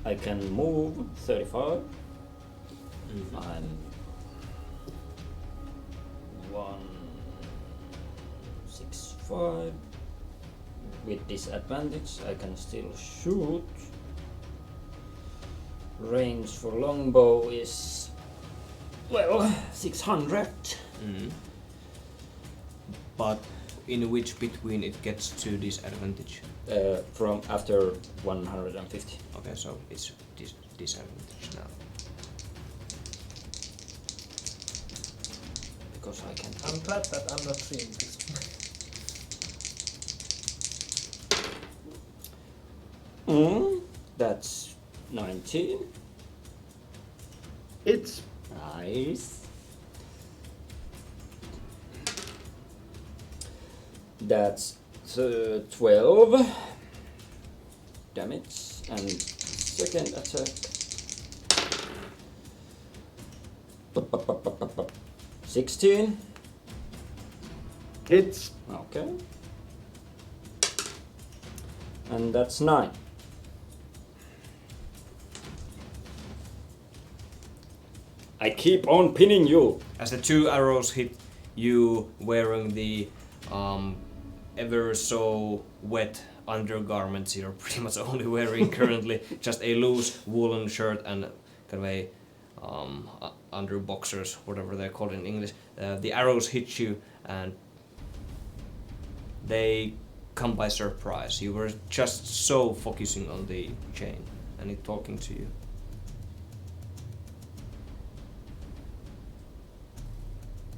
I can move 35. I'm 165. With disadvantage, I can still shoot. Range for longbow is 600. But in which between it gets to disadvantage? From after 150. Okay, so it's disadvantage now. Because I can. I'm glad that I'm not seeing this. That's 19. It's Nice. That's 12 damage, and second attack. 16. It's Okay. And that's 9. I keep on pinning you. As the two arrows hit you wearing the ever so wet undergarments you're pretty much only wearing currently, just a loose woolen shirt and kind of a under boxers, whatever they're called in English. The arrows hit you and they come by surprise. You were just so focusing on the chain and it talking to you.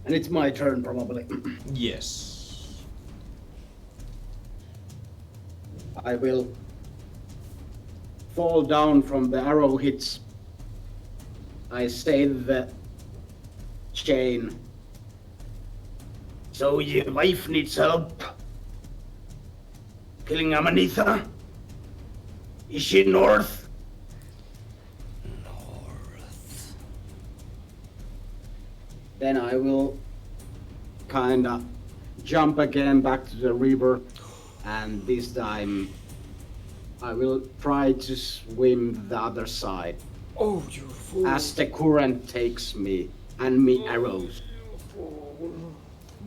and it's my turn probably. Yes. I will fall down from the arrow hits. I save the chain. So your wife needs help killing Amanitha? Is she north? North. Then I will kinda jump again back to the river, and this time I will try to swim the other side Oh, you fool. as the current takes me and me arrows.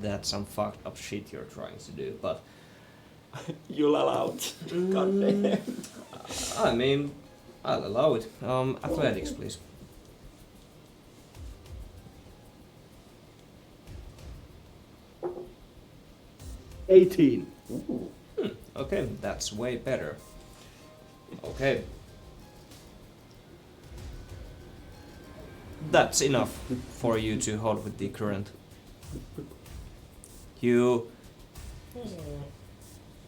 That's some fucked up shit you're trying to do, but You'll allow it. God damn. I mean, I'll allow it. Athletics, please. $18. Okay, that's way better. Okay. That's enough for you to hold with the current. You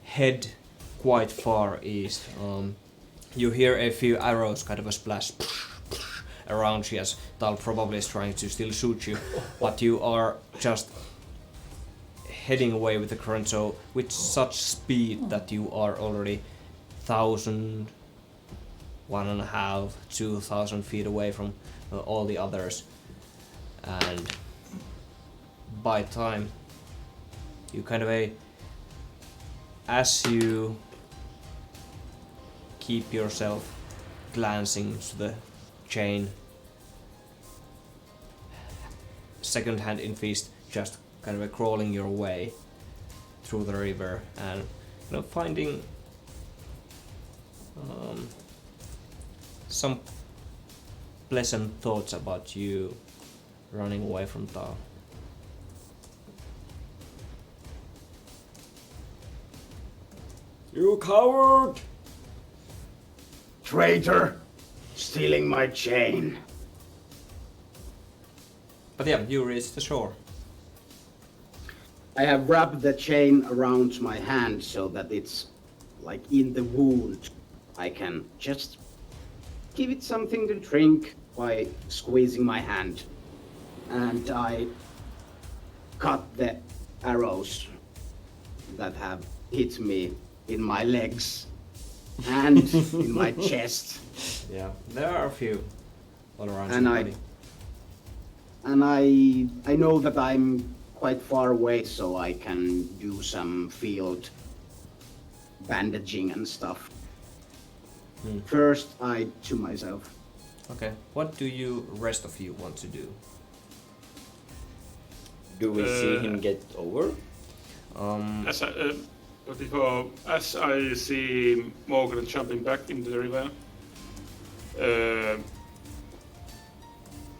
head quite far east. You hear a few arrows kind of a splash around you as Tal probably is trying to still shoot you, but you are just heading away with the current, so with such speed that you are already 1,000, 1.5, 2,000 feet away from all the others, and by time you kind of as you keep yourself glancing to the chain, second hand in fist, just kind of crawling your way through the river and finding some pleasant thoughts about you running away from Tal. You coward! Traitor! Stealing my chain. But yeah, you reach the shore. I have wrapped the chain around my hand so that it's like in the wound. I can just give it something to drink by squeezing my hand. And I cut the arrows that have hit me in my legs and in my chest. Yeah, there are a few all around And your I- body. And I know that I'm quite far away, so I can do some field bandaging and stuff. First, I to myself. Okay, what do you rest of you want to do? Do we see him get over? But before, as I see Morgan jumping back into the river,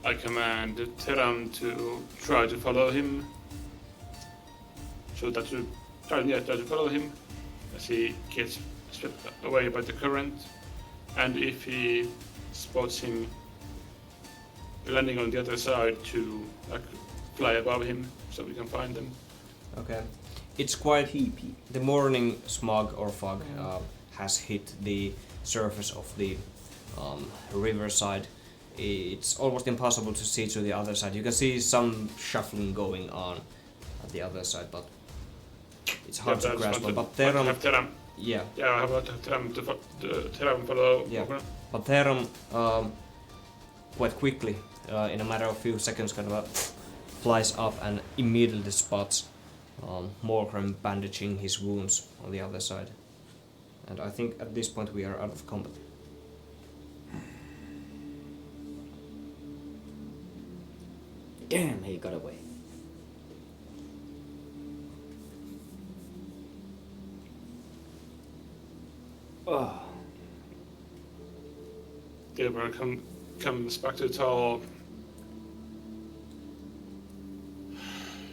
I command Teram to try to follow him. So that to try to follow him as he gets swept away by the current, and if he spots him landing on the other side, to fly above him so we can find them. Okay. It's quite the morning smog or fog has hit the surface of the riverside. It's almost impossible to see to the other side. You can see some shuffling going on at the other side, but it's hard to grasp. But Teram, yeah, Yeah, I have to have Teram follow. Yeah. Morgan. but Teram quite quickly, in a matter of few seconds, kind of flies up and immediately spots Morgan bandaging his wounds on the other side. And I think at this point we are out of combat. Damn, he got away. Oh, Gilbert comes back to the tower.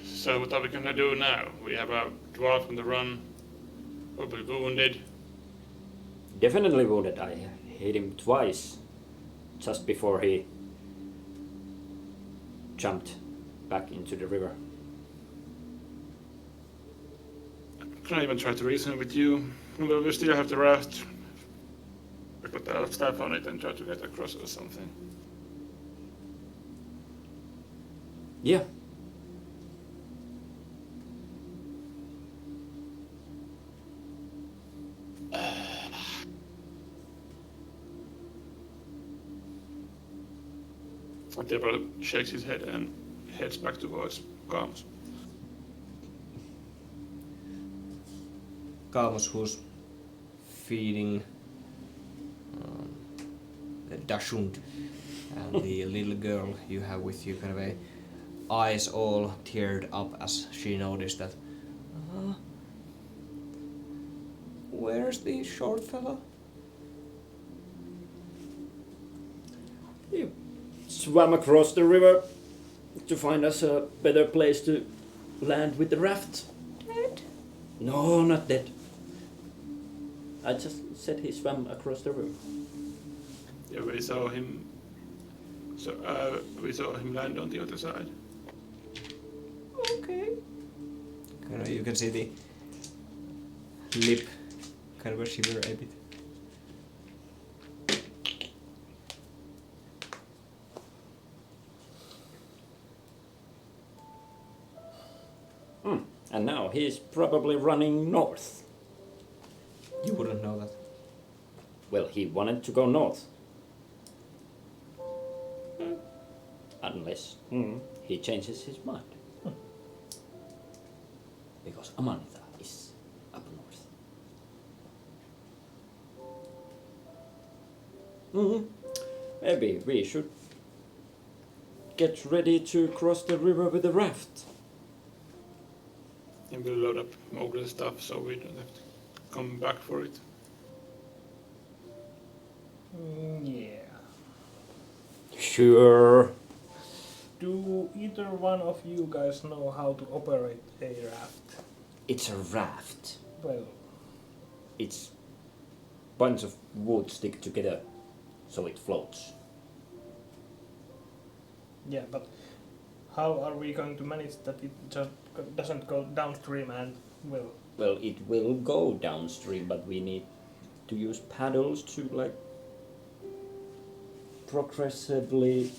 So what are we gonna do now? We have a dwarf on the run, probably wounded. definitely wounded. I hit him twice just before he jumped back into the river. Can I even try to reason with you? Well, we still have the raft. We put our staff on it and try to get across or something. Yeah. Tebra shakes his head and heads back towards Camus. Camus, who's feeding the Dashund and the little girl you have with you, kind of eyes all teared up as she noticed that. Where's the short fella? You swam across the river to find us a better place to land with the raft. Dead? No, not dead. I just said he swam across the river. Yeah, we saw him. So we saw him land on the other side. Okay. Kind of, you can see the lip kind of shiver a bit. And now he's probably running north. You wouldn't know that. Well, he wanted to go north. Unless he changes his mind. Because Amanita is up north. Maybe we should get ready to cross the river with the raft. And we'll load up Mowgli's stuff so we don't have to come back for it. Yeah. Sure. Do either one of you guys know how to operate a raft? It's a raft. Well, It's bunch of wood stick together so it floats. yeah, but how are we going to manage that it just doesn't go downstream and, well, Well, it will go downstream, but we need to use paddles to like progressively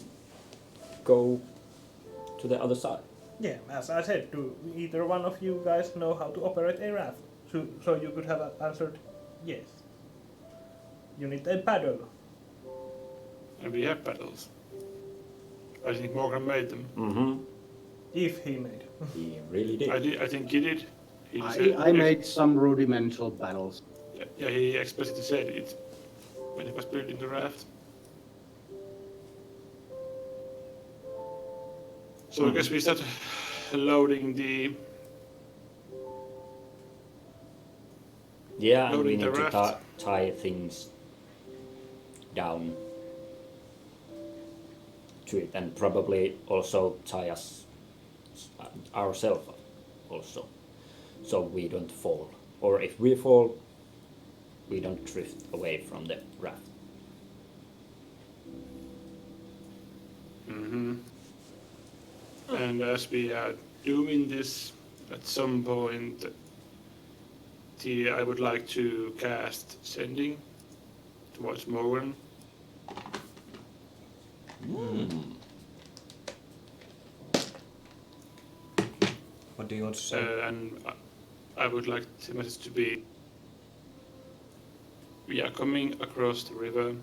go to the other side. yeah, as I said, do either one of you guys know how to operate a raft? So you could have answered yes. You need a paddle. And we have paddles. I think Morgan made them. Mm-hmm. If he made. He really did. I think he did. He said- I made some rudimental paddles. Yeah, he explicitly said it when he was building the raft. So I guess we start loading the Yeah, and we loading need the to raft. tie things down to it, and probably also tie us ourselves also, so we don't fall. Or if we fall, we don't drift away from the raft. And as we are doing this, at some point, I would like to cast Sending towards Morgan. What do you want to say? And I would like the message to be: we are coming across the river.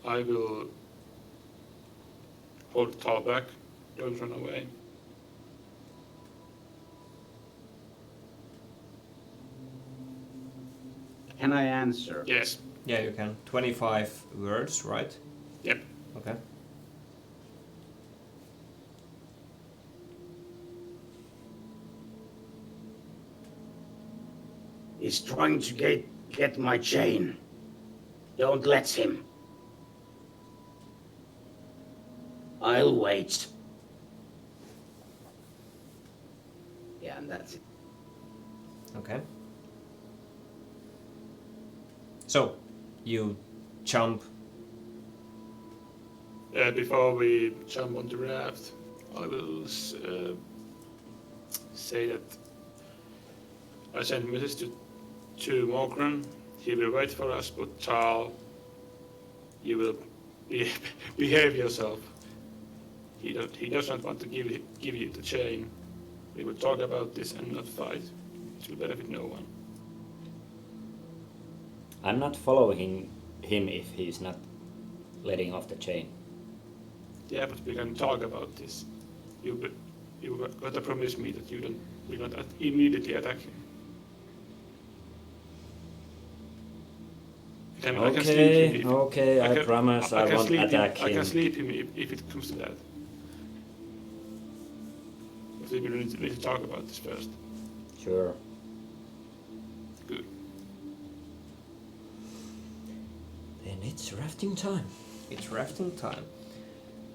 I will hold Tal back. Don't run away. Can I answer? Yes. Yeah, you can. 25 words, right? Yep. Okay. He's trying to get my chain. Don't let him. I'll wait. Yeah, and that's it. Okay. So, you jump. Before we jump on the raft, I will say that I sent a message to to Morgren. He will wait for us, but Charles, you will behave yourself. He doesn't want to give you the chain. We will talk about this and not fight. It will benefit no one. I'm not following him if he's not letting off the chain. Yeah, but we can talk about this. You got to promise me that you will not immediately attack him. Okay, I promise I won't attack him. I can sleep him if it comes to that. But we need to talk about this first. Sure. Good. Then it's rafting time. It's rafting time.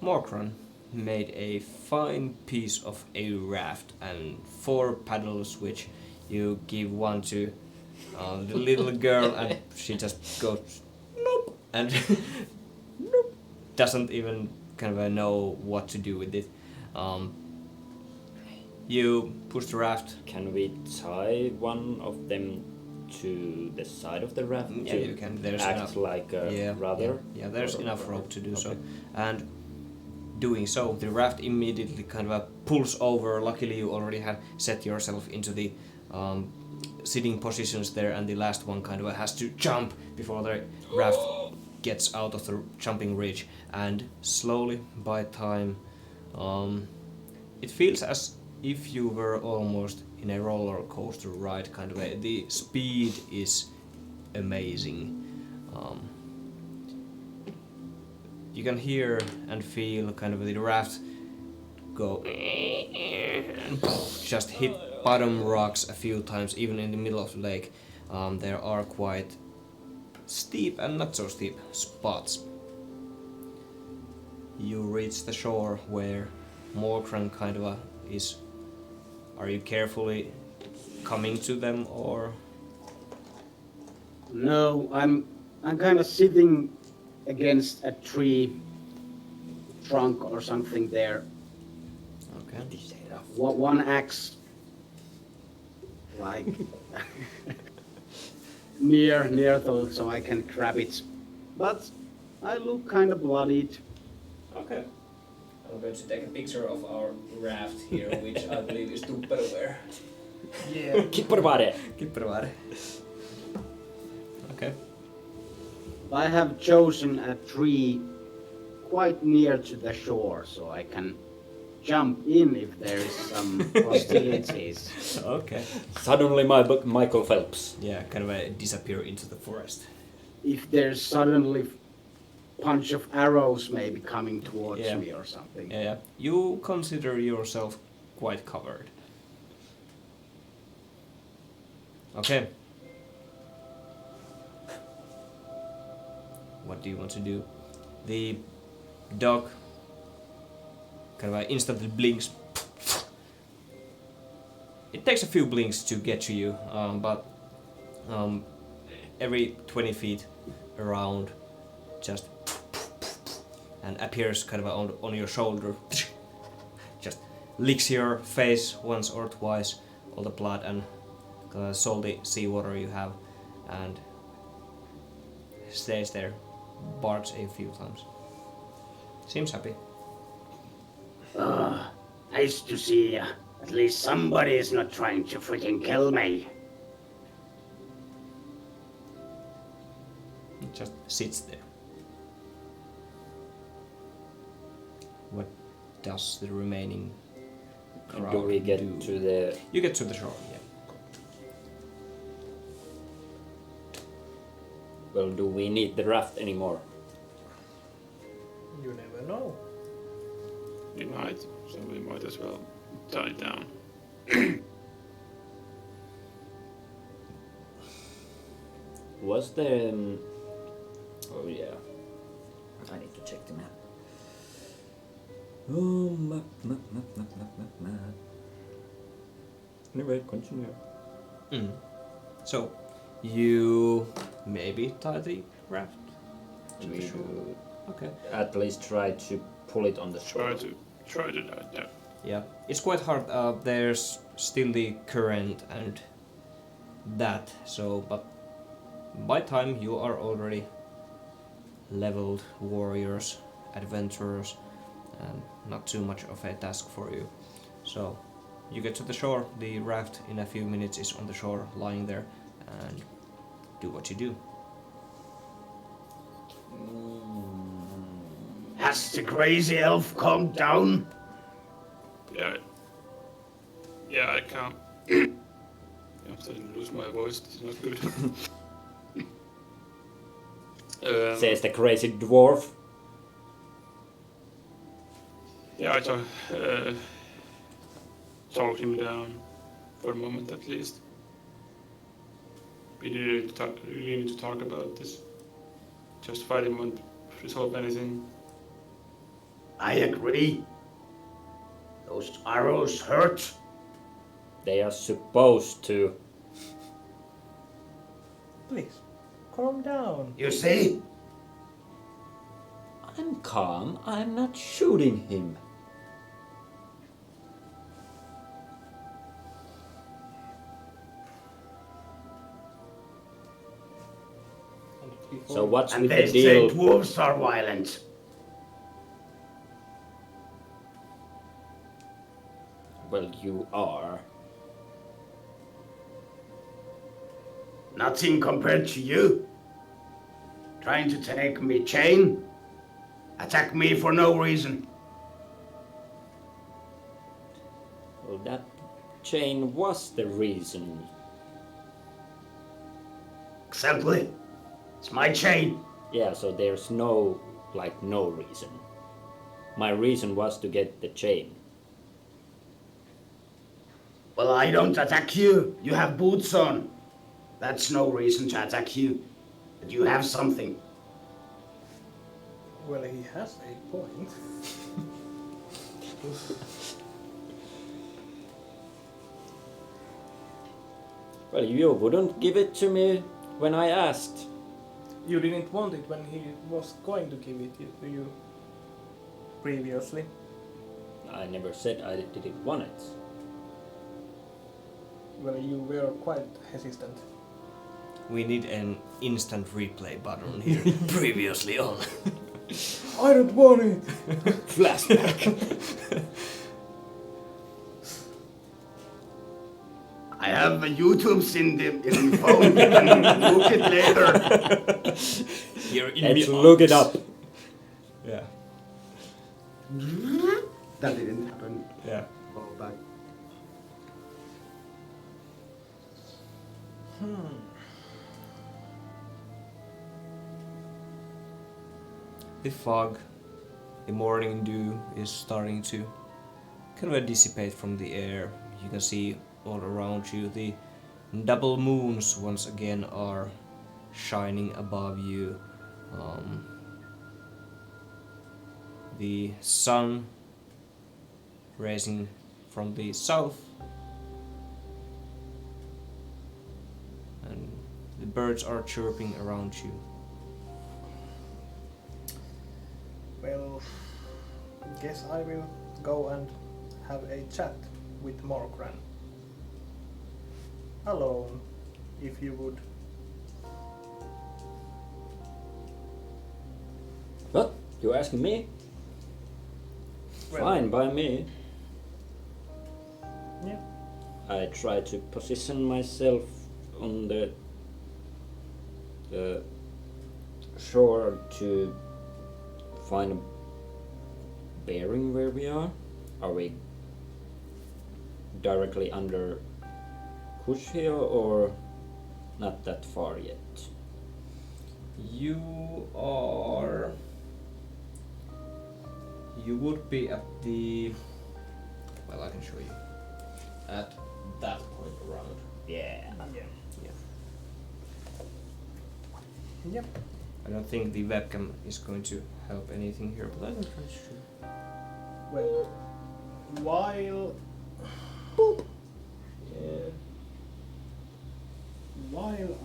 Morkran made a fine piece of a raft and 4 paddles, which you give one to the little girl, and she just goes nope, and nope, doesn't even kind of know what to do with it. You push the raft. Can we tie one of them to the side of the raft Yeah, to you can. There's act enough. like a rudder? Yeah, there's Or- enough rope to do so. okay. And doing so, the raft immediately kind of pulls over. Luckily, you already have set yourself into the sitting positions there, and the last one kind of has to jump before the raft gets out of the jumping ridge. And slowly, by time, it feels as if you were almost in a roller coaster ride kind of way. The speed is amazing. You can hear and feel kind of the raft go and just hit bottom rocks a few times, even in the middle of the lake. There are quite steep and not so steep spots. You reach the shore where Morkran kind of is. Are you carefully coming to them, or? No, I'm kind of sitting against a tree trunk or something there. Okay. One axe, like near though, so I can grab it. But I look kind of bloodied. Okay. I'm going to take a picture of our raft here, which I believe is Tupperware. Yeah. Kipparvare. Kipperware. Okay. I have chosen a tree quite near to the shore, so I can jump in if there is some hostilities. Okay. Suddenly Michael Phelps. Yeah, kind of disappear into the forest. If there's suddenly bunch of arrows maybe coming towards Yeah. me or something. Yeah. You consider yourself quite covered. Okay. What do you want to do? The dog kind of instantly blinks. It takes a few blinks to get to you, but every 20 feet around, just and appears kind of on your shoulder. Just licks your face once or twice, all the blood and salty seawater you have, and stays there, barks a few times. Seems happy. Nice to see ya. At least somebody is not trying to freaking kill me. It just sits there. What does the remaining crowd Do we get do? to the... You get to the shore, yeah. Well, do we need the raft anymore? You never know. We might, so we might as well tie it down. Was there... oh yeah. I need to check the map. Oh, map. Anyway, continue. So, you maybe tie the raft to We the shore. should Okay. at least try to pull it on the shore. Try to do it there. Yeah, it's quite hard. There's still the current, and that. So, but by time you are already leveled warriors, adventurers, and not too much of a task for you. So you get to the shore, the raft in a few minutes is on the shore, lying there, and do what you do. Has the crazy elf calmed down? Yeah, I can't. I'm starting to lose my voice. This is not good. Says the crazy dwarf. Yeah, I talked him down for a moment at least. We really need to talk about this. Just fighting won't resolve anything. I agree. Those arrows hurt. They are supposed to. Please, calm down. You see? I'm calm. I'm not shooting him. So what's And with they the say deal? dwarves are violent. Well, you are. Nothing compared to you. Trying to take me chain. Attack me for no reason. Well, that chain was the reason. Exactly. It's my chain. Yeah, so there's no reason. My reason was to get the chain. Well, I don't attack you. You have boots on. That's no reason to attack you. But you have something. Well, he has a point. Well, you wouldn't give it to me when I asked. You didn't want it when he was going to give it to you previously. I never said I didn't want it. Well, you were quite hesitant. We need an instant replay button here. Previously on. I don't want it! Flashback. I have a YouTube's in the phone. You can look it later. Here in Let's the look it arms. up. Yeah. That didn't happen. Yeah. Well, back. The fog, the morning dew is starting to kind of dissipate from the air. You can see all around you the double moons once again are shining above you. The sun rising from the south, and the birds are chirping around you. Well, guess I will go and have a chat with Morgran. Alone, if you would. What? You asking me? Well, Fine by me. Yeah. I try to position myself on the shore to find a bearing where we are. Are we directly under Kush here or not that far yet? You are. You would be at the. Well, I can show you. At that point around. Yeah. Yeah. Yeah. Yep. I don't think the webcam is going to help anything here, but I can try to show. Well, while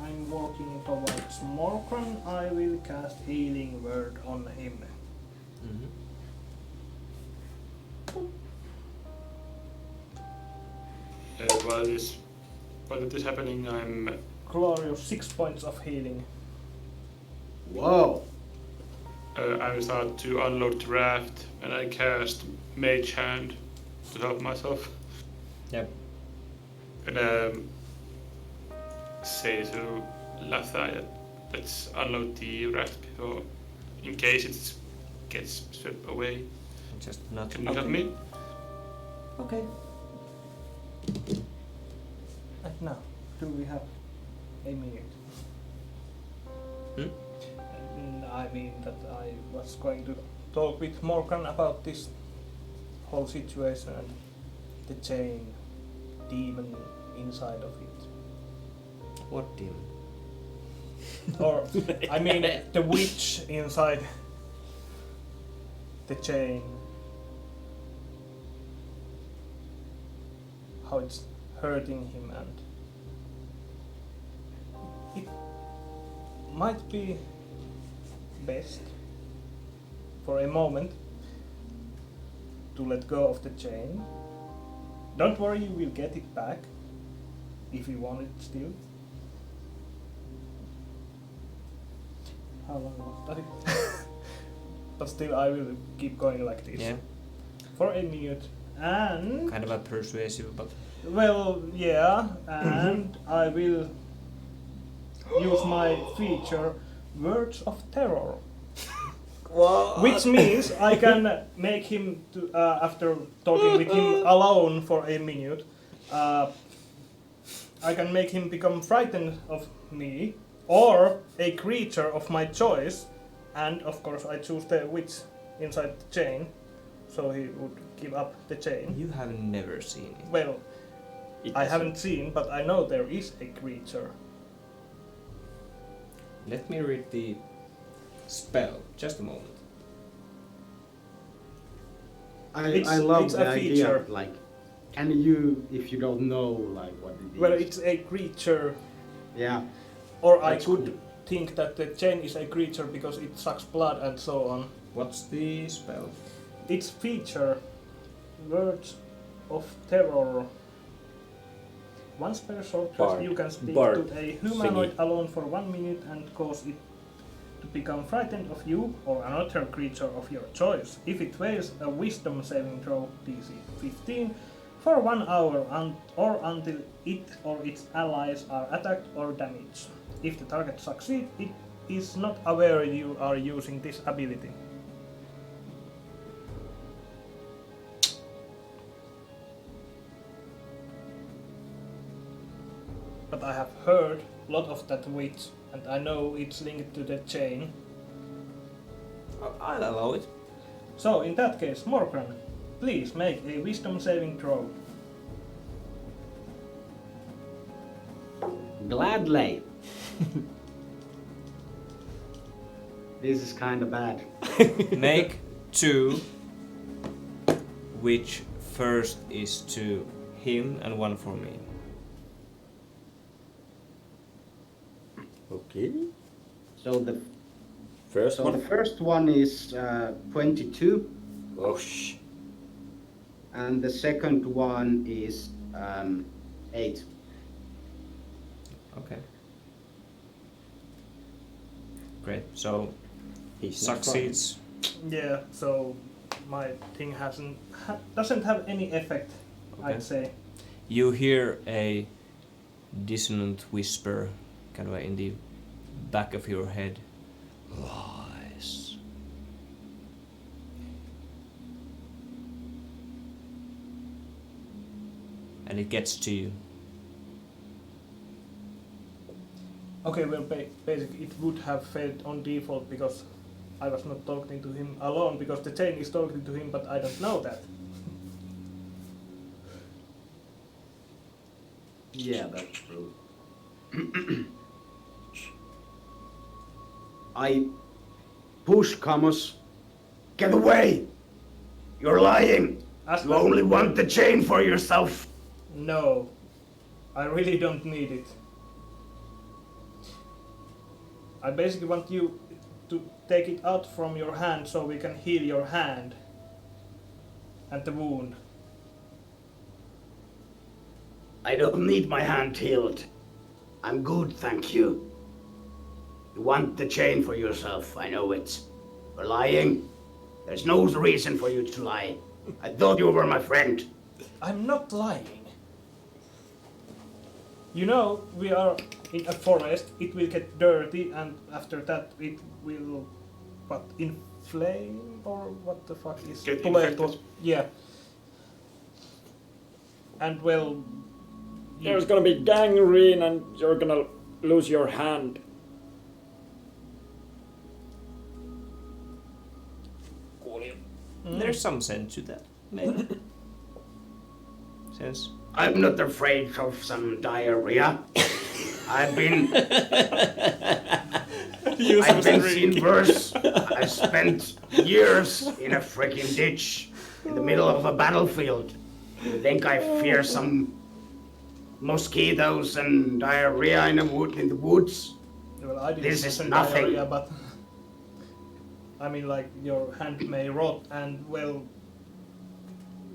I'm walking towards Morgran, I will cast Healing Word on him. Mm-hmm. while it is happening, I'm Glorious 6 points of healing. Whoa! I start to unload the raft and I cast Mage Hand to help myself. Yep. And say to Latha, let's unload the raft before, in case it gets swept away. Just not. Can you help me? Okay. And now, do we have a minute? I mean that I was going to talk with Morgan about this whole situation and the chain demon inside of it. What demon? Or, I mean, the witch inside the chain. How it's hurting him, and it might be best for a moment to let go of the chain. Don't worry, you will get it back if you want it still. How long was that? But still, I will keep going like this Yeah. for a minute. And Kind of a persuasive, but well, yeah, and I will use my feature Words of Terror, which means I can make him to, after talking with him alone for a minute, I can make him become frightened of me or a creature of my choice, and of course I choose the witch inside the chain, so he would give up the chain. you have never seen it. Well, I haven't seen, but I know there is a creature. Let me read the spell. Just a moment. I love it's the a idea. feature. Like, can you, if you don't know, like what it is? Well, it's a creature, Yeah. or That's I could cool. think that the chain is a creature because it sucks blood and so on. What's the spell? Its feature, Words of Terror. Once per short rest, Bard. you can speak Bard to a humanoid thingy. alone for 1 minute and cause it to become frightened of you or another creature of your choice. If it fails a wisdom saving throw DC 15 for 1 hour or until it or its allies are attacked or damaged. If the target succeeds, it is not aware you are using this ability. But I have heard a lot of that witch, and I know it's linked to the chain. I'll allow it. So in that case, Morgan, please make a wisdom saving throw. Gladly. This is kind of bad. Make 2, which first is to him and 1 for me. Okay. So the First the one. first one is 22, Oh sh. and the second one is 8. Okay. Great. So He's not succeeds. Yeah, so my thing doesn't have any effect, Okay. I'd say. You hear a dissonant whisper, kind of in the back of your head. Lies. And it gets to you. Okay, well, basically it would have failed on default because I was not talking to him alone, because the chain is talking to him, but I don't know that. Yeah, that's true. I push Camus. Get away! You're lying! As You only want the chain for yourself! No, I really don't need it. I basically want you to take it out from your hand so we can heal your hand and the wound. I don't need my hand healed. I'm good, thank you. You want the chain for yourself, I know it. You're lying. There's no reason for you to lie. I thought you were my friend. I'm not lying. You know, we are in a forest, it will get dirty, and after that it will, what, inflame? Or what the fuck is Get tomato? infected. Yeah. And well... There's gonna be gangrene and you're gonna lose your hand. There's some sense to that, maybe. Sense. I'm not afraid of some diarrhea. I've been seen worse. I spent years in a freaking ditch in the middle of a battlefield. You think I fear some mosquitoes and diarrhea in the woods? Well, I didn't This is mention nothing. diarrhea, but I mean, like, your hand may rot, and well,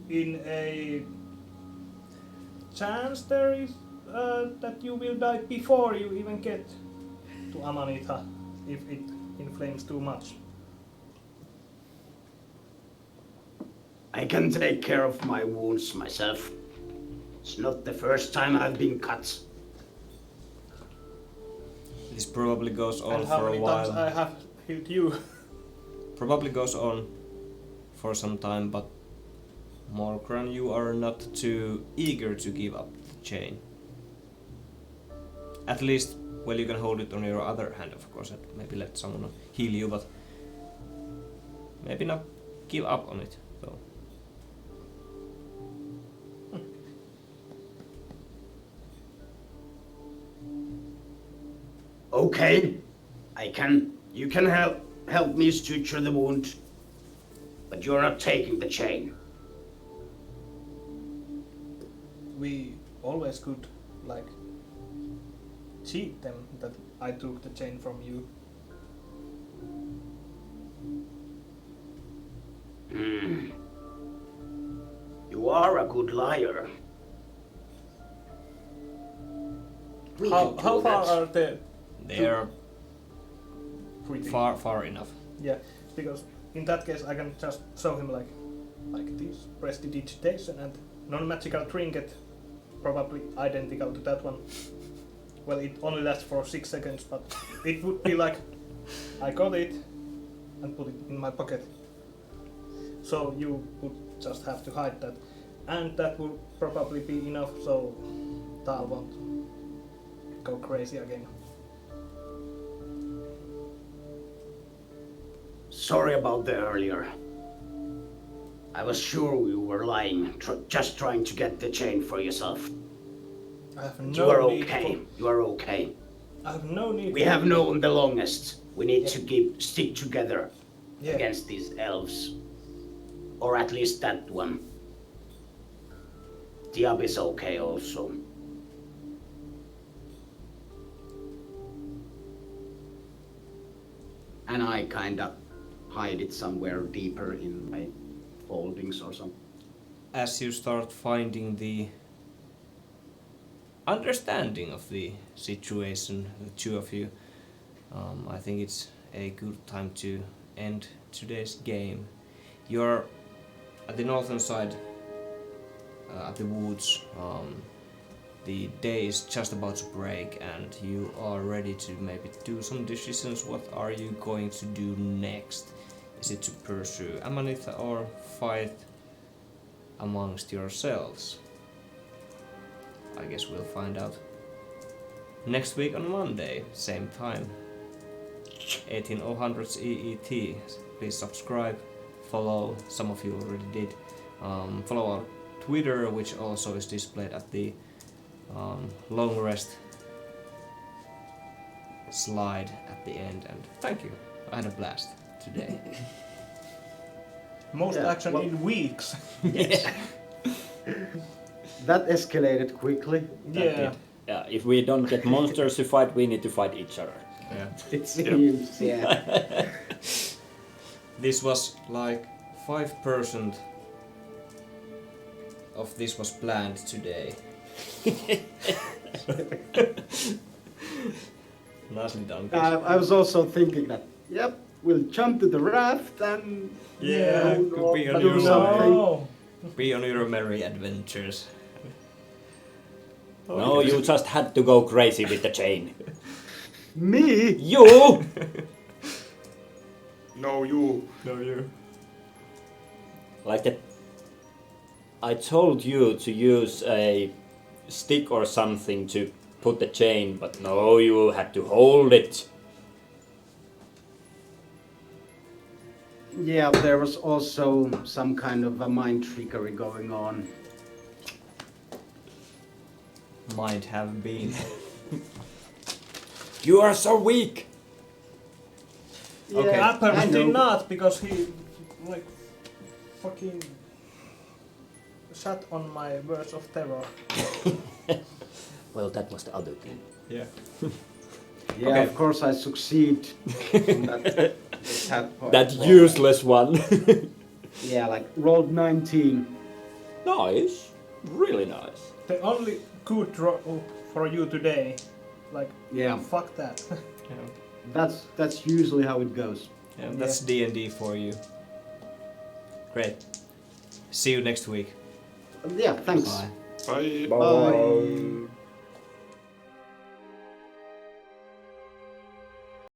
in a chance there is that you will die before you even get to Amanita if it inflames too much. I can take care of my wounds myself. It's not the first time I've been cut. This probably goes on And how for a many times while. I have healed you? Probably goes on for some time, but Morgran, you are not too eager to give up the chain. At least, well, you can hold it on your other hand, of course, and maybe let someone heal you, but maybe not give up on it, though. Okay, you can help me suture the wound, but you're not taking the chain. We always could, like, cheat them that I took the chain from you. You are a good liar. We How can do far that. are the They are pretty? far enough. Yeah, because in that case I can just show him like this, prestidigitation and non-magical trinket, probably identical to that one. Well, it only lasts for 6 seconds, but it would be like, I got it and put it in my pocket. So you would just have to hide that. And that would probably be enough so Tal won't go crazy again. Sorry about the earlier. I was sure you were lying, just trying to get the chain for yourself. I have You no are need okay. You are okay. I have no need We for- have known the longest. We need to stick together Yeah. against these elves. Or at least that one. Diab is okay also. And I kinda hide it somewhere deeper in my foldings or something. As you start finding the understanding of the situation, the two of you, I think it's a good time to end today's game. You're at the northern side, at the woods. The day is just about to break and you are ready to maybe do some decisions. What are you going to do next? Is it to pursue Amanita or fight amongst yourselves? I guess we'll find out next week on Monday, same time, 1800 EET. Please subscribe, follow, some of you already did. Follow our Twitter, which also is displayed at the long rest slide at the end. And thank you, I had a blast today. Most Yeah, action well- in weeks. That escalated quickly. Yeah. Yeah, if we don't get monsters to fight, we need to fight each other. Yeah. It seems, yeah. This was like 5% of this was planned today. Nicely done. I was also thinking that, yep, we'll jump to the raft and Yeah, could be on do your something. No. Be on your merry adventures. No, you just had to go crazy with the chain. Me? You! No, you. No, you. Like that. I told you to use a stick or something to put the chain, but no, you had to hold it. Yeah, there was also some kind of a mind trickery going on. Might have been. You are so weak! Okay. Yeah, I Apparently know. not, because he like fucking sat on my words of terror. Well, that was the other thing. Yeah. Yeah, Okay. of course I succeed. on that point. That useless one. Yeah, like rolled 19. Nice. Really nice. The only good roll for you today, like Yeah, fuck that. Yeah. that's usually how it goes. Yeah, that's D&D for you. Great. See you next week. Yeah, thanks. Bye. Bye. Bye.